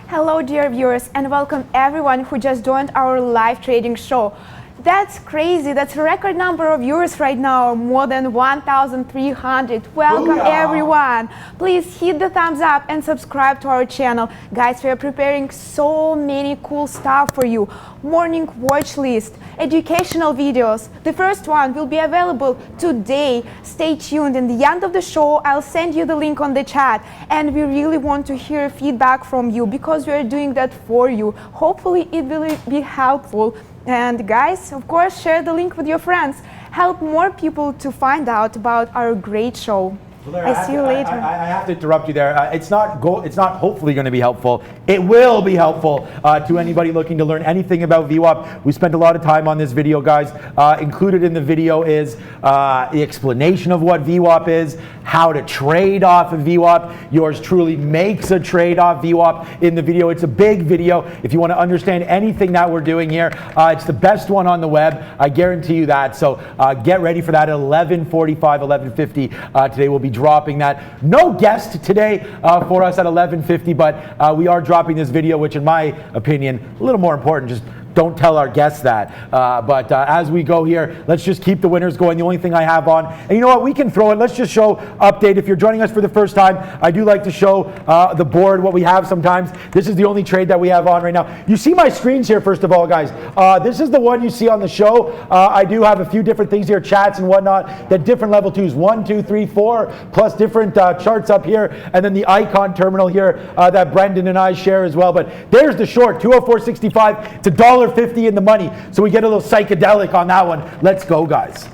S4: Hello, dear viewers, and welcome everyone who just joined our live trading show. That's crazy. That's a record number of viewers right now, more than 1,300. Welcome everyone. Please hit the thumbs up and subscribe to our channel. Guys, we are preparing so many cool stuff for you. Morning watch list, educational videos. The first one will be available today. Stay tuned. In the end of the show, I'll send you the link on the chat. And we really want to hear feedback from you because we are doing that for you. Hopefully it will be helpful. And guys, of course, share the link with your friends. Help more people to find out about our great show. I see you later.
S3: I have to interrupt you there. It's not hopefully going to be helpful. It will be helpful to anybody looking to learn anything about VWAP. We spent a lot of time on this video, guys. Included in the video is the explanation of what VWAP is, how to trade off of VWAP. Yours truly makes a trade off VWAP in the video. It's a big video. If you want to understand anything that we're doing here, it's the best one on the web. I guarantee you that. So get ready for that at 11:45, 11:50. Today we'll be dropping that. No guest today for us at 11:50, but we are dropping this video, which in my opinion, a little more important. Just don't tell our guests that. But as we go here, let's just keep the winners going. The only thing I have on, and you know what, we can throw it. Let's just show update. If you're joining us for the first time, I do like to show the board, what we have sometimes. This is the only trade that we have on right now. You see my screens here, first of all, guys. This is the one you see on the show. I do have a few different things here, chats and whatnot, that different level 2s, 1, 2, 3, 4, plus different charts up here, and then the icon terminal here that Brendan and I share as well. But there's the short, 204.65. It's $1.50 in the money, so we get a little psychedelic on that one. Let's go, guys.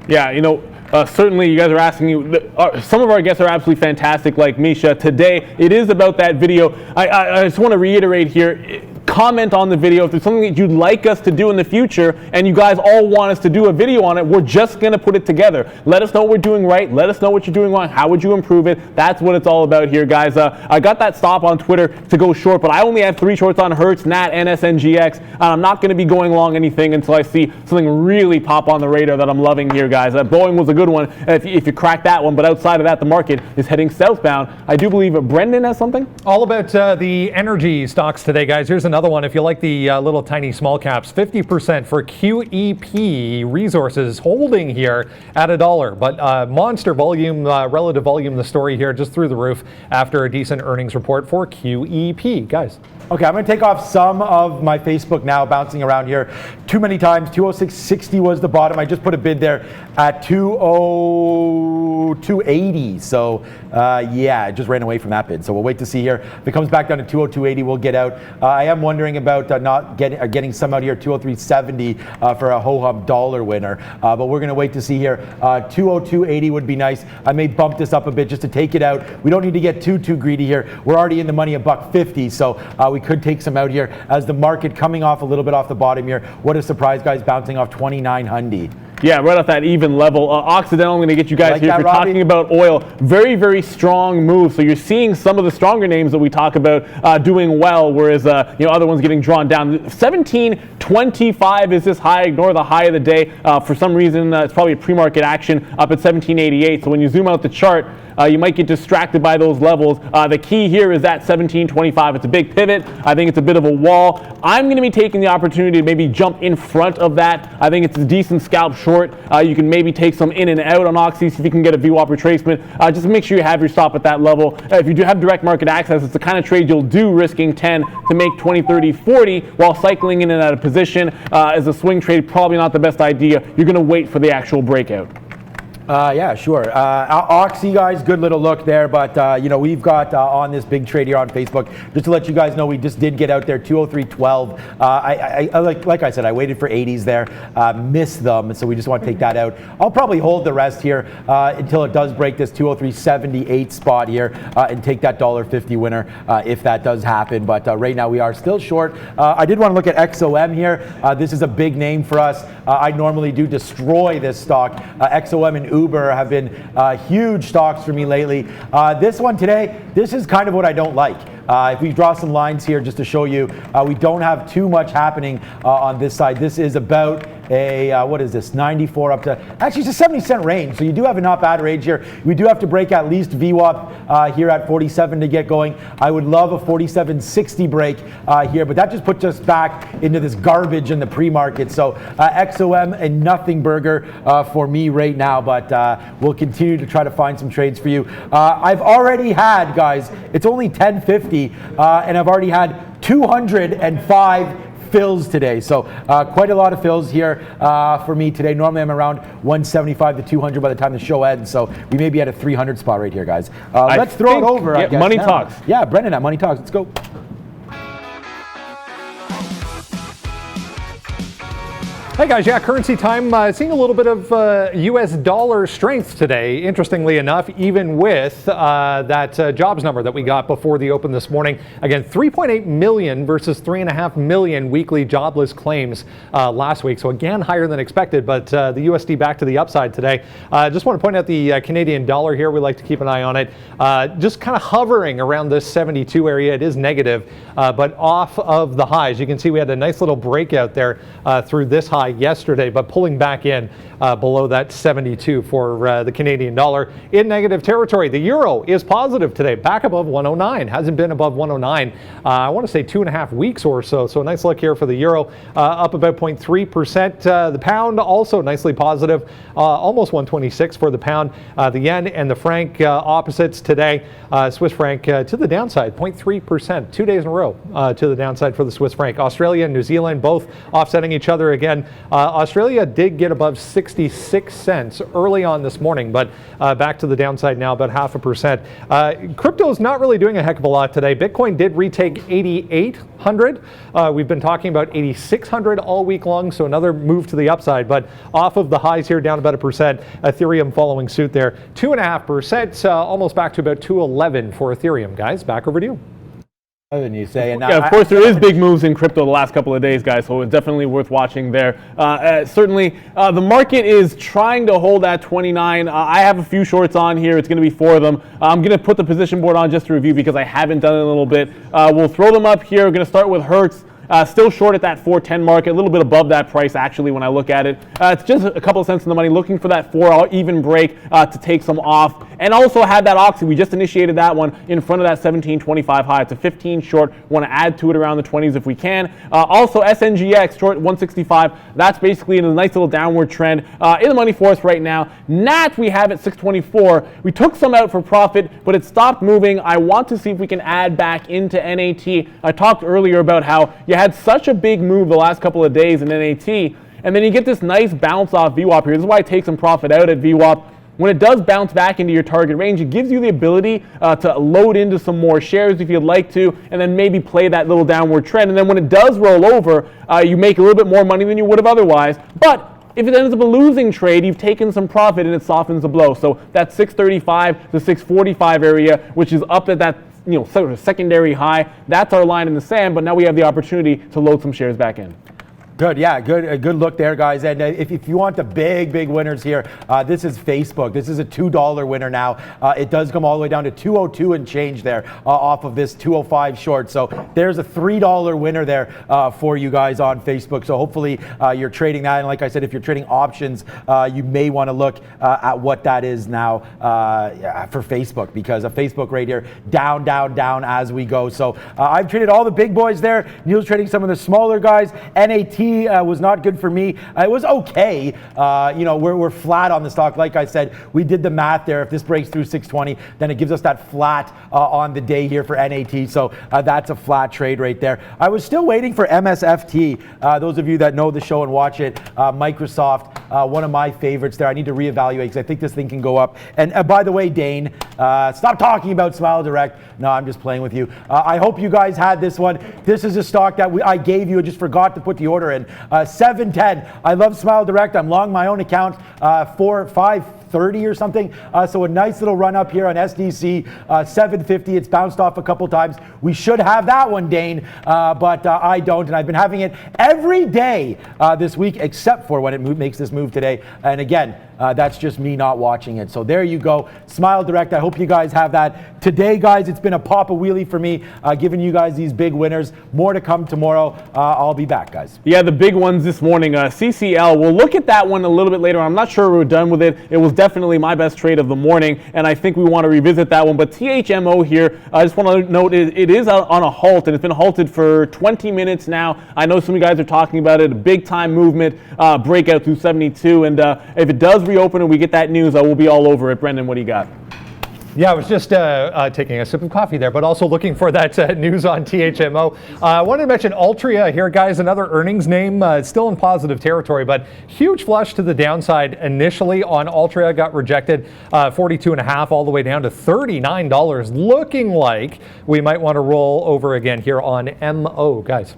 S2: Yeah, you know, certainly you guys are asking, some of our guests are absolutely fantastic, like Misha. Today, it is about that video. I just want to reiterate here, comment on the video if there's something that you'd like us to do in the future and you guys all want us to do a video on it. We're just going to put it together. Let us know what we're doing right. Let us know what you're doing wrong. How would you improve it? That's what it's all about here, guys. I got that stop on Twitter to go short, but I only have 3 shorts on Hertz, NAT, NSNGX. I'm not going to be going long anything until I see something really pop on the radar that I'm loving here, guys. Boeing was a good one if you crack that one, but outside of that, the market is heading southbound. I do believe Brendan has something.
S1: All about the energy stocks today, guys. Here's another one. If you like the little tiny small caps, 50% for QEP Resources holding here at $1. But monster volume, relative volume, the story here just through the roof after a decent earnings report for QEP. Guys.
S3: Okay, I'm going to take off some of my Facebook now, bouncing around here too many times. 206.60 was the bottom. I just put a bid there at 202.80. So yeah, I just ran away from that bid. So we'll wait to see here. If it comes back down to 202.80, we'll get out. I am wondering about not getting some out here, 203.70 for a ho-hum dollar winner. But we're going to wait to see here. 202.80 would be nice. I may bump this up a bit just to take it out. We don't need to get too greedy here. We're already in the money $1.50. So we could take some out here as the market coming off a little bit off the bottom here. What a surprise, guys, bouncing off 2900.
S2: Yeah, right off that even level. Occidental, I'm going to get you guys
S3: like
S2: here.
S3: That,
S2: if you're
S3: Robbie?
S2: talking about oil, very, very strong move. So you're seeing some of the stronger names that we talk about doing well, whereas other ones getting drawn down. 1725 is this high. Ignore the high of the day. For some reason, it's probably a pre-market action up at 1788. So when you zoom out the chart, you might get distracted by those levels. The key here is that 1725. It's a big pivot. I think it's a bit of a wall. I'm going to be taking the opportunity to maybe jump in front of that. I think it's a decent scalp short. You can maybe take some in and out on Oxy, see if you can get a VWAP retracement. Just make sure you have your stop at that level. If you do have direct market access, it's the kind of trade you'll do risking 10 to make 20, 30, 40 while cycling in and out of position. As a swing trade, probably not the best idea. You're going to wait for the actual breakout.
S3: Yeah, sure. Oxy, guys, good little look there. But, we've got on this big trade here on Facebook, just to let you guys know, we just did get out there, 203.12. Like I said, I waited for 80s there, missed them, so we just want to take that out. I'll probably hold the rest here until it does break this 203.78 spot here and take that $1.50 winner if that does happen. But right now we are still short. I did want to look at XOM here. This is a big name for us. I normally do destroy this stock. XOM and Uber have been huge stocks for me lately. This one today, this is kind of what I don't like. If we draw some lines here just to show you, we don't have too much happening on this side. This is about what is this, 94 up to, actually it's a 70-cent range, so you do have a not bad range here. We do have to break at least VWAP here at 47 to get going. I would love a 47.60 break here, but that just puts us back into this garbage in the pre-market. So XOM and nothing burger for me right now, but we'll continue to try to find some trades for you. I've already had, guys, it's only 10:50, and I've already had 205 fills today. So quite a lot of fills here for me today. Normally I'm around 175 to 200 by the time the show ends. So we may be at a 300 spot right here, guys. Let's throw it over.
S2: I guess, Money Talks.
S3: Yeah, Brendan at Money Talks. Let's go.
S1: Hey guys, yeah, currency time. Seeing a little bit of U.S. dollar strength today, interestingly enough, even with that jobs number that we got before the open this morning. Again, 3.8 million versus 3.5 million weekly jobless claims last week. So again, higher than expected, but the USD back to the upside today. Just want to point out the Canadian dollar here. We like to keep an eye on it. Just kind of hovering around this 72 area. It is negative, but off of the highs. You can see we had a nice little breakout there through this high yesterday, but pulling back in below that 72 for the Canadian dollar in negative territory. The euro is positive today, back above 109. Hasn't been above 109 I want to say 2.5 weeks or so. So a nice look here for the euro, up about 0.3%. The pound also nicely positive, almost 126 for the pound. The yen and the franc opposites today. Swiss franc to the downside, 0.3%, 2 days in a row to the downside for the Swiss franc. Australia and New Zealand both offsetting each other again. Australia did get above 66 cents early on this morning, but back to the downside now, about 0.5%. Crypto is not really doing a heck of a lot today. Bitcoin did retake 8,800. We've been talking about 8,600 all week long, so another move to the upside, but off of the highs here, down about 1%. Ethereum following suit there, 2.5%, almost back to about 211 for Ethereum. Guys, back over to you.
S3: Than you say, and
S2: yeah, of course, there is big moves in crypto the last couple of days, guys, so it's definitely worth watching there. Certainly, the market is trying to hold at 29. I have a few shorts on here. It's going to be 4 of them. I'm going to put the position board on just to review because I haven't done it in a little bit. We'll throw them up here. We're going to start with Hertz. Still short at that 410 market, a little bit above that price actually when I look at it. It's just a couple of cents in the money, looking for that 4 even break to take some off. And also had that Oxy, we just initiated that one in front of that 1725 high. It's a 15 short, want to add to it around the 20s if we can. Also SNGX short 165, that's basically in a nice little downward trend in the money for us right now. NAT we have at 624. We took some out for profit, but it stopped moving. I want to see if we can add back into NAT. I talked earlier about how you had such a big move the last couple of days in NAT, and then you get this nice bounce off VWAP here. This is why I take some profit out at VWAP. When it does bounce back into your target range, it gives you the ability to load into some more shares if you'd like to, and then maybe play that little downward trend. And then when it does roll over, you make a little bit more money than you would have otherwise. But if it ends up a losing trade, you've taken some profit and it softens the blow. So that 635 to 645 area, which is up at that sort of secondary high, that's our line in the sand, but now we have the opportunity to load some shares back in.
S3: Good, yeah, good. A good look there, guys. And if you want the big winners here, this is Facebook. This is a $2 winner now. It does come all the way down to 202 and change there off of this 205 short. So there's a $3 winner there for you guys on Facebook. So hopefully you're trading that. And like I said, if you're trading options, you may want to look at what that is now for Facebook, because a Facebook right here, down as we go. So I've traded all the big boys there. Neil's trading some of the smaller guys. NAT was not good for me. It was okay. We're flat on the stock. Like I said, we did the math there. If this breaks through 620, then it gives us that flat on the day here for NAT. So that's a flat trade right there. I was still waiting for MSFT. Those of you that know the show and watch it, Microsoft, one of my favorites there. I need to reevaluate because I think this thing can go up. And by the way, Dane, stop talking about Smile Direct. No, I'm just playing with you. I hope you guys had this one. This is a stock that I gave you and just forgot to put the order in. 710. I love Smile Direct. I'm long my own account. 4, 5, 130 or something. So a nice little run up here on SDC, 750. It's bounced off a couple times. We should have that one, Dane, but I don't. And I've been having it every day this week, except for when it makes this move today. And again, that's just me not watching it. So there you go. Smile Direct. I hope you guys have that. Today, guys, it's been a pop a wheelie for me, giving you guys these big winners. More to come tomorrow. I'll be back, guys.
S2: Yeah, the big ones this morning. CCL, we'll look at that one a little bit later. I'm not sure we're done with it. It was definitely my best trade of the morning, and I think we want to revisit that one. But THMO here, I just want to note it is on a halt, and it's been halted for 20 minutes now. I know some of you guys are talking about it, a big time movement, breakout through 72, and if it does reopen and we get that news, we'll be all over it. Brendan, what do you got?
S1: Yeah, I was just taking a sip of coffee there, but also looking for that news on THMO. I wanted to mention Altria here, guys, another earnings name, still in positive territory, but huge flush to the downside initially on Altria, got rejected 42.5 all the way down to $39. Looking like we might want to roll over again here on MO, guys.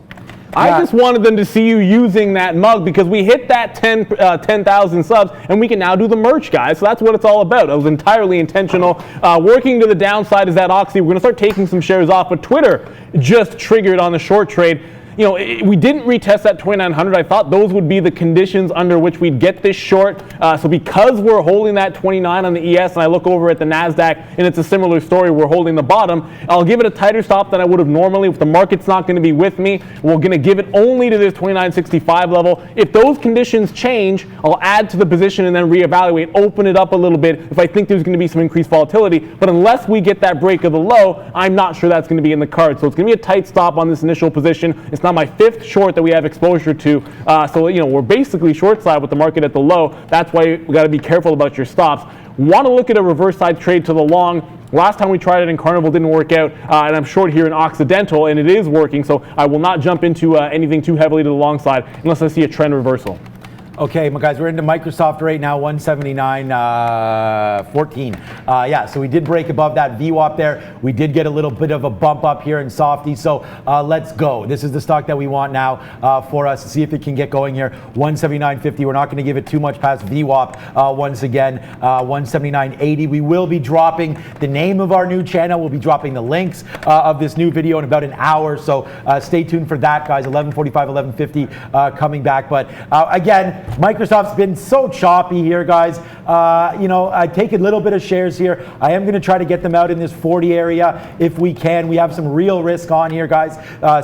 S2: I just wanted them to see you using that mug because we hit that 10,000 subs and we can now do the merch, guys. So that's what it's all about. It was entirely intentional. Working to the downside is that Oxy. We're going to start taking some shares off, but Twitter just triggered on the short trade. You know, we didn't retest that 2,900. I thought those would be the conditions under which we'd get this short. So because we're holding that 29 on the ES, and I look over at the NASDAQ, and it's a similar story, we're holding the bottom, I'll give it a tighter stop than I would have normally. If the market's not going to be with me, we're going to give it only to this 29.65 level. If those conditions change, I'll add to the position and then reevaluate, open it up a little bit if I think there's going to be some increased volatility. But unless we get that break of the low, I'm not sure that's going to be in the cards. So it's going to be a tight stop on this initial position. It's not my fifth short that we have exposure to. So, you know, we're basically short side with the market at the low. That's why we got to be careful about your stops. Want to look at a reverse side trade to the long. Last time we tried it in Carnival, didn't work out, and I'm short here in Occidental, and it is working. So I will not jump into anything too heavily to the long side unless I see a trend reversal.
S3: Okay, guys, we're into Microsoft right now, 179.14. Yeah, so we did break above that VWAP there. We did get a little bit of a bump up here in Softy. So let's go. This is the stock that we want now for us to see if it can get going here. 179.50. We're not going to give it too much past VWAP once again. 179.80. We will be dropping the name of our new channel. We'll be dropping the links of this new video in about an hour. So stay tuned for that, guys. 11:45, 11:50 coming back. But again, Microsoft's been so choppy here, guys. You know, I take a little bit of shares here. I am going to try to get them out in this 40 area if we can. We have some real risk on here, guys.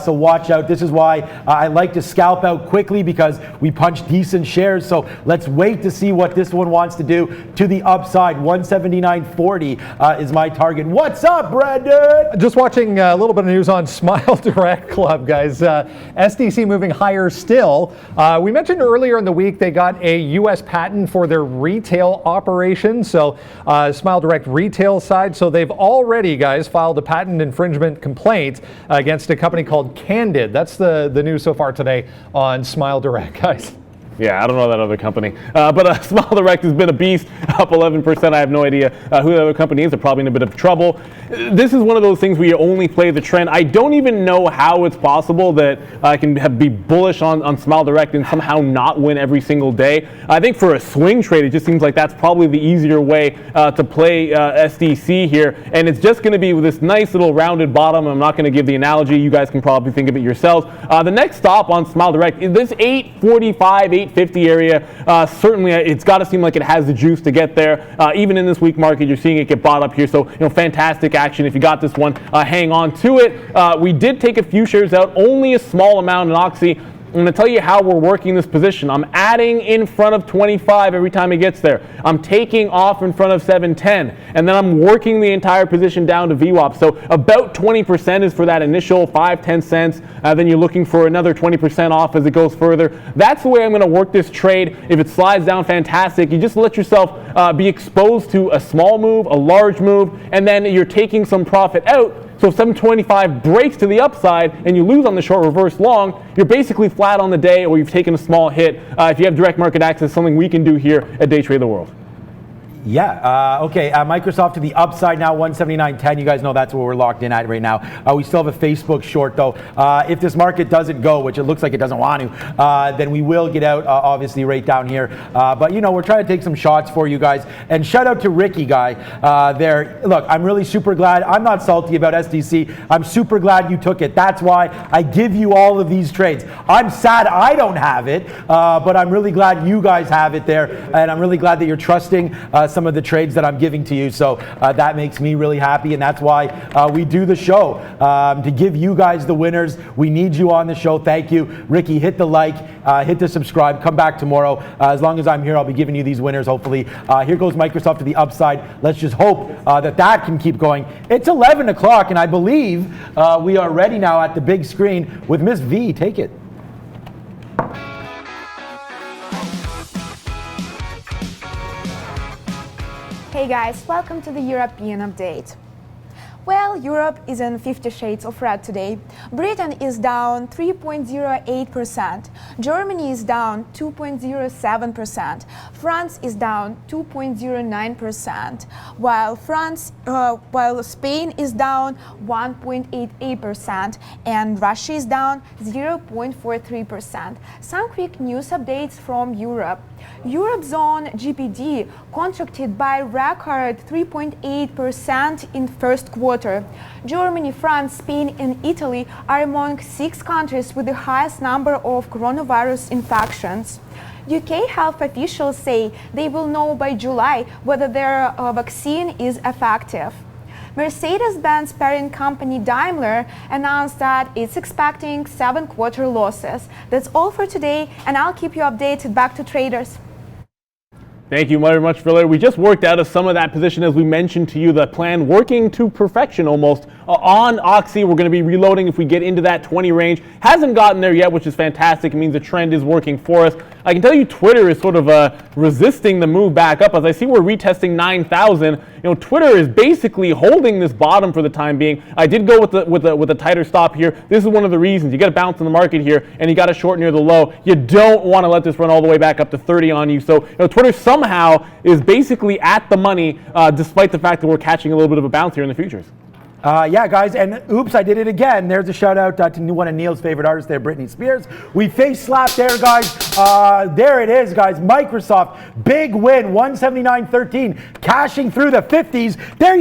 S3: So watch out. This is why I like to scalp out quickly because we punch decent shares. So let's wait to see what this one wants to do to the upside. 179.40 is my target. What's up, Brendan?
S1: Just watching a little bit of news on Smile Direct Club, guys. SDC moving higher still. We mentioned earlier in the week they got a U.S. patent for their retail operation, so Smile Direct retail side. So they've already, guys, filed a patent infringement complaint against a company called Candid. That's the news so far today on Smile Direct, guys.
S2: Yeah, I don't know that other company. But Smile Direct has been a beast, up 11%. I have no idea who the other company is. They're probably in a bit of trouble. This is one of those things where you only play the trend. I don't even know how it's possible that I can be bullish on Smile Direct and somehow not win every single day. I think for a swing trade, it just seems like that's probably the easier way to play SDC here. And it's just going to be with this nice little rounded bottom. I'm not going to give the analogy. You guys can probably think of it yourselves. The next stop on Smile Direct is this 845, 850 area. Certainly, it's got to seem like it has the juice to get there. Even in this weak market, you're seeing it get bought up here. So, you know, fantastic action. If you got this one, hang on to it. We did take a few shares out, only a small amount in Oxy. I'm going to tell you how we're working this position. I'm adding in front of 25 every time it gets there. I'm taking off in front of 710, and then I'm working the entire position down to VWAP. So about 20% is for that initial 5-10 cents. Then you're looking for another 20% off as it goes further. That's the way I'm going to work this trade. If it slides down, fantastic. You just let yourself be exposed to a small move, a large move, and then you're taking some profit out. So if 725 breaks to the upside and you lose on the short reverse long, you're basically flat on the day or you've taken a small hit. If you have direct market access, something we can do here at Day Trade the World.
S3: Okay. Microsoft to the upside now, 179.10. You guys know that's where we're locked in at right now. We still have a Facebook short though. If this market doesn't go, which it looks like it doesn't want to, then we will get out, obviously, right down here. But you know, we're trying to take some shots for you guys. And shout out to Ricky, guy. There. Look, I'm really super glad. I'm not salty about SDC. I'm super glad you took it. That's why I give you all of these trades. I'm sad I don't have it, but I'm really glad you guys have it there, and I'm really glad that you're trusting some of the trades that I'm giving to you. So that makes me really happy, and that's why we do the show, to give you guys the winners. We need you on the show. Thank you. Ricky, hit the like, hit the subscribe, come back tomorrow. As long as I'm here, I'll be giving you these winners, hopefully. Here goes Microsoft to the upside. Let's just hope that can keep going. It's 11 o'clock, and I believe we are ready now at the big screen with Miss V. Take it.
S4: Hey guys, welcome to the European update. Well, Europe is in 50 shades of red today. Britain is down 3.08%. Germany is down 2.07%. France is down 2.09%. While Spain is down 1.88%, and Russia is down 0.43%. Some quick news updates from Europe. Eurozone GPD contracted by record 3.8% in first quarter. Germany, France, Spain, and Italy are among 6 countries with the highest number of coronavirus infections. UK health officials say they will know by July whether their vaccine is effective. Mercedes-Benz parent company Daimler announced that it's expecting 7-quarter losses. That's all for today, and I'll keep you updated. Back to traders.
S2: Thank you very much, Valeria. We just worked out of some of that position, as we mentioned to you, the plan working to perfection almost on Oxy. We're going to be reloading if we get into that 20 range. Hasn't gotten there yet, which is fantastic. It means the trend is working for us. I can tell you Twitter is sort of resisting the move back up. As I see we're retesting 9,000. You know, Twitter is basically holding this bottom for the time being. I did go with a tighter stop here. This is one of the reasons. You got to bounce in the market here, and you got to short near the low. You don't want to let this run all the way back up to 30 on you. So, you know, Twitter somehow is basically at the money, despite the fact that we're catching a little bit of a bounce here in the futures.
S3: Yeah, guys, and oops, I did it again. There's a shout out to one of Neil's favorite artists there, Britney Spears. We face slapped there, guys. There it is, guys. Microsoft, big win, 179.13, cashing through the 50s. There,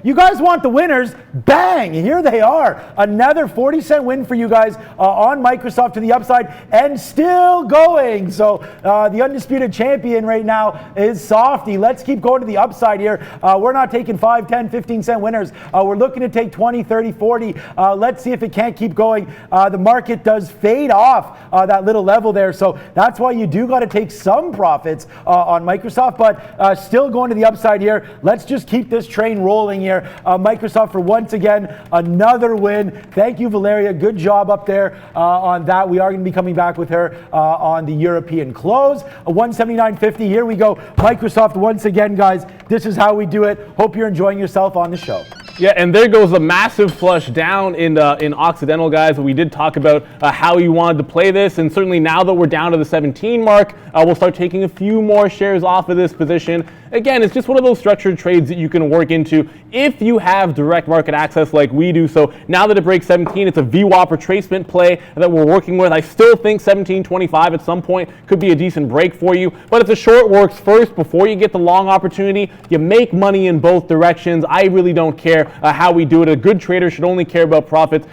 S3: you guys want the winners? Bang! Here they are. Another 40-cent win for you guys on Microsoft to the upside, and still going. So the undisputed champion right now is Softy. Let's keep going to the upside here. We're not taking 5, 10, 15-cent winners. We're looking to take 20, 30, 40. Let's see if it can't keep going. The market does fade off that little level there, so that's why you do got to take some profits on Microsoft, but still going to the upside here. Let's just keep this train rolling here. Microsoft for once again, another win. Thank you, Valeria. Good job up there on that. We are going to be coming back with her on the European close. 179.50. Here we go. Microsoft once again, guys. This is how we do it. Hope you're enjoying yourself on the show.
S2: Yeah, and there goes a massive flush down in Occidental, guys. We did talk about how you wanted to play this, and certainly now that we're down to the 17 mark, we'll start taking a few more shares off of this position. Again, it's just one of those structured trades that you can work into if you have direct market access like we do. So now that it breaks 17, it's a VWAP retracement play that we're working with. I still think 17.25 at some point could be a decent break for you, but if the short works first before you get the long opportunity, you make money in both directions. I really don't care how we do it. A good trader should only care about profits.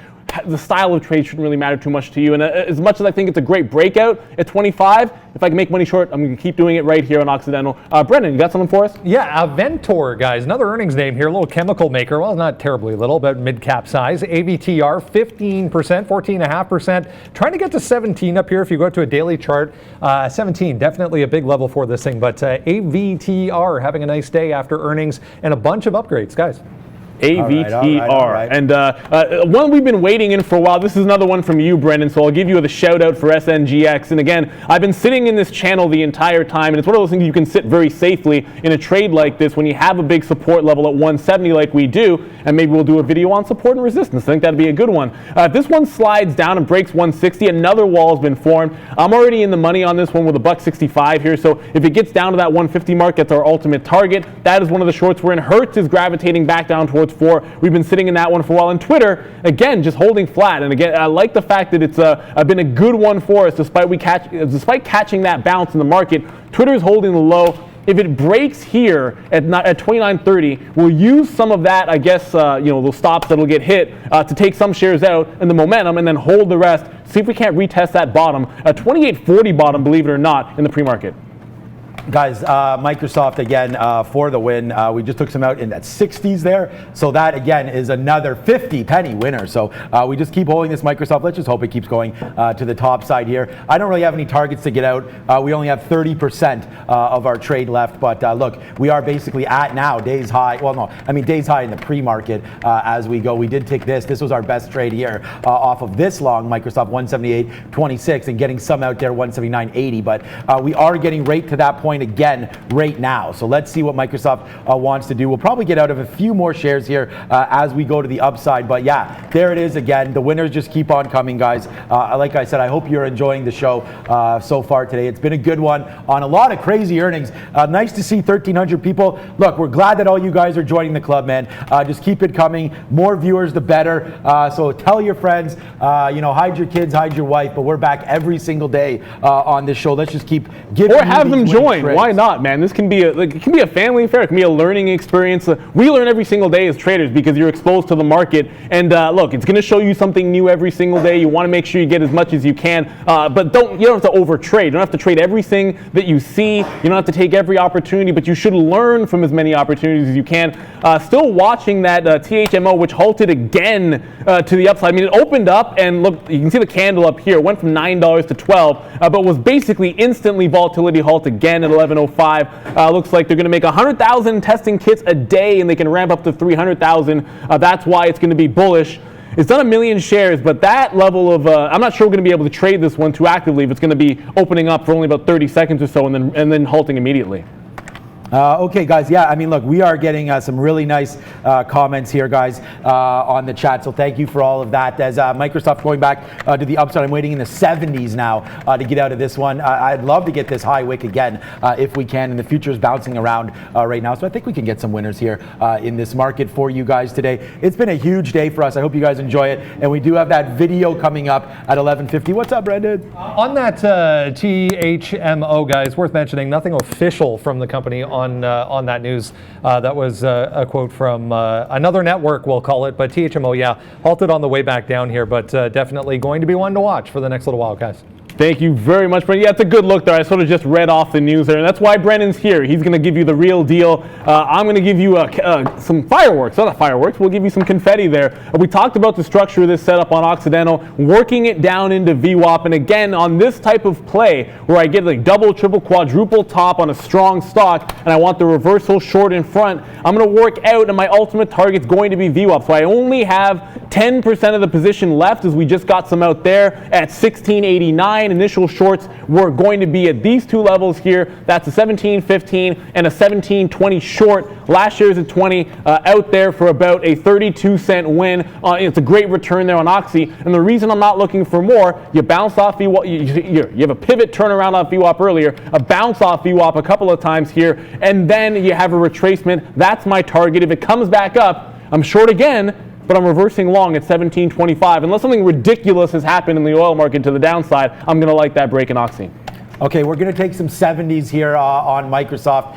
S2: The style of trade shouldn't really matter too much to you. And as much as I think it's a great breakout at 25, if I can make money short, I'm going to keep doing it right here on Occidental. Brendan, you got something for us?
S1: Yeah, Aventor, guys. Another earnings name here, a little chemical maker. Well, not terribly little, but mid-cap size. AVTR, 15%, 14.5%. Trying to get to 17 up here if you go to a daily chart. 17, definitely a big level for this thing. But AVTR having a nice day after earnings and a bunch of upgrades, guys.
S2: AVTR.
S3: All right.
S2: And one we've been waiting in for a while. This is another one from you, Brendan, so I'll give you the shout out for SNGX. And again, I've been sitting in this channel the entire time, and it's one of those things you can sit very safely in a trade like this when you have a big support level at 170 like we do, and maybe we'll do a video on support and resistance. I think that'd be a good one. If this one slides down and breaks 160, another wall has been formed. I'm already in the money on this one with a $1.65 here, so if it gets down to that 150 mark, that's our ultimate target. That is one of the shorts we're in. Hertz is gravitating back down towards 4. We've been sitting in that one for a while. And Twitter, again, just holding flat. And again, I like the fact that it's been a good one for us despite catching that bounce in the market. Twitter is holding the low. If it breaks here at 29.30, we'll use some of that, I guess, those stops that'll get hit to take some shares out and the momentum and then hold the rest. See if we can't retest that bottom, a 28.40 bottom, believe it or not, in the pre-market.
S3: Guys, Microsoft again for the win. We just took some out in that 60s there. So that again is another 50 penny winner. So we just keep holding this Microsoft. Let's just hope it keeps going to the top side here. I don't really have any targets to get out. We only have 30% of our trade left. But look, we are basically at now days high. Well, no, I mean days high in the pre-market as we go. We did take this. This was our best trade here off of this long Microsoft 178.26 and getting some out there 179.80. But we are getting right to that point again right now. So let's see what Microsoft wants to do. We'll probably get out of a few more shares here as we go to the upside. But yeah, there it is again. The winners just keep on coming, guys. Like I said, I hope you're enjoying the show so far today. It's been a good one on a lot of crazy earnings. Nice to see 1,300 people. Look, we're glad that all you guys are joining the club, man. Just keep it coming. More viewers, the better. So tell your friends, hide your kids, hide your wife. But we're back every single day on this show. Let's just keep giving.
S2: Or have them join. Why not, man? This can be a family affair. It can be a learning experience. We learn every single day as traders because you're exposed to the market. And look, it's going to show you something new every single day. You want to make sure you get as much as you can, but you don't have to overtrade. You don't have to trade everything that you see. You don't have to take every opportunity, but you should learn from as many opportunities as you can. Still watching that THMO, which halted again to the upside. I mean, it opened up and look, you can see the candle up here. It went from $9 to $12, but was basically instantly volatility halt again at 11:05. Looks like they're going to make 100,000 testing kits a day, and they can ramp up to 300,000. That's why it's going to be bullish. It's done 1 million shares, but that level of I'm not sure we're going to be able to trade this one too actively if it's going to be opening up for only about 30 seconds or so and then halting immediately.
S3: Okay, guys. Yeah, I mean, look, we are getting some really nice comments here, guys, on the chat. So thank you for all of that. As Microsoft going back to the upside, I'm waiting in the 70s now to get out of this one. I'd love to get this high wick again if we can. And the future is bouncing around right now. So I think we can get some winners here in this market for you guys today. It's been a huge day for us. I hope you guys enjoy it. And we do have that video coming up at 11:50. What's up, Brendan?
S1: On that THMO, guys, worth mentioning, nothing official from the company on that news. That was a quote from another network, we'll call it, but THMO, yeah, halted on the way back down here, but definitely going to be one to watch for the next little while, guys.
S2: Thank you very much, Brendan. Yeah, it's a good look there. I sort of just read off the news there, and that's why Brendan's here. He's going to give you the real deal. I'm going to give you some fireworks. Not fireworks. We'll give you some confetti there. We talked about the structure of this setup on Occidental, working it down into VWAP, and again, on this type of play where I get like double, triple, quadruple top on a strong stock, and I want the reversal short in front, I'm going to work out, and my ultimate target's going to be VWAP. So I only have 10% of the position left as we just got some out there at 1689. Initial shorts were going to be at these two levels here. That's a 17.15 and a 17.20 short. Last year's at 20 out there for about a 32-cent win. It's a great return there on Oxy. And the reason I'm not looking for more, you bounce off VWAP, you have a pivot turnaround off VWAP earlier, a bounce off VWAP a couple of times here, and then you have a retracement. That's my target. If it comes back up, I'm short again, but I'm reversing long at 17.25. Unless something ridiculous has happened in the oil market to the downside, I'm going to like that break in Oxy.
S3: Okay, we're going to take some 70s here on Microsoft.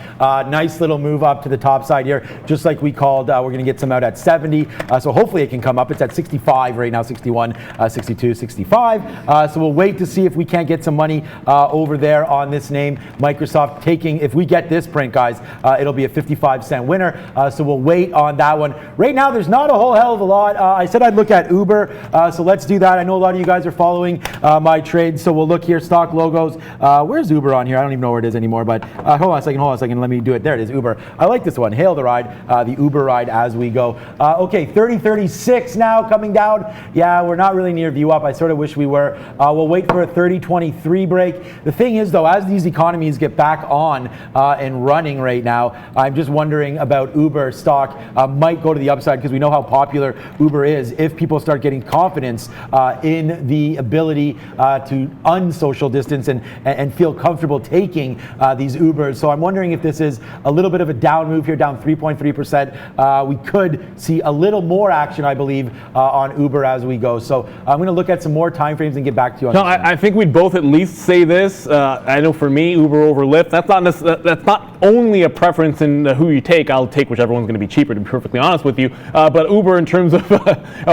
S3: Nice little move up to the top side here, just like we called. We're going to get some out at 70. So hopefully it can come up. It's at 65 right now, 61, 62, 65. So we'll wait to see if we can't get some money over there on this name. Microsoft taking, if we get this print, guys, it'll be a 55-cent winner. So we'll wait on that one. Right now, there's not a whole hell of a lot. I said I'd look at Uber, so let's do that. I know a lot of you guys are following my trades, so we'll look here, stock logos. Where's Uber on here? I don't even know where it is anymore, but hold on a second. Let me do it. There it is, Uber. I like this one. Hail the ride, the Uber ride as we go. Okay, 30.36 now coming down. Yeah, we're not really near view up. I sort of wish we were. We'll wait for a 30.23 break. The thing is, though, as these economies get back on and running right now, I'm just wondering about Uber stock might go to the upside because we know how popular Uber is. If people start getting confidence in the ability to unsocial distance and feel comfortable taking these Ubers. So I'm wondering if this is a little bit of a down move here, down 3.3%. We could see a little more action, I believe, on Uber as we go. So I'm going to look at some more time frames and get back to you on
S2: no,
S3: this.
S2: I think we'd both at least say this. I know for me, Uber over Lyft, that's not only a preference in who you take. I'll take whichever one's going to be cheaper, to be perfectly honest with you. But Uber in terms of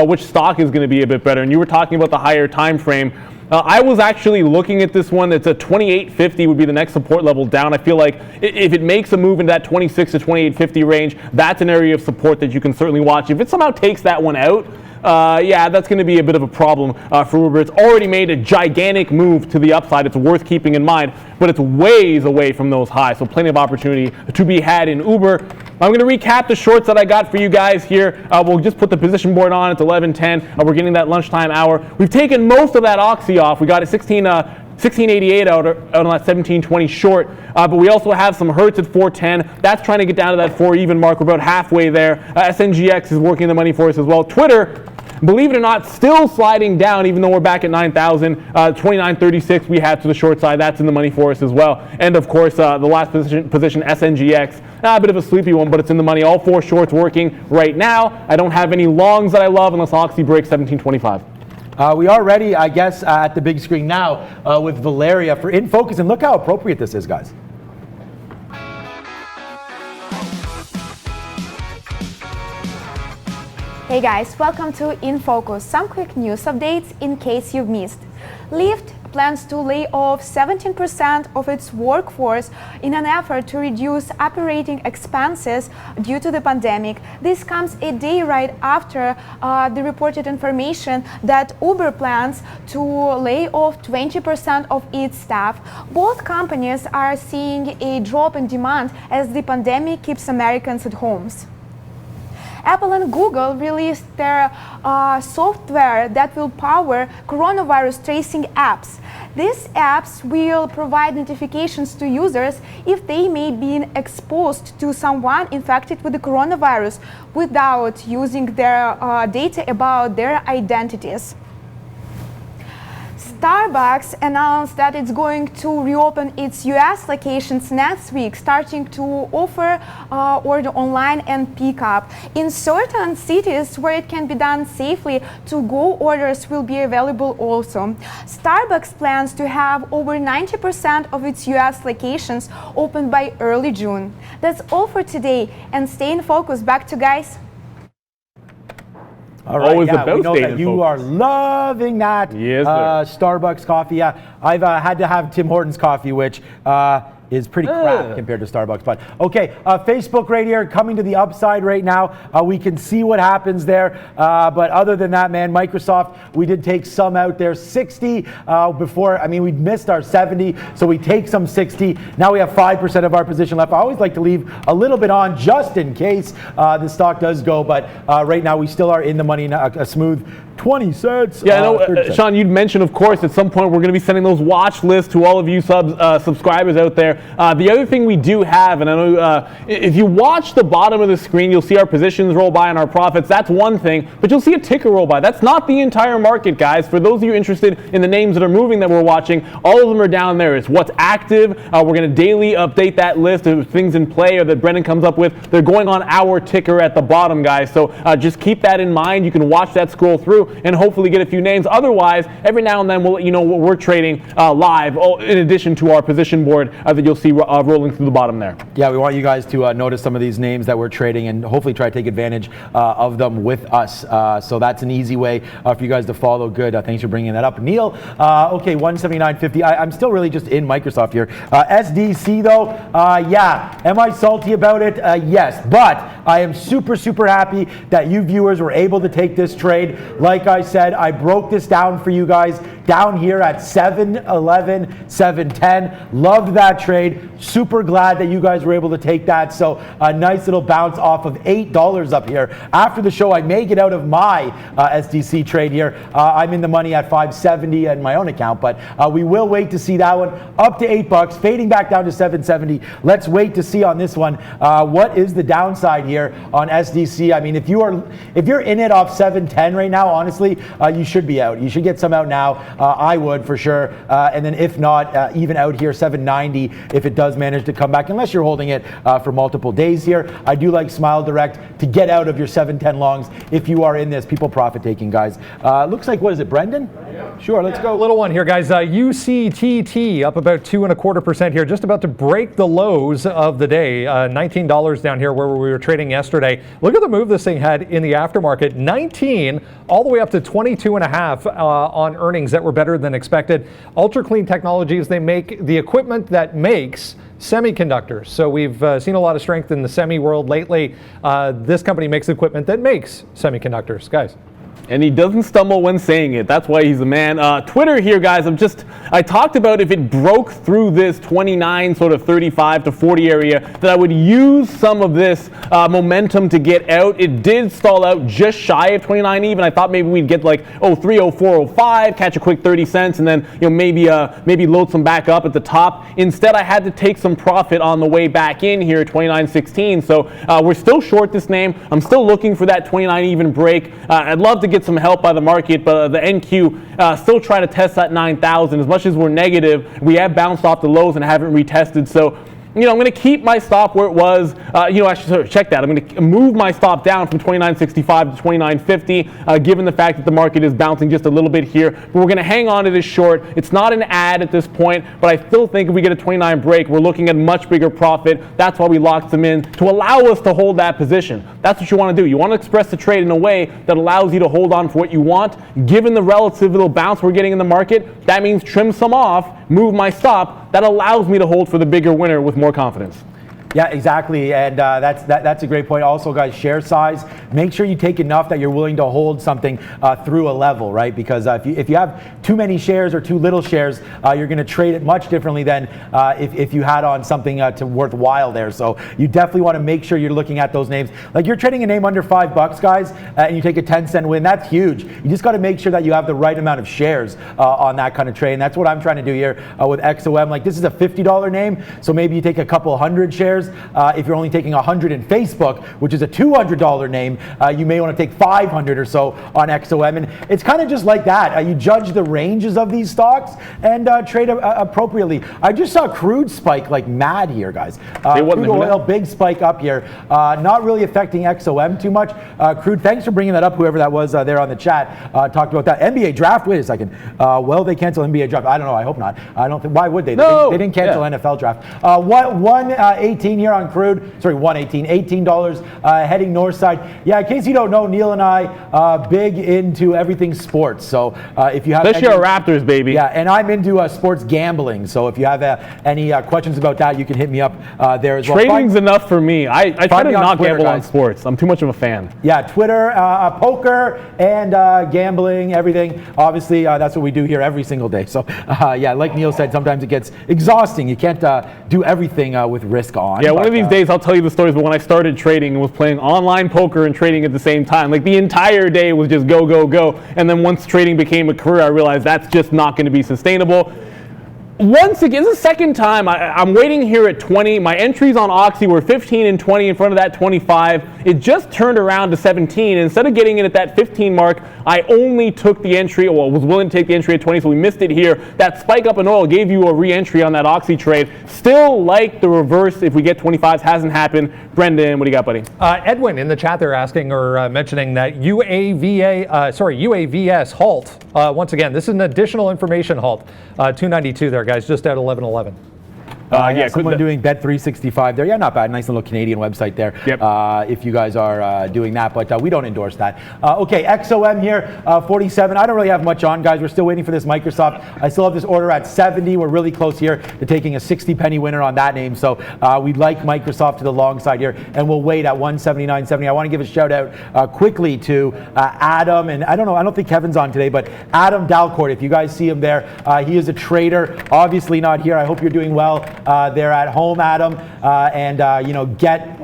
S2: which stock is going to be a bit better. And you were talking about the higher time frame. I was actually looking at this one. It's a 28.50 would be the next support level down. I feel like if it makes a move in that 26 to 28.50 range, that's an area of support that you can certainly watch. If it somehow takes that one out, yeah, that's going to be a bit of a problem for Uber. It's already made a gigantic move to the upside. It's worth keeping in mind, but it's ways away from those highs, so plenty of opportunity to be had in Uber. I'm going to recap the shorts that I got for you guys here. We'll just put the position board on. It's 11:10. We're getting that lunchtime hour. We've taken most of that Oxy off. We got it 1688 out on that 1720 short, but we also have some Hertz at 410. That's trying to get down to that 4 even mark. We're about halfway there. SNGX is working the money for us as well. Twitter, believe it or not, still sliding down, even though we're back at 9,000. 29.36 we have to the short side. That's in the money for us as well. And of course, the last position SNGX, a bit of a sleepy one, but it's in the money. All 4 shorts working right now. I don't have any longs that I love unless Oxy breaks 1725.
S3: We are ready, I guess, at the big screen now with Valeria for In Focus. And look how appropriate this is, guys.
S4: Hey guys, welcome to In Focus. Some quick news updates in case you've missed. Lyft plans to lay off 17% of its workforce in an effort to reduce operating expenses due to the pandemic. This comes a day right after the reported information that Uber plans to lay off 20% of its staff. Both companies are seeing a drop in demand as the pandemic keeps Americans at homes. Apple and Google released their software that will power coronavirus tracing apps. These apps will provide notifications to users if they may be exposed to someone infected with the coronavirus without using their data about their identities. Starbucks announced that it's going to reopen its US locations next week, starting to offer order online and pickup. In certain cities where it can be done safely, to-go orders will be available also. Starbucks plans to have over 90% of its US locations open by early June. That's all for today, and stay in focus. Back to guys.
S3: All right,
S2: Always
S3: yeah, we know
S2: about
S3: that you are loving that Starbucks coffee. Yeah, I've had to have Tim Hortons coffee, which is pretty crap compared to Starbucks. But okay, Facebook right here coming to the upside right now. We can see what happens there. But other than that, man, Microsoft, we did take some out there. 60 before, I mean, we missed our 70, so we take some 60. Now we have 5% of our position left. I always like to leave a little bit on just in case the stock does go. But right now we still are in the money, a smooth 20 cents.
S2: Yeah, I know, Sean, you'd mentioned, of course, at some point we're going to be sending those watch lists to all of you subscribers out there. The other thing we do have, and I know if you watch the bottom of the screen, you'll see our positions roll by and our profits. That's one thing, but you'll see a ticker roll by. That's not the entire market, guys. For those of you interested in the names that are moving that we're watching, all of them are down there. It's what's active. We're going to daily update that list of things in play or that Brendan comes up with. They're going on our ticker at the bottom, guys. So just keep that in mind. You can watch that scroll through and hopefully get a few names. Otherwise, every now and then we'll let you know what we're trading live in addition to our position board that you'll see rolling through the bottom there.
S3: Yeah, we want you guys to notice some of these names that we're trading and hopefully try to take advantage of them with us. So that's an easy way for you guys to follow. Good. Thanks for bringing that up. Neil, okay, 179.50. I'm still really just in Microsoft here. SDC though, yeah. Am I salty about it? Yes. But I am super, super happy that you viewers were able to take this trade. Like I said, I broke this down for you guys down here at 711, 710. Loved that trade. Super glad that you guys were able to take that. So a nice little bounce off of $8 up here. After the show, I may get out of my SDC trade here. I'm in the money at 570 in my own account, but we will wait to see that one up to $8, fading back down to 770. Let's wait to see on this one. What is the downside here on SDC? I mean, if you're in it off 710 right now, honestly, you should be out. You should get some out now. I would for sure. And then if not, even out here 790 if it does manage to come back, unless you're holding it for multiple days here. I do like Smile Direct to get out of your 710 longs if you are in this. People profit taking, guys. Looks like, what is it, Brendan? Yeah. Sure, let's go.
S1: Little one here, guys. UCTT up about 2.25% here, just about to break the lows of the day. $19 down here where we were trading yesterday. Look at the move this thing had in the aftermarket. 19 all the way up to 22.5 on earnings that were better than expected. Ultra Clean Technologies, they make the equipment that makes semiconductors. So we've seen a lot of strength in the semi world lately. This company makes equipment that makes semiconductors, guys.
S2: And he doesn't stumble when saying it. That's why he's a man. Twitter here, guys, I talked about if it broke through this 29, sort of 35 to 40 area, that I would use some of this momentum to get out. It did stall out just shy of 29 even. I thought maybe we'd get like 03, 04, 05, catch a quick 30 cents, and then maybe load some back up at the top. Instead, I had to take some profit on the way back in here at 29.16. So we're still short this name. I'm still looking for that 29 even break. I'd love to get some help by the market, but the NQ still try to test that 9,000. As much as we're negative, we have bounced off the lows and haven't retested. So, I'm going to keep my stop where it was. Actually, check that. I'm going to move my stop down from 29.65 to 29.50, given the fact that the market is bouncing just a little bit here. But we're going to hang on to this short. It's not an ad at this point, but I still think if we get a 29 break, we're looking at much bigger profit. That's why we locked them in, to allow us to hold that position. That's what you want to do. You want to express the trade in a way that allows you to hold on for what you want. Given the relative little bounce we're getting in the market, that means trim some off, move my stop. That allows me to hold for the bigger winner with more confidence.
S3: Yeah, exactly, and that's a great point. Also, guys, share size. Make sure you take enough that you're willing to hold something through a level, right? Because if you have too many shares or too little shares, you're going to trade it much differently than if you had on something worthwhile there. So you definitely want to make sure you're looking at those names. Like you're trading a name under $5, guys, and you take a 10-cent win. That's huge. You just got to make sure that you have the right amount of shares on that kind of trade. And that's what I'm trying to do here with XOM. Like this is a $50 name, so maybe you take a couple hundred shares. If you're only taking 100 in Facebook, which is a $200 name, you may want to take 500 or so on XOM. And it's kind of just like that. You judge the ranges of these stocks and trade appropriately. I just saw crude spike like mad here, guys. Crude oil, big spike up here. Not really affecting XOM too much. Crude, thanks for bringing that up, whoever that was there on the chat. Talked about that. NBA draft, wait a second. Well, they cancel NBA draft. I don't know, I hope not. I don't think, why would they?
S2: No.
S3: They didn't cancel NFL draft. 118 here on crude. Sorry, 118, $18 heading north side. Yeah, in case you don't know, Neil and I big into everything sports. So if you have
S2: especially our Raptors, baby.
S3: Yeah, and I'm into sports gambling. So if you have any questions about that, you can hit me up there as well.
S2: Trading's enough for me. I try to not
S3: Twitter,
S2: gamble
S3: guys.
S2: on sports. I'm too much of a fan.
S3: Yeah, Twitter, poker, and gambling, everything. Obviously, that's what we do here every single day. So yeah, like Neil said, sometimes it gets exhausting. You can't do everything with risk on.
S2: Yeah, one of these days I'll tell you the stories, but when I started trading and was playing online poker and trading at the same time, like the entire day was just go, go, go. And then once trading became a career, I realized that's just not going to be sustainable. Once again, this is the second time I'm waiting here at 20. My entries on Oxy were 15 and 20 in front of that 25. It just turned around to 17. Instead of getting in at that 15 mark, I only took the entry, well, was willing to take the entry at 20, so we missed it here. That spike up in oil gave you a re-entry on that Oxy trade. Still like the reverse if we get 25s. Hasn't happened. Brendan, what do you got, buddy?
S1: Edwin in the chat there asking or mentioning that UAVS halt. Once again, this is an additional information halt. 292 there, guys, just at 11:11.
S3: Yeah, someone doing Bet365 there. Yeah, not bad. Nice little Canadian website there.
S2: Yep.
S3: If you guys are doing that, but we don't endorse that. Okay, XOM here, 47. I don't really have much on, guys. We're still waiting for this Microsoft. I still have this order at 70. We're really close here to taking a 60-penny winner on that name. So we'd like Microsoft to the long side here, and we'll wait at 179.70. I want to give a shout out quickly to Adam, and I don't think Kevin's on today, but Adam Dalcourt. If you guys see him there, he is a trader. Obviously not here. I hope you're doing well there at home, Adam, and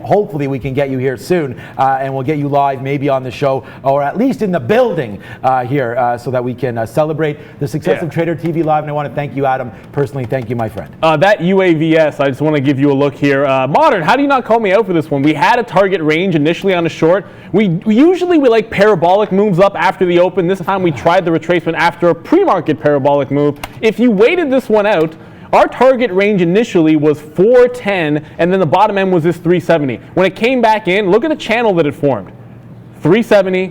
S3: hopefully we can get you here soon, and we'll get you live maybe on the show, or at least in the building here, so that we can celebrate the success of Trader TV Live. And I want to thank you, Adam, personally. Thank you, my friend.
S2: That UAVS, I just want to give you a look here. Modern, how do you not call me out for this one? We had a target range initially on a short. We usually like parabolic moves up after the open. This time we tried the retracement after a pre-market parabolic move. If you waited this one out, our target range initially was 410, and then the bottom end was this 370. When it came back in, look at the channel that it formed. 370,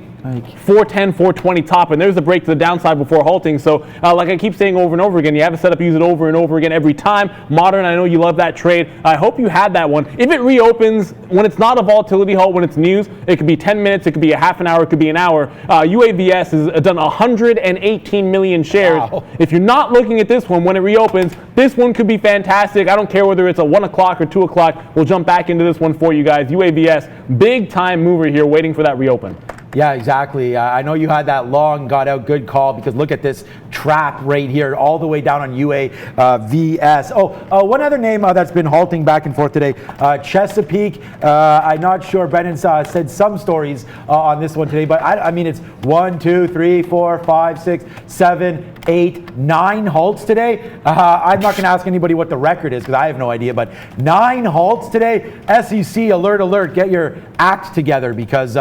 S2: 410, 420 top, and there's a break to the downside before halting. So like I keep saying over and over again, you have a setup, use it over and over again every time. Modern, I know you love that trade. I hope you had that one. If it reopens, when it's not a volatility halt, when it's news, it could be 10 minutes, it could be a half an hour, it could be an hour. UAVS has done 118 million shares. Wow. If you're not looking at this one, when it reopens, this one could be fantastic. I don't care whether it's a 1 o'clock or 2 o'clock. We'll jump back into this one for you guys. UAVS, big time mover here, waiting for that reopen.
S3: Yeah, exactly. I know you had that long, got out, good call, because look at this trap right here, all the way down on UAVS. One other name that's been halting back and forth today, Chesapeake. I'm not sure. Brennan said some stories on this one today, but I mean, it's 1, 2, 3, 4, 5, 6, 7, 8, 9 halts today. I'm not going to ask anybody what the record is because I have no idea, but 9 halts today. SEC, alert, get your act together, because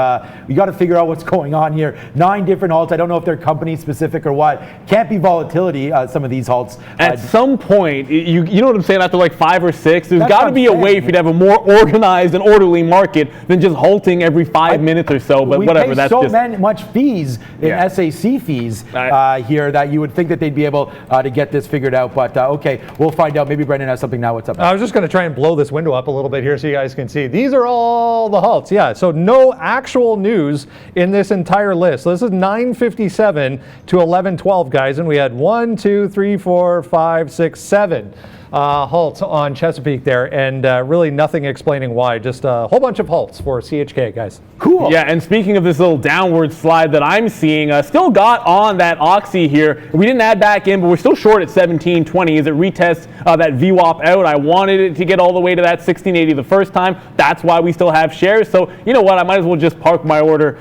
S3: you got to figure out what's going on here. 9 different halts. I don't know if they're company specific or what. Can't be volatility, some of these halts.
S2: At some point, you know what I'm saying, after like 5 or 6, there's got to be a way for you to have a more organized and orderly market than just halting every 5 minutes or so, but whatever. That's
S3: so much fees in SAC fees here that you would think that they'd be able to get this figured out, but okay, we'll find out. Maybe Brendan has something now. What's up?
S1: I was just going to try and blow this window up a little bit here so you guys can see. These are all the halts. Yeah, so no actual news in this entire list. So this is 9:57 to 11:12, guys, and we had 1, 2, 3, 4, 5, 6, 7 halts on Chesapeake there, and really nothing explaining why. Just a whole bunch of halts for CHK, guys.
S2: Cool. Yeah, and speaking of this little downward slide that I'm seeing, still got on that Oxy here. We didn't add back in, but we're still short at 17.20 as it retests that VWAP out. I wanted it to get all the way to that 16.80 the first time. That's why we still have shares. So you know what? I might as well just park my order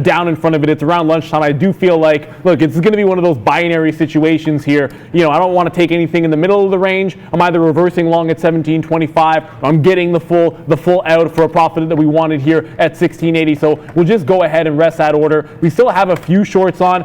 S2: down in front of it. It's around lunchtime. I do feel like, look, it's going to be one of those binary situations here. You know, I don't want to take anything in the middle of the range. I'm either reversing long at 17.25. I'm getting the full out for a profit that we wanted here at 16.80. So we'll just go ahead and rest that order. We still have a few shorts on.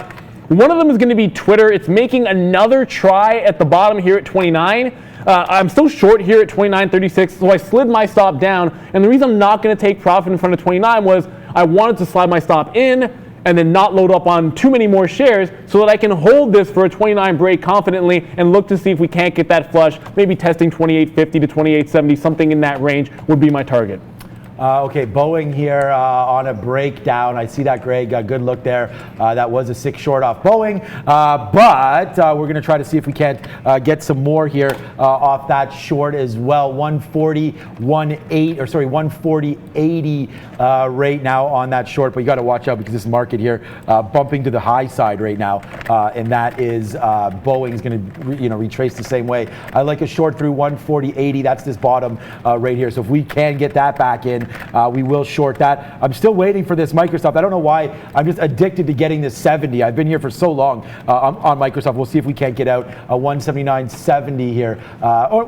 S2: One of them is going to be Twitter. It's making another try at the bottom here at 29. I'm still short here at 29.36, so I slid my stop down. And the reason I'm not going to take profit in front of 29 was I wanted to slide my stop in and then not load up on too many more shares so that I can hold this for a 29 break confidently and look to see if we can't get that flush. Maybe testing 28.50 to 28.70, something in that range would be my target.
S3: Okay, Boeing here on a breakdown. I see that, Greg. Good look there. That was a 6 short off Boeing, but we're going to try to see if we can't get some more here off that short as well. 140.80 right now on that short, but you got to watch out because this market here bumping to the high side right now, and that is Boeing's going to retrace the same way. I like a short through 140.80. That's this bottom right here. So if we can get that back in, we will short that. I'm still waiting for this Microsoft. I don't know why. I'm just addicted to getting this 70. I've been here for so long on Microsoft. We'll see if we can't get out a 179.70 here.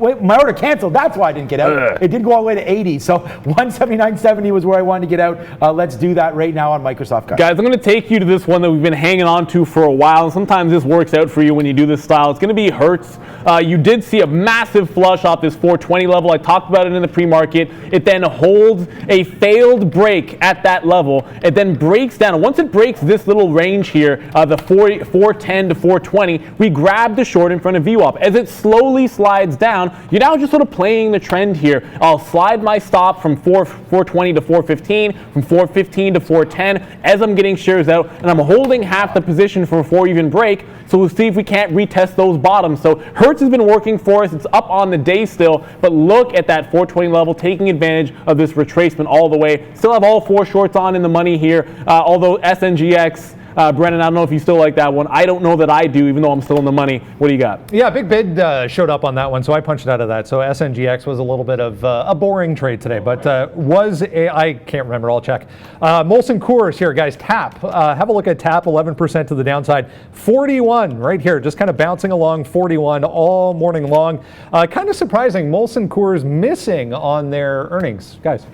S3: Wait, my order canceled. That's why I didn't get out. It did go all the way to 80. So 179.70 was where I wanted to get out. Let's do that right now on Microsoft. Guys,
S2: I'm going to take you to this one that we've been hanging on to for a while. And sometimes this works out for you when you do this style. It's going to be Hertz. You did see a massive flush off this 420 level. I talked about it in the pre-market. It then holds is a failed break at that level. It then breaks down. Once it breaks this little range here, the 410 to 420, we grab the short in front of VWAP. As it slowly slides down, you're now just sort of playing the trend here. I'll slide my stop from 420 to 415, from 415 to 410 as I'm getting shares out, and I'm holding half the position before we even break. So we'll see if we can't retest those bottoms. So Hertz has been working for us. It's up on the day still, but look at that 420 level, taking advantage of this retracement all the way. Still have all 4 shorts on in the money here, although SNGX, Brennan, I don't know if you still like that one. I don't know that I do, even though I'm still in the money. What do you got?
S1: Yeah, big bid showed up on that one, so I punched out of that. So SNGX was a little bit of a boring trade today, but I can't remember, I'll check. Molson Coors here, guys, TAP. Have a look at TAP, 11% to the downside. 41 right here, just kind of bouncing along 41 all morning long. Kind of surprising, Molson Coors missing on their earnings. Guys.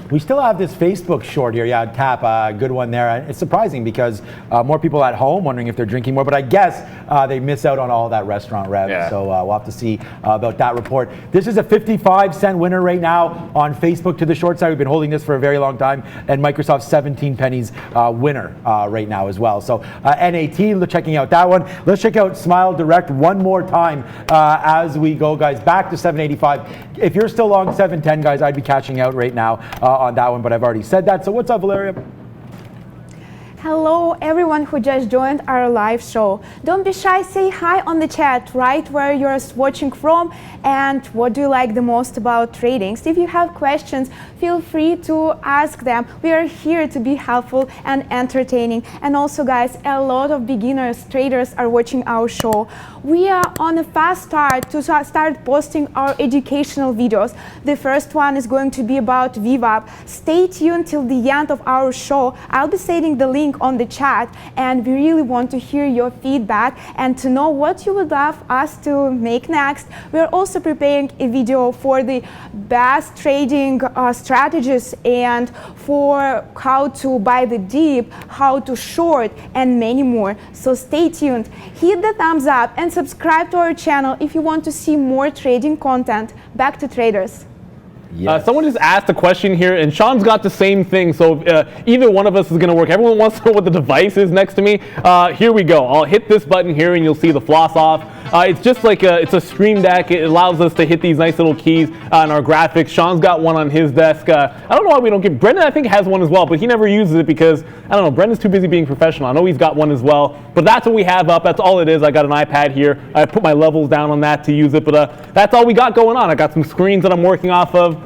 S3: We still have this Facebook short here. Yeah, TAP, good one there. It's surprising because more people at home wondering if they're drinking more, but I guess they miss out on all that restaurant rev. Yeah. So we'll have to see about that report. This is a 55-cent winner right now on Facebook to the short side. We've been holding this for a very long time, and Microsoft 17 pennies winner right now as well. So NAT, checking out that one. Let's check out Smile Direct one more time as we go, guys. Back to 785. If you're still long 710, guys, I'd be catching out right now on that one, but I've already said that. So what's up, Valeria?
S4: Hello, everyone who just joined our live show. Don't be shy, say hi on the chat right where you're watching from, and what do you like the most about trading. So if you have questions, feel free to ask them. We are here to be helpful and entertaining. And also, guys, a lot of beginners, traders are watching our show. We are on a fast start to start posting our educational videos. The first one is going to be about VWAP. Stay tuned till the end of our show. I'll be setting the link on the chat, and we really want to hear your feedback and to know what you would love us to make next. We are also preparing a video for the best trading strategies and for how to buy the dip, how to short, and many more. So stay tuned. Hit the thumbs up and subscribe to our channel if you want to see more trading content. Back to traders.
S3: Yes.
S2: Someone just asked a question here, and Sean's got the same thing, so either one of us is going to work. Everyone wants to know what the device is next to me. Here we go. I'll hit this button here, and you'll see the floss off. It's just like it's a Stream Deck. It allows us to hit these nice little keys on our graphics. Sean's got one on his desk. I don't know why we don't give. Brendan, I think, has one as well, but he never uses it because, I don't know, Brendan's too busy being professional. I know he's got one as well, but that's what we have up. That's all it is. I got an iPad here. I put my levels down on that to use it, but that's all we got going on. I got some screens that I'm working off of.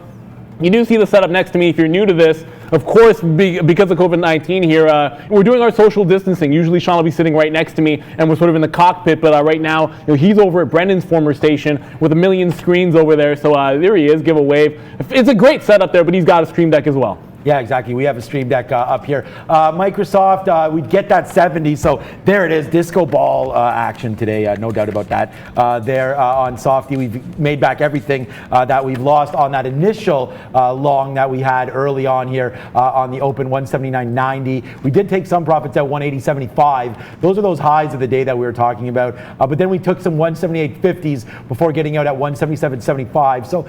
S2: You do see the setup next to me if you're new to this. Of course, because of COVID-19 here, we're doing our social distancing. Usually Sean will be sitting right next to me, and we're sort of in the cockpit, but right now he's over at Brendan's former station with a million screens over there. So there he is, give a wave. It's a great setup there, but he's got a Stream Deck as well.
S3: Yeah, exactly. We have a Stream Deck up here. Microsoft, we'd get that 70, so there it is, disco ball action today, no doubt about that. There on Softy, we've made back everything that we've lost on that initial long that we had early on here on the open, 179.90. We did take some profits at 180.75. Those are those highs of the day that we were talking about. But then we took some 178.50s before getting out at 177.75. So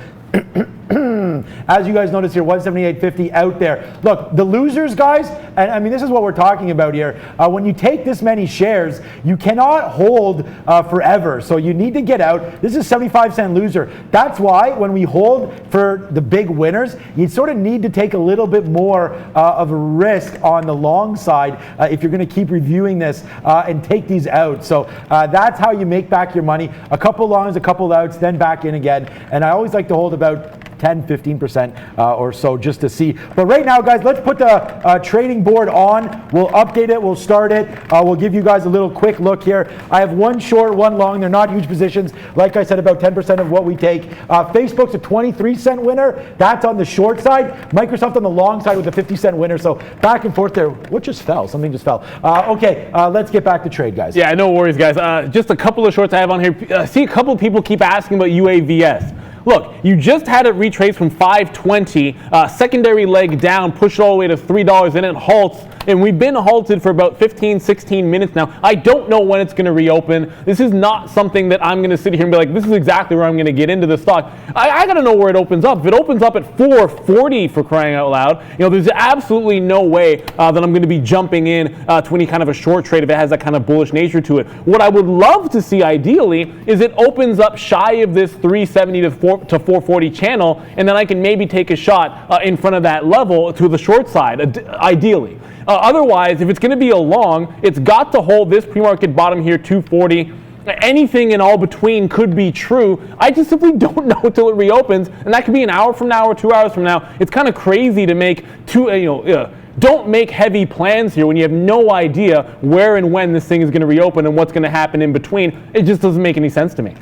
S3: as you guys notice here, 178.50 out there. Look, the losers, guys, and I mean, this is what we're talking about here. When you take this many shares, you cannot hold forever. So you need to get out. This is a 75-cent loser. That's why when we hold for the big winners, you sort of need to take a little bit more of a risk on the long side if you're going to keep reviewing this and take these out. So that's how you make back your money. A couple longs, a couple outs, then back in again. And I always like to hold about 10-15% or so just to see. But right now, guys, let's put the trading board on. We'll update it. We'll start it. We'll give you guys a little quick look here. I have one short, one long. They're not huge positions. Like I said, about 10% of what we take. Facebook's a 23-cent winner. That's on the short side. Microsoft on the long side with a 50-cent winner. So back and forth there. What just fell? Something just fell. Okay, let's get back to trade, guys.
S2: Yeah, no worries, guys. Just a couple of shorts I have on here. See a couple of people keep asking about UAVS. Look, you just had it retrace from 520, secondary leg down, push all the way to $3, and it halts. And we've been halted for about 15, 16 minutes now. I don't know when it's going to reopen. This is not something that I'm going to sit here and be like, this is exactly where I'm going to get into the stock. I got to know where it opens up. If it opens up at 440 for crying out loud, there's absolutely no way that I'm going to be jumping in to any kind of a short trade if it has that kind of bullish nature to it. What I would love to see ideally is it opens up shy of this 370 to 440 channel, and then I can maybe take a shot in front of that level to the short side, ideally. Otherwise, if it's going to be a long, it's got to hold this pre-market bottom here, 240. Anything in all between could be true. I just simply don't know until it reopens, and that could be an hour from now or 2 hours from now. It's kind of crazy to make don't make heavy plans here when you have no idea where and when this thing is going to reopen and what's going to happen in between. It just doesn't make any sense to me.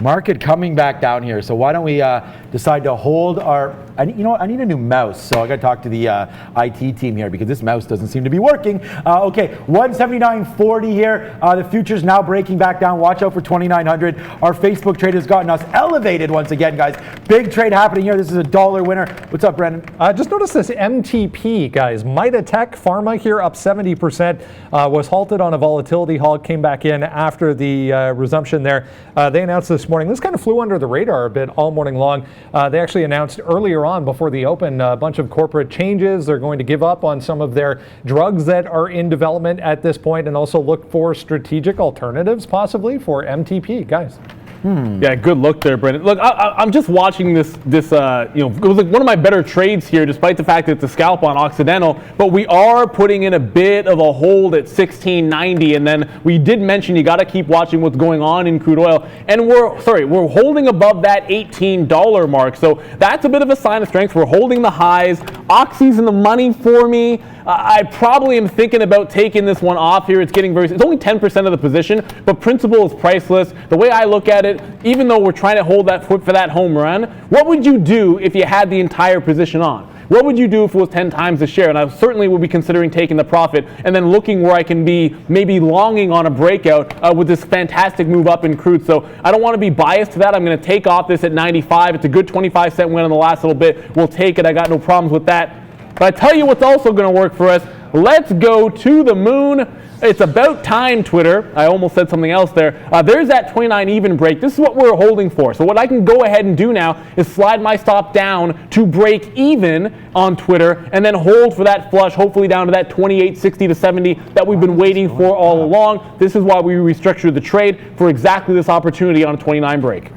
S3: Market coming back down here, so why don't we decide to hold our, I need a new mouse, so I got to talk to the IT team here because this mouse doesn't seem to be working. Okay, 179.40 here. The future's now breaking back down. Watch out for 2,900. Our Facebook trade has gotten us elevated once again, guys. Big trade happening here. This is a $1 winner. What's up, Brendan?
S1: Just notice this MTP, guys. Mitatech Pharma here up 70%, was halted on a volatility halt, came back in after the resumption there. They announced this morning. This kind of flew under the radar a bit all morning long. They actually announced earlier on before the open a bunch of corporate changes. They're going to give up on some of their drugs that are in development at this point and also look for strategic alternatives possibly for MTP, guys.
S2: Yeah, good look there, Brendan. Look, I'm just watching this. It was like one of my better trades here, despite the fact that it's a scalp on Occidental. But we are putting in a bit of a hold at 16.90, and then we did mention you got to keep watching what's going on in crude oil, and we're holding above that $18 mark. So that's a bit of a sign of strength. We're holding the highs. Oxy's in the money for me. I probably am thinking about taking this one off here. It's only 10% of the position, but principle is priceless. The way I look at it, even though we're trying to hold that foot for that home run, what would you do if you had the entire position on? What would you do if it was 10 times the share? And I certainly would be considering taking the profit and then looking where I can be maybe longing on a breakout with this fantastic move up in crude. So I don't want to be biased to that. I'm going to take off this at 95. It's a good 25-cent win in the last little bit. We'll take it. I got no problems with that. But I tell you what's also going to work for us. Let's go to the moon. It's about time, Twitter. I almost said something else there. There's that 29 even break. This is what we're holding for. So what I can go ahead and do now is slide my stop down to break even on Twitter and then hold for that flush, hopefully down to that 28.60 to 70 that we've been waiting for all along. This is why we restructured the trade for exactly this opportunity on a 29 break.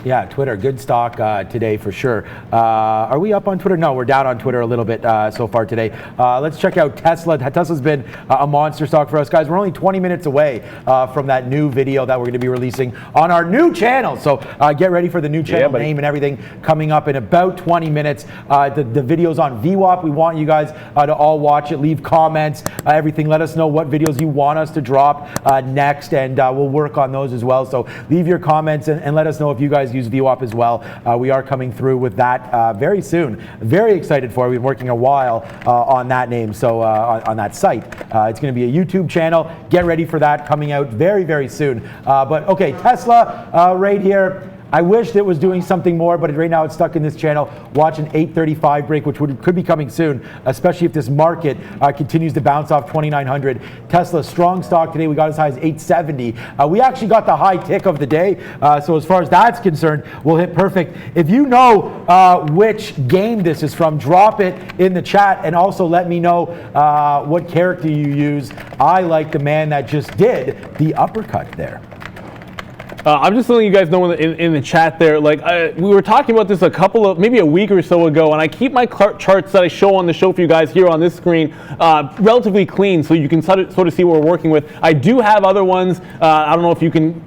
S3: Yeah, Twitter, good stock today for sure. Are we up on Twitter? No, we're down on Twitter a little bit so far today. Let's check out Tesla. Tesla's been a monster stock for us, guys. We're only 20 minutes away from that new video that we're going to be releasing on our new channel. So get ready for the new channel name and everything coming up in about 20 minutes. The video's on VWAP. We want you guys to all watch it. Leave comments, everything. Let us know what videos you want us to drop next, and we'll work on those as well. So leave your comments and let us know if you guys use VWAP as well. We are coming through with that very soon. Very excited for it. We've been working a while on that name, so on that site. It's going to be a YouTube channel. Get ready for that coming out very, very soon. But okay, Tesla right here. I wish it was doing something more, but right now it's stuck in this channel. Watch an 835 break, which could be coming soon, especially if this market continues to bounce off 2,900. Tesla, strong stock today. We got as high as 870. We actually got the high tick of the day. So as far as that's concerned, we'll hit perfect. If you know which game this is from, drop it in the chat and also let me know what character you use. I like the man that just did the uppercut there.
S2: I'm just letting you guys know in the chat there, like we were talking about this maybe a week or so ago, and I keep my charts that I show on the show for you guys here on this screen relatively clean, so you can sort of see what we're working with. I do have other ones. I don't know if you can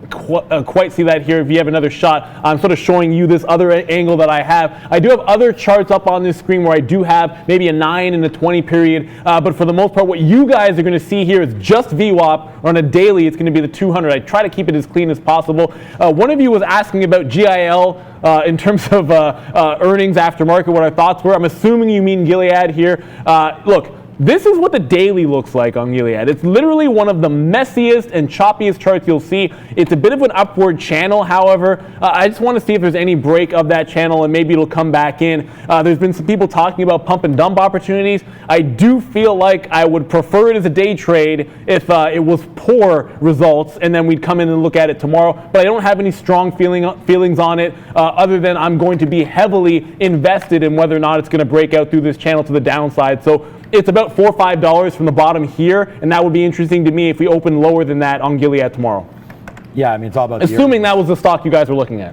S2: quite see that here. If you have another shot, I'm sort of showing you this other angle that I have. I do have other charts up on this screen where I do have maybe a 9 and a 20 period, but for the most part, what you guys are going to see here is just VWAP. On a daily, it's going to be the 200. I try to keep it as clean as possible. One of you was asking about GIL in terms of earnings after market, what our thoughts were. I'm assuming you mean Gilead here. Look, This is what the daily looks like on Gilead. It's literally one of the messiest and choppiest charts you'll see. It's a bit of an upward channel, however. I just want to see if there's any break of that channel and maybe it'll come back in. There's been some people talking about pump and dump opportunities. I do feel like I would prefer it as a day trade if it was poor results and then we'd come in and look at it tomorrow. But I don't have any strong feelings on it other than I'm going to be heavily invested in whether or not it's going to break out through this channel to the downside. So it's about $4 or $5 from the bottom here, and that would be interesting to me if we open lower than that on Gilead tomorrow.
S3: Yeah, I mean, it's all about
S2: assuming that was the stock you guys were looking at.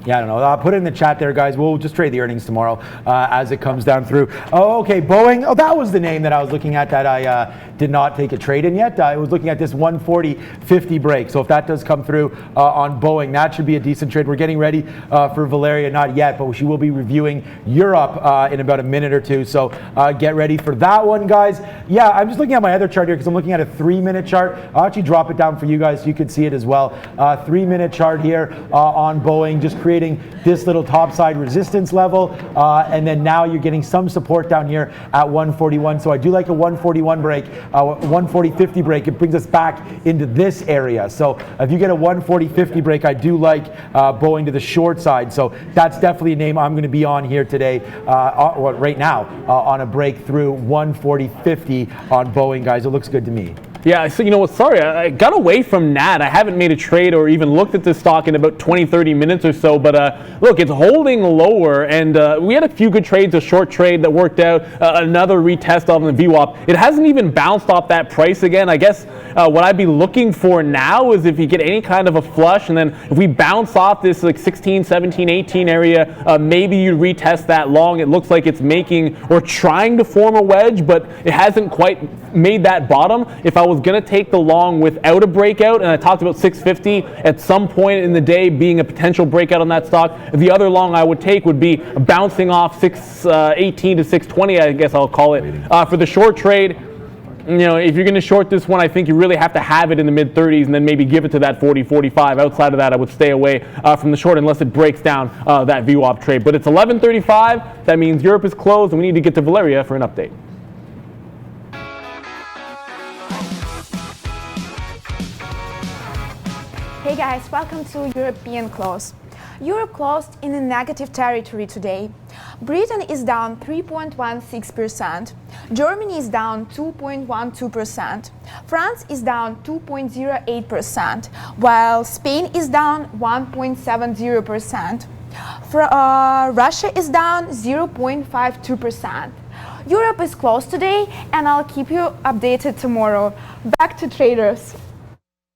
S3: Yeah, I don't know. Put it in the chat there, guys. We'll just trade the earnings tomorrow as it comes down through. Oh, okay, Boeing. Oh, that was the name that I was looking at that I did not take a trade in yet. I was looking at this 140.50 break. So if that does come through on Boeing, that should be a decent trade. We're getting ready for Valeria, not yet, but she will be reviewing Europe in about a minute or two. So get ready for that one, guys. Yeah, I'm just looking at my other chart here because I'm looking at a 3-minute chart. I'll actually drop it down for you guys so you can see it as well. 3-minute chart here on Boeing, just creating this little topside resistance level, and then now you're getting some support down here at 141. So I do like a 141 break, 140.50 break. It brings us back into this area. So if you get a 140.50 break, I do like Boeing to the short side. So that's definitely a name I'm going to be on here today, right now, on a break through 140.50 on Boeing, guys. It looks good to me.
S2: Yeah, so you know what, sorry, I got away from NAT. I haven't made a trade or even looked at this stock in about 20-30 minutes or so, but look, it's holding lower, and we had a few good trades, a short trade that worked out, another retest on the VWAP. It hasn't even bounced off that price again. I guess what I'd be looking for now is if you get any kind of a flush, and then if we bounce off this like 16, 17, 18 area, maybe you retest that long. It looks like it's making or trying to form a wedge, but it hasn't quite made that bottom. If I was going to take the long without a breakout, and I talked about 650 at some point in the day being a potential breakout on that stock, the other long I would take would be bouncing off 618 to 620, I guess I'll call it. For the short trade, you know, if you're going to short this one, I think you really have to have it in the mid-30s and then maybe give it to that 40, 45. Outside of that, I would stay away from the short unless it breaks down that VWAP trade. But it's 11:35. That means Europe is closed, and we need to get to Valeria for an update.
S4: Hey guys, welcome to European Close. Europe closed in a negative territory today. Britain is down 3.16%, Germany is down 2.12%, France is down 2.08%, while Spain is down 1.70%. Russia is down 0.52%. Europe is closed today, and I'll keep you updated tomorrow. Back to traders.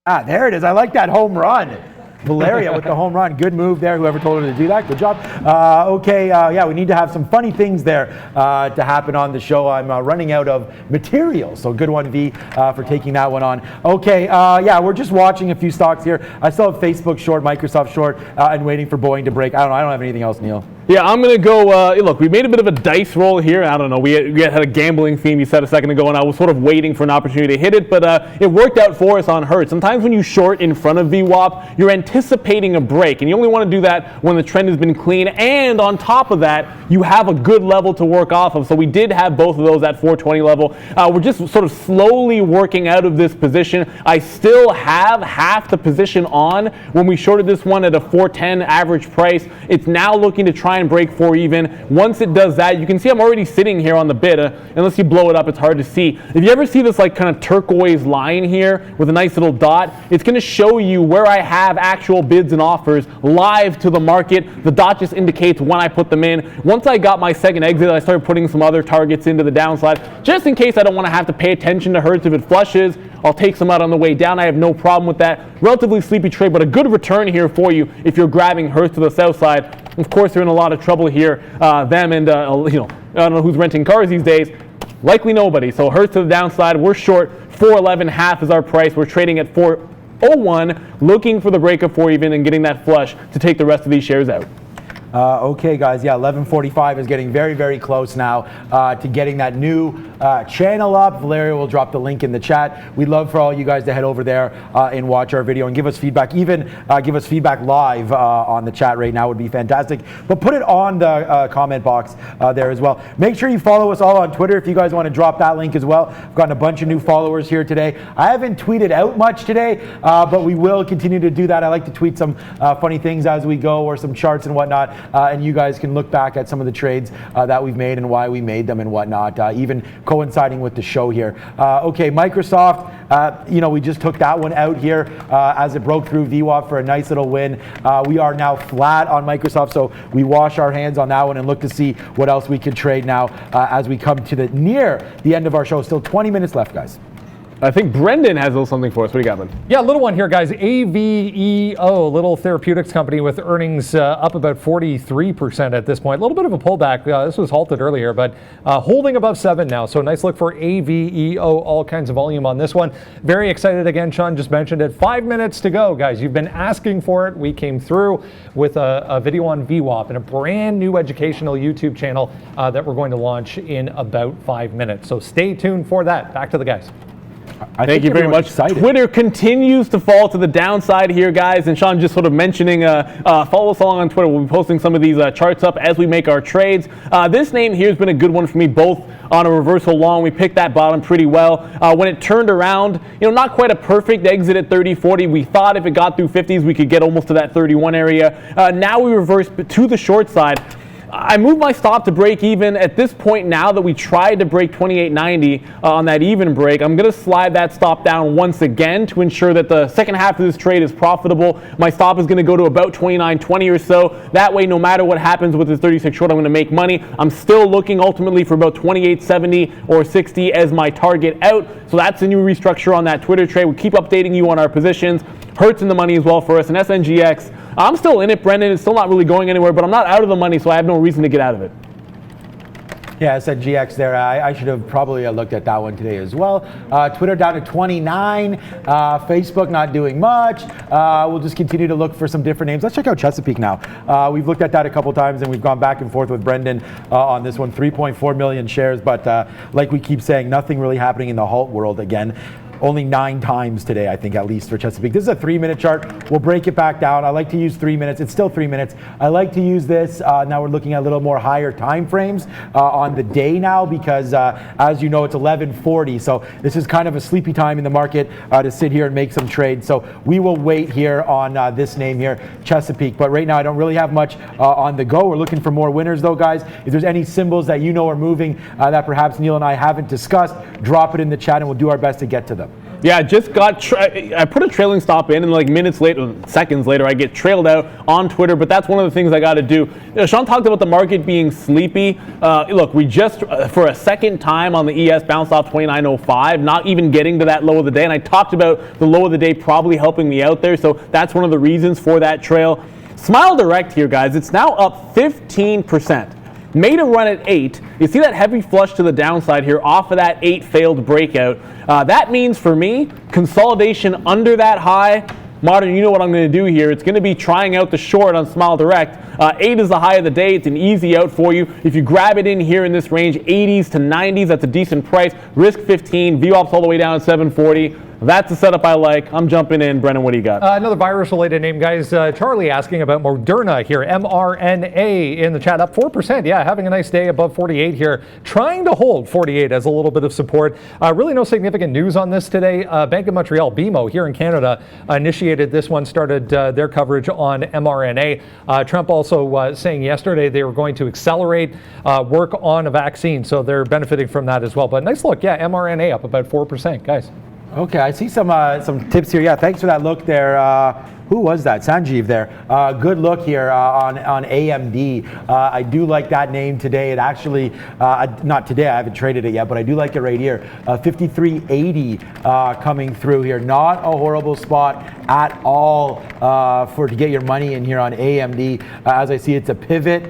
S3: Ah, there it is. I like that home run. Valeria with the home run. Good move there. Whoever told her to do that. Good job. Yeah, we need to have some funny things there to happen on the show. I'm running out of material. So good one, V, for taking that one on. Okay, yeah, we're just watching a few stocks here. I still have Facebook short, Microsoft short, and waiting for Boeing to break. I don't have anything else, Neil.
S2: Yeah, I'm going to go, look, we made a bit of a dice roll here. I don't know, we had a gambling theme you said a second ago, and I was sort of waiting for an opportunity to hit it, but it worked out for us on Hertz. Sometimes when you short in front of VWAP, you're anticipating a break, and you only want to do that when the trend has been clean, and on top of that, you have a good level to work off of. So we did have both of those at 420 level. We're just sort of slowly working out of this position. I still have half the position on when we shorted this one at a 410 average price. It's now looking to try and break 4 even. Once it does that, you can see I'm already sitting here on the bid. Unless you blow it up, it's hard to see. If you ever see this like kind of turquoise line here with a nice little dot, it's going to show you where I have actual bids and offers live to the market. The dot just indicates when I put them in. Once I got my second exit, I started putting some other targets into the downside, just in case I don't want to have to pay attention to Hertz. If it flushes, I'll take some out on the way down. I have no problem with that. Relatively sleepy trade, but a good return here for you if you're grabbing Hertz to the south side. Of course, they're in a lot of trouble here. Them and, you know, I don't know who's renting cars these days. Likely nobody. So Hertz to the downside. We're short 411 half is our price. We're trading at 401, looking for the break of 4 even and getting that flush to take the rest of these shares out.
S3: Okay, guys, yeah, 11:45 is getting very, very close now to getting that new channel up. Valeria will drop the link in the chat. We'd love for all you guys to head over there and watch our video and give us feedback. Even give us feedback live on the chat right now would be fantastic. But put it on the comment box there as well. Make sure you follow us all on Twitter if you guys want to drop that link as well. I've gotten a bunch of new followers here today. I haven't tweeted out much today, but we will continue to do that. I like to tweet some funny things as we go, or some charts and whatnot, and you guys can look back at some of the trades that we've made and why we made them and whatnot, even coinciding with the show here. Okay, Microsoft, we just took that one out here as it broke through VWAP for a nice little win. We are now flat on Microsoft, so we wash our hands on that one and look to see what else we could trade now as we come to near the end of our show. Still 20 minutes left, guys.
S2: I think Brendan has a little something for us. What do you got, man?
S1: Yeah, a little one here, guys. AVEO, little therapeutics company with earnings up about 43% at this point. A little bit of a pullback. This was halted earlier, but holding above 7 now. So nice look for AVEO. All kinds of volume on this one. Very excited again. Sean just mentioned it. 5 minutes to go, guys. You've been asking for it. We came through with a video on VWAP and a brand new educational YouTube channel that we're going to launch in about 5 minutes. So stay tuned for that. Back to the guys.
S2: Thank you very much.
S3: Excited.
S2: Twitter continues to fall to the downside here, guys. And Sean just sort of mentioning, follow us along on Twitter. We'll be posting some of these charts up as we make our trades. This name here has been a good one for me, both on a reversal long. We picked that bottom pretty well. When it turned around, not quite a perfect exit at 30.40. We thought if it got through 50s, we could get almost to that 31 area. Now we reversed to the short side. I moved my stop to break even. At this point now that we tried to break 28.90 on that even break, I'm going to slide that stop down once again to ensure that the second half of this trade is profitable. My stop is going to go to about 29.20 or so. That way, no matter what happens with this 36 short, I'm going to make money. I'm still looking ultimately for about 28.70 or 60 as my target out. So that's a new restructure on that Twitter trade. We'll keep updating you on our positions. Hertz in the money as well for us. And SNGX, I'm still in it, Brendan. It's still not really going anywhere, but I'm not out of the money, so I have no reason to get out of it.
S3: Yeah, I said GX there. I should have probably looked at that one today as well. Twitter down to 29. Facebook not doing much. We'll just continue to look for some different names. Let's check out Chesapeake now. We've looked at that a couple times, and we've gone back and forth with Brendan on this one. 3.4 million shares, but like we keep saying, nothing really happening in the halt world again. Only 9 times today, I think, at least for Chesapeake. This is a 3-minute chart. We'll break it back down. I like to use 3 minutes. It's still 3 minutes. I like to use this. Now we're looking at a little more higher time frames on the day now because, as you know, it's 11:40. So this is kind of a sleepy time in the market to sit here and make some trades. So we will wait here on this name here, Chesapeake. But right now, I don't really have much on the go. We're looking for more winners, though, guys. If there's any symbols that you know are moving that perhaps Neil and I haven't discussed, drop it in the chat, and we'll do our best to get to them.
S2: Yeah, I just got, I put a trailing stop in, and like minutes later, seconds later, I get trailed out on Twitter, but that's one of the things I got to do. Sean talked about the market being sleepy. Look, we just, for a second time on the ES, bounced off 29.05, not even getting to that low of the day, and I talked about the low of the day probably helping me out there, so that's one of the reasons for that trail. Smile Direct here, guys, it's now up 15%. Made a run at 8. You see that heavy flush to the downside here off of that 8 failed breakout. That means for me, consolidation under that high. Modern, you know what I'm going to do here. It's going to be trying out the short on Smile Direct. 8 is the high of the day. It's an easy out for you. If you grab it in here in this range, 80s to 90s, that's a decent price. Risk 15, VWAP's all the way down at 740. That's the setup I like. I'm jumping in. Brennan, what do you got?
S1: Another virus-related name, guys. Charlie asking about Moderna here. mRNA in the chat, up 4%. Yeah, having a nice day above 48 here. Trying to hold 48 as a little bit of support. Really no significant news on this today. Bank of Montreal, BMO, here in Canada, initiated this one, started their coverage on mRNA. Trump also saying yesterday they were going to accelerate work on a vaccine, so they're benefiting from that as well. But nice look. Yeah, mRNA up about 4%, guys.
S3: Okay, I see some tips here. Yeah, thanks for that look there. Who was that? Sanjeev there. Good look here on AMD. I do like that name today. It actually, not today, I haven't traded it yet, but I do like it right here. 53.80 coming through here. Not a horrible spot at all to get your money in here on AMD. As I see, it's a pivot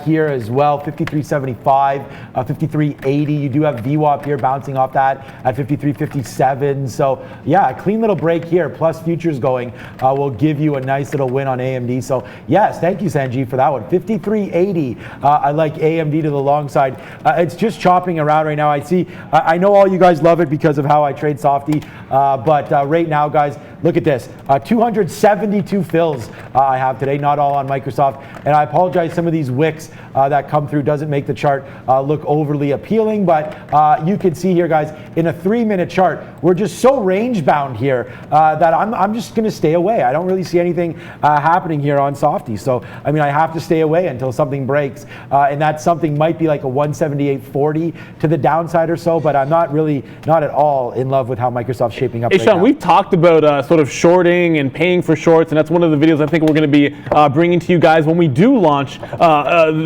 S3: here as well. 53.75, 53.80. You do have VWAP here bouncing off that at 53.57. So yeah, a clean little break here, plus futures going. We'll give you a nice little win on AMD. So yes, thank you, Sanjeev, for that one. 53.80. I like AMD to the long side. It's just chopping around right now. I know all you guys love it because of how I trade softy, but right now, guys, look at this. 272 fills I have today, not all on Microsoft. And I apologize, some of these wicks that come through doesn't make the chart look overly appealing, but you can see here, guys, in a 3-minute chart, we're just so range bound here that I'm just gonna stay away. I don't really see anything happening here on softy. So, I mean, I have to stay away until something breaks. And that something might be like a 178.40 to the downside or so, but I'm not at all in love with how Microsoft's shaping up.
S2: Hey,
S3: right
S2: Sean,
S3: now.
S2: we've talked about sort of shorting and paying for shorts, and that's one of the videos I think we're going to be bringing to you guys when we do launch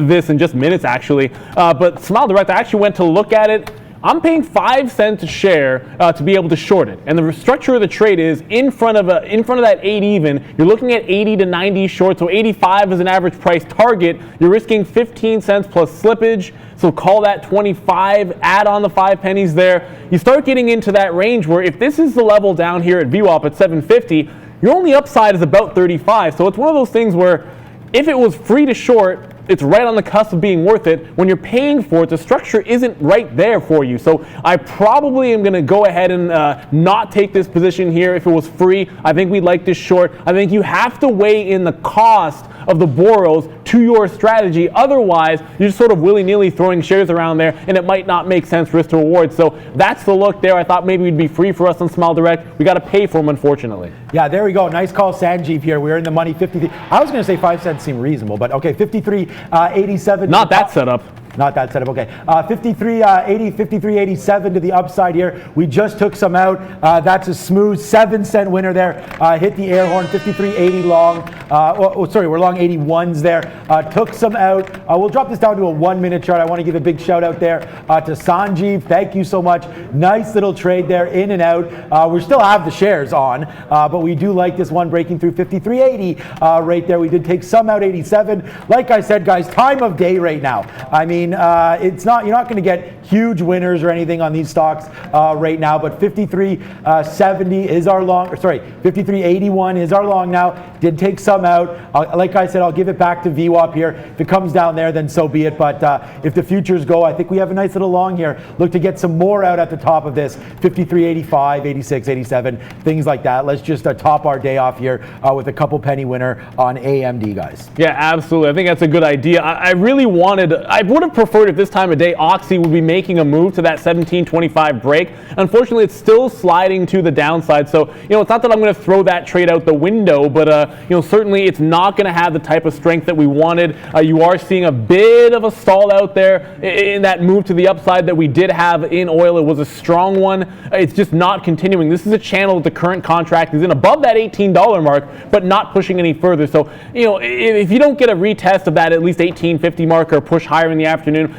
S2: this in just minutes, actually. But Smile Direct, I actually went to look at it. I'm paying 5 cents a share to be able to short it, and the structure of the trade is in front of that 8 even. You're looking at 80 to 90 short, so 85 is an average price target. You're risking 15 cents plus slippage, so call that 25. Add on the 5 pennies there. You start getting into that range where if this is the level down here at VWAP at 750, your only upside is about 35. So it's one of those things where if it was free to short, it's right on the cusp of being worth it. When you're paying for it, the structure isn't right there for you. So I probably am going to go ahead and not take this position here if it was free. I think we'd like this short. I think you have to weigh in the cost of the borrows to your strategy. Otherwise, you're just sort of willy-nilly throwing shares around there, and it might not make sense risk to reward. So that's the look there. I thought maybe it'd be free for us on Smile Direct. We got to pay for them, unfortunately.
S3: Yeah, there we go. Nice call, Sanjeev here. We're in the money. 53. I was going to say 5 cents seemed reasonable, but okay, 53.87.
S2: Not that setup.
S3: Not that setup, okay. 53.80, 53.87 to the upside here. We just took some out. That's a smooth 7-cent winner there. Hit the air horn, 53.80 long. Sorry, we're long 81s there. Took some out. We'll drop this down to a 1-minute chart. I want to give a big shout out there to Sanjeev. Thank you so much. Nice little trade there, in and out. We still have the shares on, but we do like this one breaking through 53.80 right there. We did take some out, 87. Like I said, guys, time of day right now. I mean, it's not, you're not going to get huge winners or anything on these stocks right now, but 53.70 is our long, or sorry, 53.81 is our long now. Did take some out. Like I said, I'll give it back to VWAP here. If it comes down there, then so be it. But if the futures go, I think we have a nice little long here. Look to get some more out at the top of this. 53.85, 86, 87, things like that. Let's just top our day off here with a couple penny winner on AMD, guys.
S2: Yeah, absolutely. I think that's a good idea. I really wanted, I would have preferred at this time of day, Oxy would be making a move to that 17.25 break. Unfortunately, it's still sliding to the downside. So, you know, it's not that I'm going to throw that trade out the window, but, you know, certainly it's not going to have the type of strength that we wanted. You are seeing a bit of a stall out there in that move to the upside that we did have in oil. It was a strong one. It's just not continuing. This is a channel that the current contract is in above that $18 mark, but not pushing any further. So, you know, if you don't get a retest of that at least 18.50 mark or push higher in the afternoon,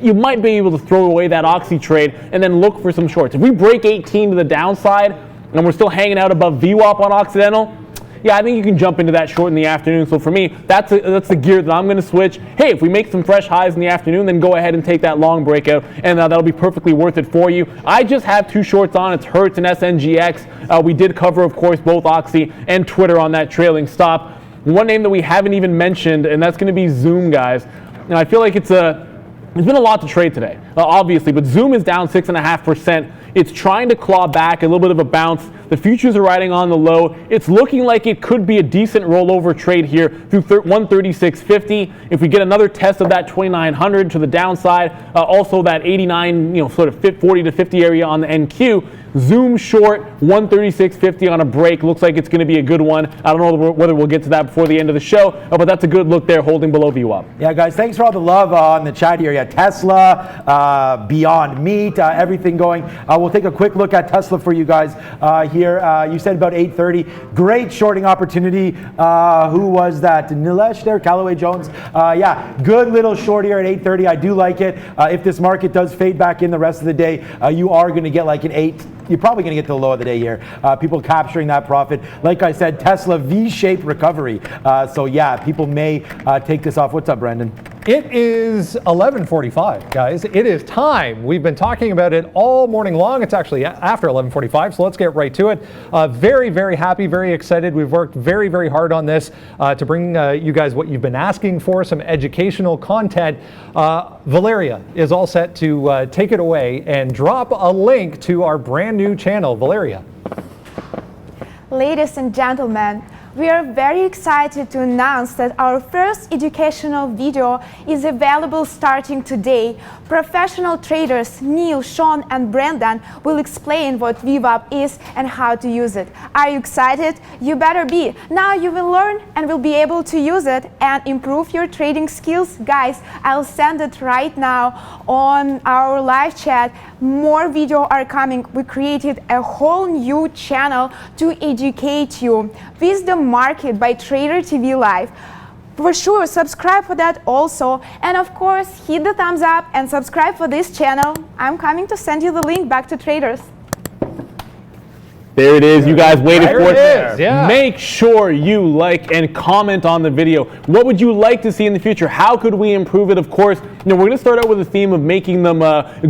S2: you might be able to throw away that Oxy trade and then look for some shorts. If we break 18 to the downside and we're still hanging out above VWAP on Occidental, yeah, I think you can jump into that short in the afternoon. So for me, that's the gear that I'm going to switch. Hey, if we make some fresh highs in the afternoon, then go ahead and take that long breakout, and that'll be perfectly worth it for you. I just have 2 shorts on. It's Hertz and SNGX. We did cover, of course, both Oxy and Twitter on that trailing stop. One name that we haven't even mentioned, and that's going to be Zoom, guys. Now, I feel like there's been a lot to trade today, obviously, but Zoom is down 6.5%. It's trying to claw back, a little bit of a bounce. The futures are riding on the low. It's looking like it could be a decent rollover trade here through 136.50. If we get another test of that 2,900 to the downside, also that 89, sort of 40 to 50 area on the NQ, Zoom short 136.50 on a break. Looks like it's going to be a good one. I don't know whether we'll get to that before the end of the show, but that's a good look there, holding below VWAP.
S3: Yeah, guys, thanks for all the love on the chat here. Yeah, Tesla, Beyond Meat, everything going. We'll take a quick look at Tesla for you guys here. You said about 8:30. Great shorting opportunity. Who was that? Nilesh there? Callaway Jones? Yeah, good little short here at 8:30. I do like it. If this market does fade back in the rest of the day, you are going to get like an 8. You're probably going to get to the low of the day here. People capturing that profit. Like I said, Tesla V-shaped recovery. So yeah, people may take this off. What's up, Brendan?
S1: It is 11:45, guys. It is time. We've been talking about it all morning long. It's actually after 11:45, so let's get right to it. Very, very happy, very excited. We've worked very, very hard on this to bring you guys what you've been asking for, some educational content. Valeria is all set to take it away and drop a link to our brand new channel. Valeria.
S4: Ladies and gentlemen, we are very excited to announce that our first educational video is available starting today. Professional traders Neil, Sean, and Brendan will explain what VWAP is and how to use it. Are you excited? You better be. Now you will learn and will be able to use it and improve your trading skills. Guys, I'll send it right now on our live chat. More videos are coming. We created a whole new channel to educate you. Wisdom Market by Trader TV Live. For sure, subscribe for that also. And of course, hit the thumbs up and subscribe for this channel. I'm coming to send you the link back to traders.
S2: There it is. You guys waited for it.
S1: There it is, yeah.
S2: Make sure you like and comment on the video. What would you like to see in the future? How could we improve it? Of course, we're going to start out with a theme of making them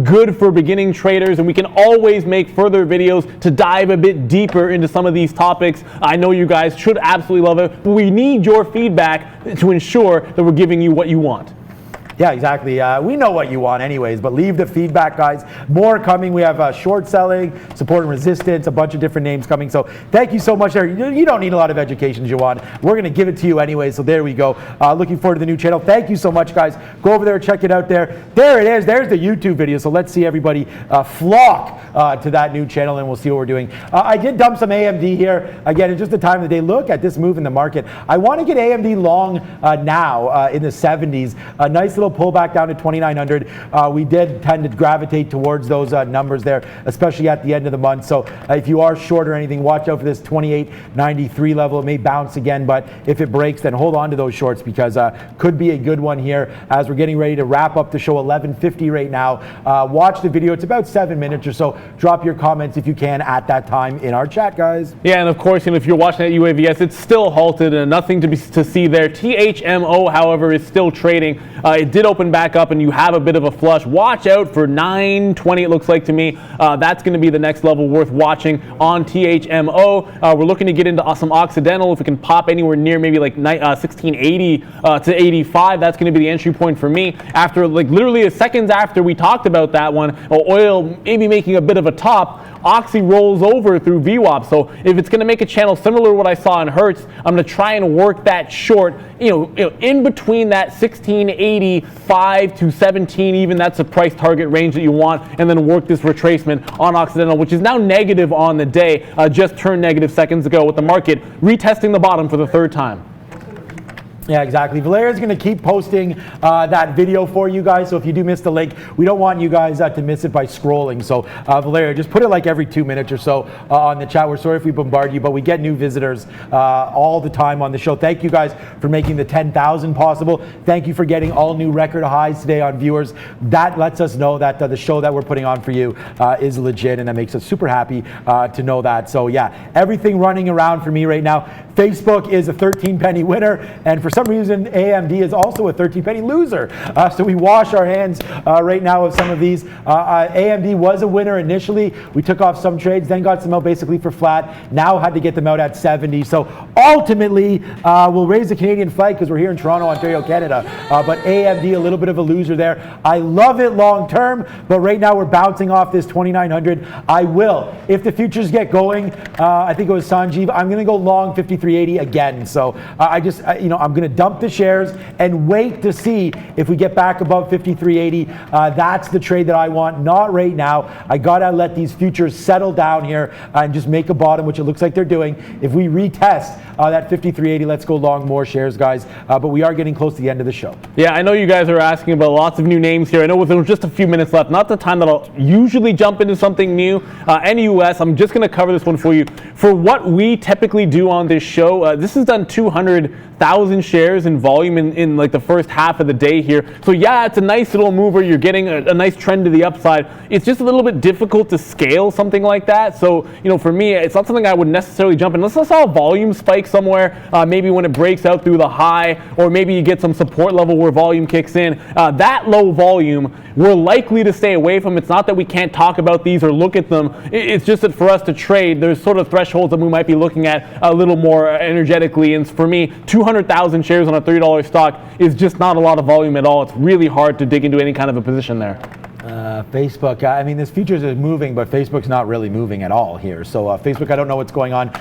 S2: good for beginning traders, and we can always make further videos to dive a bit deeper into some of these topics. I know you guys should absolutely love it, but we need your feedback to ensure that we're giving you what you want.
S3: Yeah, exactly. We know what you want anyways, but leave the feedback, guys. More coming. We have short selling, support and resistance, a bunch of different names coming. So thank you so much there. You don't need a lot of education, Juwan. We're going to give it to you anyway, so there we go. Looking forward to the new channel. Thank you so much, guys. Go over there, check it out there. There it is. There's the YouTube video. So let's see everybody flock to that new channel, and we'll see what we're doing. I did dump some AMD here. Again, it's just the time of the day. Look at this move in the market. I want to get AMD long now in the 70s. A nice little pullback down to 2,900. We did tend to gravitate towards those numbers there, especially at the end of the month. So if you are short or anything, watch out for this 28.93 level. It may bounce again, but if it breaks, then hold on to those shorts because could be a good one here as we're getting ready to wrap up the show. 11:50 right now. Watch the video. It's about 7 minutes or so. Drop your comments if you can at that time in our chat, guys.
S2: Yeah, and of course, if you're watching at UAVS, it's still halted and nothing to see there. THMO, however, is still trading. It did open back up and you have a bit of a flush. Watch out for 920, it looks like to me. That's going to be the next level worth watching on THMO. We're looking to get into some Occidental. If we can pop anywhere near maybe like 1680 to 85, that's going to be the entry point for me. After like literally seconds after we talked about that one, oil maybe making a bit of a top, Oxy rolls over through VWAP. So if it's going to make a channel similar to what I saw in Hertz, I'm going to try and work that short, in between that 1685 to 17 even. That's a price target range that you want, and then work this retracement on Occidental, which is now negative on the day, just turned negative seconds ago with the market retesting the bottom for the third time.
S3: Yeah, exactly. Valeria's going to keep posting that video for you guys. So if you do miss the link, we don't want you guys to miss it by scrolling. So Valeria, just put it like every 2 minutes or so on the chat. We're sorry if we bombard you, but we get new visitors all the time on the show. Thank you guys for making the 10,000 possible. Thank you for getting all new record highs today on viewers. That lets us know that the show that we're putting on for you is legit, and that makes us super happy to know that. So yeah, everything running around for me right now. Facebook is a 13-penny winner, and for some reason AMD is also a 13-penny loser. So we wash our hands right now of some of these. AMD was a winner initially. We took off some trades, then got some out basically for flat. Now had to get them out at 70. So ultimately, we'll raise the Canadian flag because we're here in Toronto, Ontario, Canada. But AMD a little bit of a loser there. I love it long term, but right now we're bouncing off this 2,900. I will, if the futures get going, I think it was Sanjeev, I'm going to go long 53.80 again. So I'm going to dump the shares and wait to see if we get back above 53.80. That's the trade that I want, not right now. I got to let these futures settle down here and just make a bottom, which it looks like they're doing. If we retest that 53.80, let's go long more shares, guys. But we are getting close to the end of the show.
S2: Yeah, I know you guys are asking about lots of new names here. I know with just a few minutes left, not the time that I'll usually jump into something new. NUS, I'm just going to cover this one for you. For what we typically do on this show. This has done 200,000 shares in volume in like the first half of the day here. So yeah, it's a nice little mover. You're getting a nice trend to the upside. It's just a little bit difficult to scale something like that. So, you know, for me, it's not something I would necessarily jump in unless I saw a volume spike somewhere, maybe when it breaks out through the high, or maybe you get some support level where volume kicks in. That low volume, we're likely to stay away from. It's not that we can't talk about these or look at them. It's just that for us to trade, there's sort of thresholds that we might be looking at a little more energetically. And for me, 200,000 shares on a $30 stock is just not a lot of volume at all. It's really hard to dig into any kind of a position there.
S3: Facebook, I mean, this futures is moving, but Facebook's not really moving at all here. So Facebook, I don't know what's going on.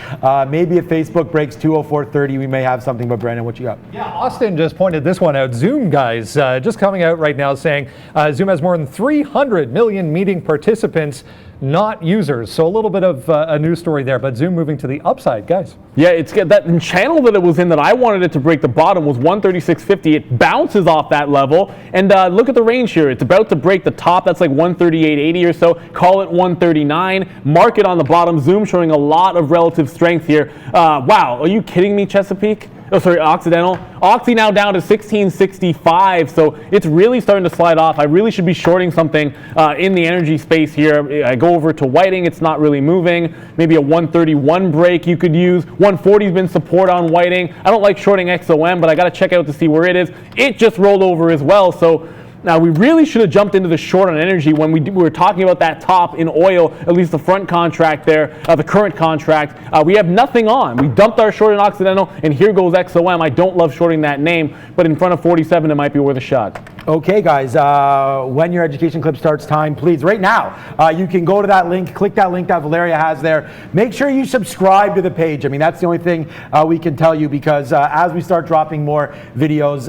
S3: Maybe if Facebook breaks 204.30, we may have something. But Brandon, what you got?
S1: Yeah, Austin just pointed this one out. Zoom, guys, just coming out right now saying Zoom has more than 300 million meeting participants, not users. So a little bit of a news story there, but Zoom moving to the upside, guys.
S2: Yeah, it's that channel that it was in that I wanted it to break the bottom was 136.50. It bounces off that level, and look at the range here. It's about to break the top. That's like 138.80 or so. Call it 139. Market on the bottom. Zoom showing a lot of relative strength here. Wow, are you kidding me, Chesapeake? Oh, sorry, Occidental. Oxy now down to 1665, so it's really starting to slide off. I really should be shorting something in the energy space here. I go over to Whiting, it's not really moving. Maybe a 131 break you could use. 140 has been support on Whiting. I don't like shorting XOM, but I got to check out to see where it is. It just rolled over as well, so now, we really should have jumped into the short on energy when we were talking about that top in oil, at least the front contract there, the current contract. We have nothing on. We dumped our short in Occidental, and here goes XOM. I don't love shorting that name, but in front of 47, it might be worth a shot.
S3: Okay, guys, when your education clip starts time, please, right now, you can go to that link, click that link that Valeria has there. Make sure you subscribe to the page. I mean, that's the only thing we can tell you, because as we start dropping more videos,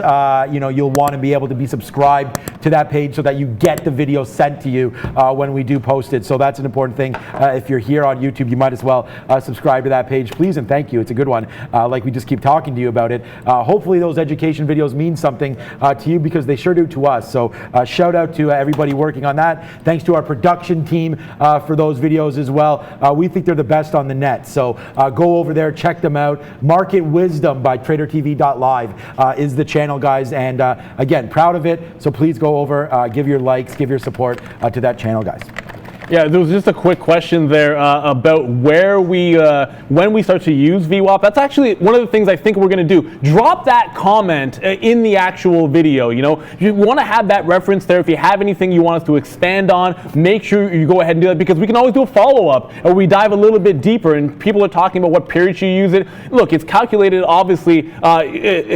S3: you know, you'll want to be able to be subscribed to that page so that you get the video sent to you when we do post it. So that's an important thing. If you're here on YouTube, you might as well subscribe to that page, please, and thank you. It's a good one, like we just keep talking to you about it. Hopefully those education videos mean something to you, because they sure do to us. So shout out to everybody working on that. Thanks to our production team for those videos as well. We think they're the best on the net. So go over there, check them out. Market Wisdom by tradertv.live is the channel, guys. And again, proud of it. So please go over, give your likes, give your support to that channel, guys.
S2: Yeah, there was just a quick question there about where we, when we start to use VWAP. That's actually one of the things I think we're going to do. Drop that comment in the actual video. You know, you want to have that reference there. If you have anything you want us to expand on, make sure you go ahead and do that, because we can always do a follow-up, or we dive a little bit deeper, and people are talking about what period you use it. Look, it's calculated, obviously,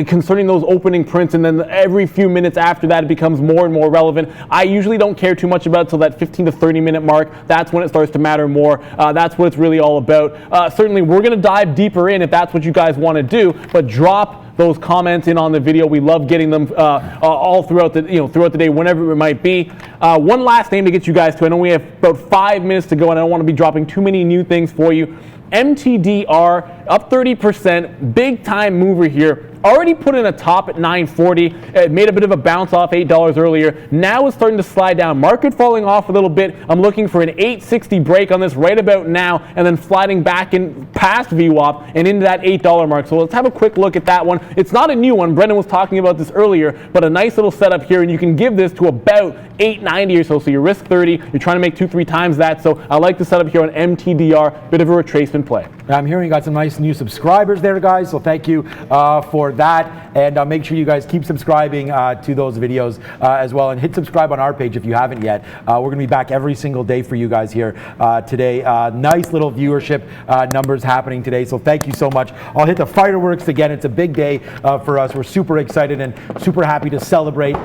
S2: concerning those opening prints, and then every few minutes after that, it becomes more and more relevant. I usually don't care too much about it till that 15 to 30 minute mark. That's when it starts to matter more. That's what it's really all about. Certainly, we're going to dive deeper in if that's what you guys want to do, but drop those comments in on the video. We love getting them all throughout the throughout the day, whenever it might be. One last name to get you guys to. I know we have about 5 minutes to go, and I don't want to be dropping too many new things for you. MTDR up 30%, big time mover here. Already put in a top at 940. It made a bit of a bounce off $8 earlier. Now it's starting to slide down. Market falling off a little bit. I'm looking for an 860 break on this right about now, and then sliding back in past VWAP and into that $8 mark. So let's have a quick look at that one. It's not a new one. Brendan was talking about this earlier, but a nice little setup here, and you can give this to about 890 or so. So you risk 30. You're trying to make 2-3 times that. So I like the setup here on MTDR. Bit of a retracement play.
S3: I'm hearing you got some nice new subscribers there, guys. So thank you for that, and make sure you guys keep subscribing to those videos as well, and hit subscribe on our page if you haven't yet. We're going to be back every single day for you guys here today. Nice little viewership numbers happening today, so thank you so much. I'll hit the fireworks again. It's a big day for us. We're super excited and super happy to celebrate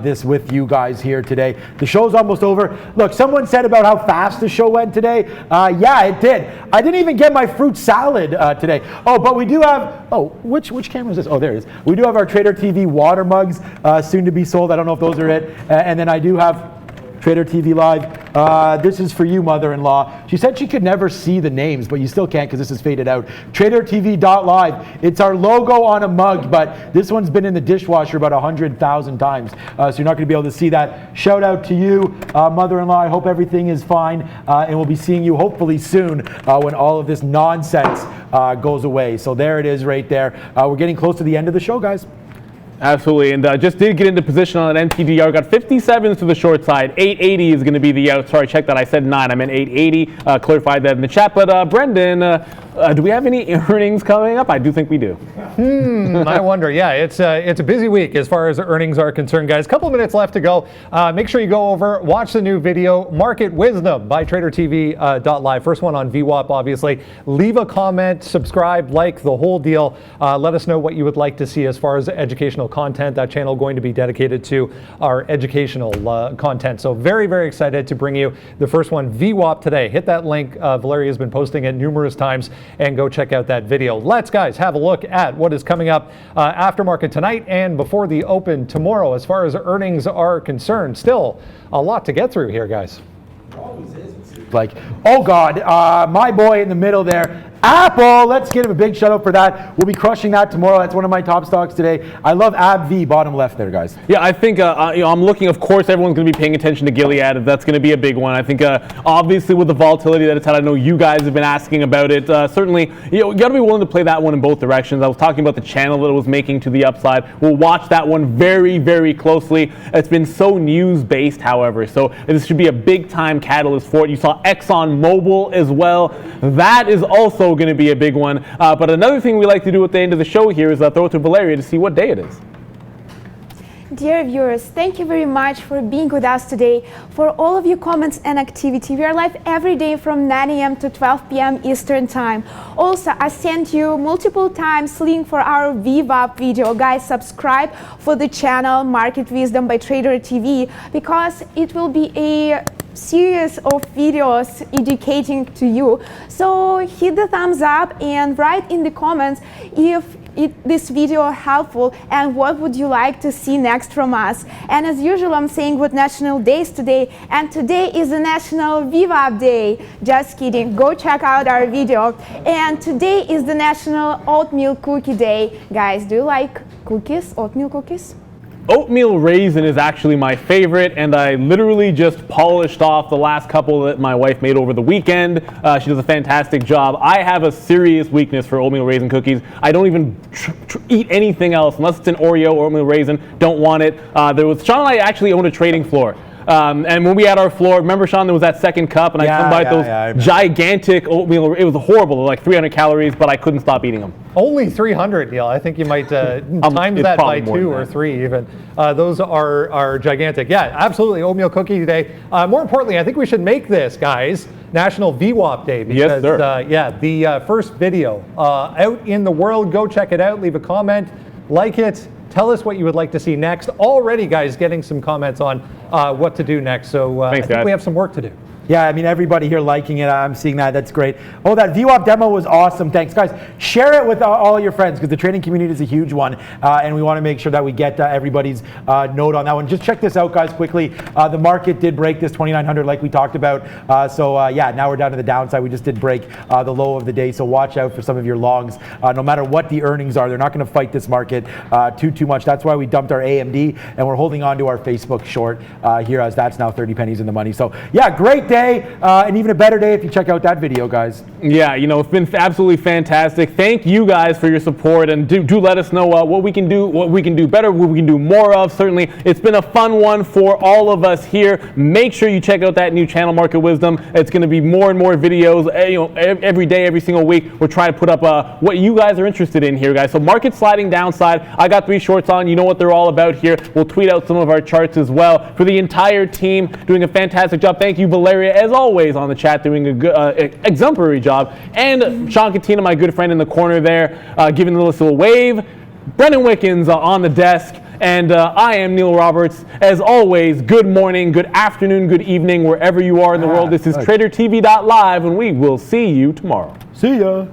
S3: this with you guys here today. The show's almost over. Look, someone said about how fast the show went today. Yeah, it did. I didn't even get my fruit salad today. Oh, but we do have, which camera is this? Oh, there it is. We do have our Trader TV water mugs soon to be sold. I don't know if those are it. And then I do have Trader TV Live. This is for you, mother-in-law. She said she could never see the names, but you still can't because this is faded out. tradertv.live. It's our logo on a mug, but this one's been in the dishwasher about 100,000 times, so you're not going to be able to see that. Shout out to you, mother-in-law. I hope everything is fine, and we'll be seeing you hopefully soon when all of this nonsense goes away. So there it is right there. We're getting close to the end of the show, guys.
S2: Absolutely, and just did get into position on an NTDR. Got 57s to the short side. 880 is going to be the out. Sorry, check that. I said 9. I meant 880. Clarified that in the chat. But Brendan, do we have any earnings coming up? I do think we do.
S1: I wonder. Yeah, it's a busy week as far as earnings are concerned, guys. Couple minutes left to go. Make sure you go over, watch the new video, Market Wisdom by tradertv.live. First one on VWAP, obviously. Leave a comment, subscribe, like, the whole deal. Let us know what you would like to see as far as educational content. That channel going to be dedicated to our educational content. So very, very excited to bring you the first one, VWAP, today. Hit that link. Valeria has been posting it numerous times, and go check out that video. Let's, guys, have a look at what is coming up after market tonight and before the open tomorrow. As far as earnings are concerned, still a lot to get through here, guys.
S3: Always is. Like, oh God, my boy in the middle there, Apple. Let's give him a big shout out for that. We'll be crushing that tomorrow. That's one of my top stocks today. I love AbbVie, bottom left there, guys.
S2: Yeah, I think I'm looking. Of course, everyone's going to be paying attention to Gilead. That's going to be a big one. I think obviously with the volatility that it's had, I know you guys have been asking about it. Certainly, you got to be willing to play that one in both directions. I was talking about the channel that it was making to the upside. We'll watch that one very, very closely. It's been so news based, however, so this should be a big time catalyst for it. You saw ExxonMobil as well. That is also going to be a big one. But another thing we like to do at the end of the show here is throw it to Valeria to see what day it is.
S4: Dear viewers, thank you very much for being with us today, for all of your comments and activity. We are live every day from 9 a.m. to 12 p.m. Eastern Time. Also, I sent you multiple times link for our VWAP video. Guys, subscribe for the channel Market Wisdom by Trader TV, because it will be a series of videos educating to you. So hit the thumbs up and write in the comments if this video helpful and what would you like to see next from us. And as usual, I'm saying what national days today, and today is the National VWAP Day. Just kidding, go check out our video. And today is the National Oatmeal Cookie Day. Guys, do you like cookies, oatmeal cookies?
S2: Oatmeal raisin is actually my favorite, and I literally just polished off the last couple that my wife made over the weekend. She does a fantastic job. I have a serious weakness for oatmeal raisin cookies. I don't even eat anything else unless it's an Oreo or oatmeal raisin. Don't want it. Sean and I actually own a trading floor. And when we had our floor, remember, Sean, there was that second cup, and I couldn't buy those gigantic oatmeal. It was horrible, like 300 calories, but I couldn't stop eating them.
S1: Only 300, Neil. I think you might times that by 2 or 3 even. Those are gigantic. Yeah, absolutely. Oatmeal cookie today. More importantly, I think we should make this, guys, National VWAP Day. Because,
S2: yes, sir.
S1: The first video out in the world. Go check it out. Leave a comment. Like it. Tell us what you would like to see next. Already, guys, getting some comments on what to do next. So I think we have some work to do.
S3: Yeah, I mean, everybody here liking it. I'm seeing that. That's great. Oh, that VWAP demo was awesome. Thanks, guys. Share it with all your friends, because the trading community is a huge one, and we want to make sure that we get everybody's note on that one. Just check this out, guys, quickly. The market did break this 2,900 like we talked about. Yeah, now we're down to the downside. We just did break the low of the day, so watch out for some of your longs. No matter what the earnings are, they're not going to fight this market too much. That's why we dumped our AMD, and we're holding on to our Facebook short here, as that's now 30 pennies in the money. So, yeah, great day. And even a better day if you check out that video, guys.
S2: Yeah, you know, it's been absolutely fantastic. Thank you guys for your support, and do let us know what we can do better, what we can do more of. Certainly, it's been a fun one for all of us here. Make sure you check out that new channel, Market Wisdom. It's going to be more and more videos, every day, every single week. We're trying to put up what you guys are interested in here, guys. So market sliding downside. I got 3 shorts on. You know what they're all about here. We'll tweet out some of our charts as well. For the entire team, doing a fantastic job. Thank you, Valeria, as always, on the chat, doing a good, exemplary job. And Sean Katina, my good friend in the corner there, giving the little wave. Brendan Wickens on the desk. And I am Neil Roberts. As always, good morning, good afternoon, good evening, wherever you are in the world. This is tradertv.live, and we will see you tomorrow.
S3: See ya.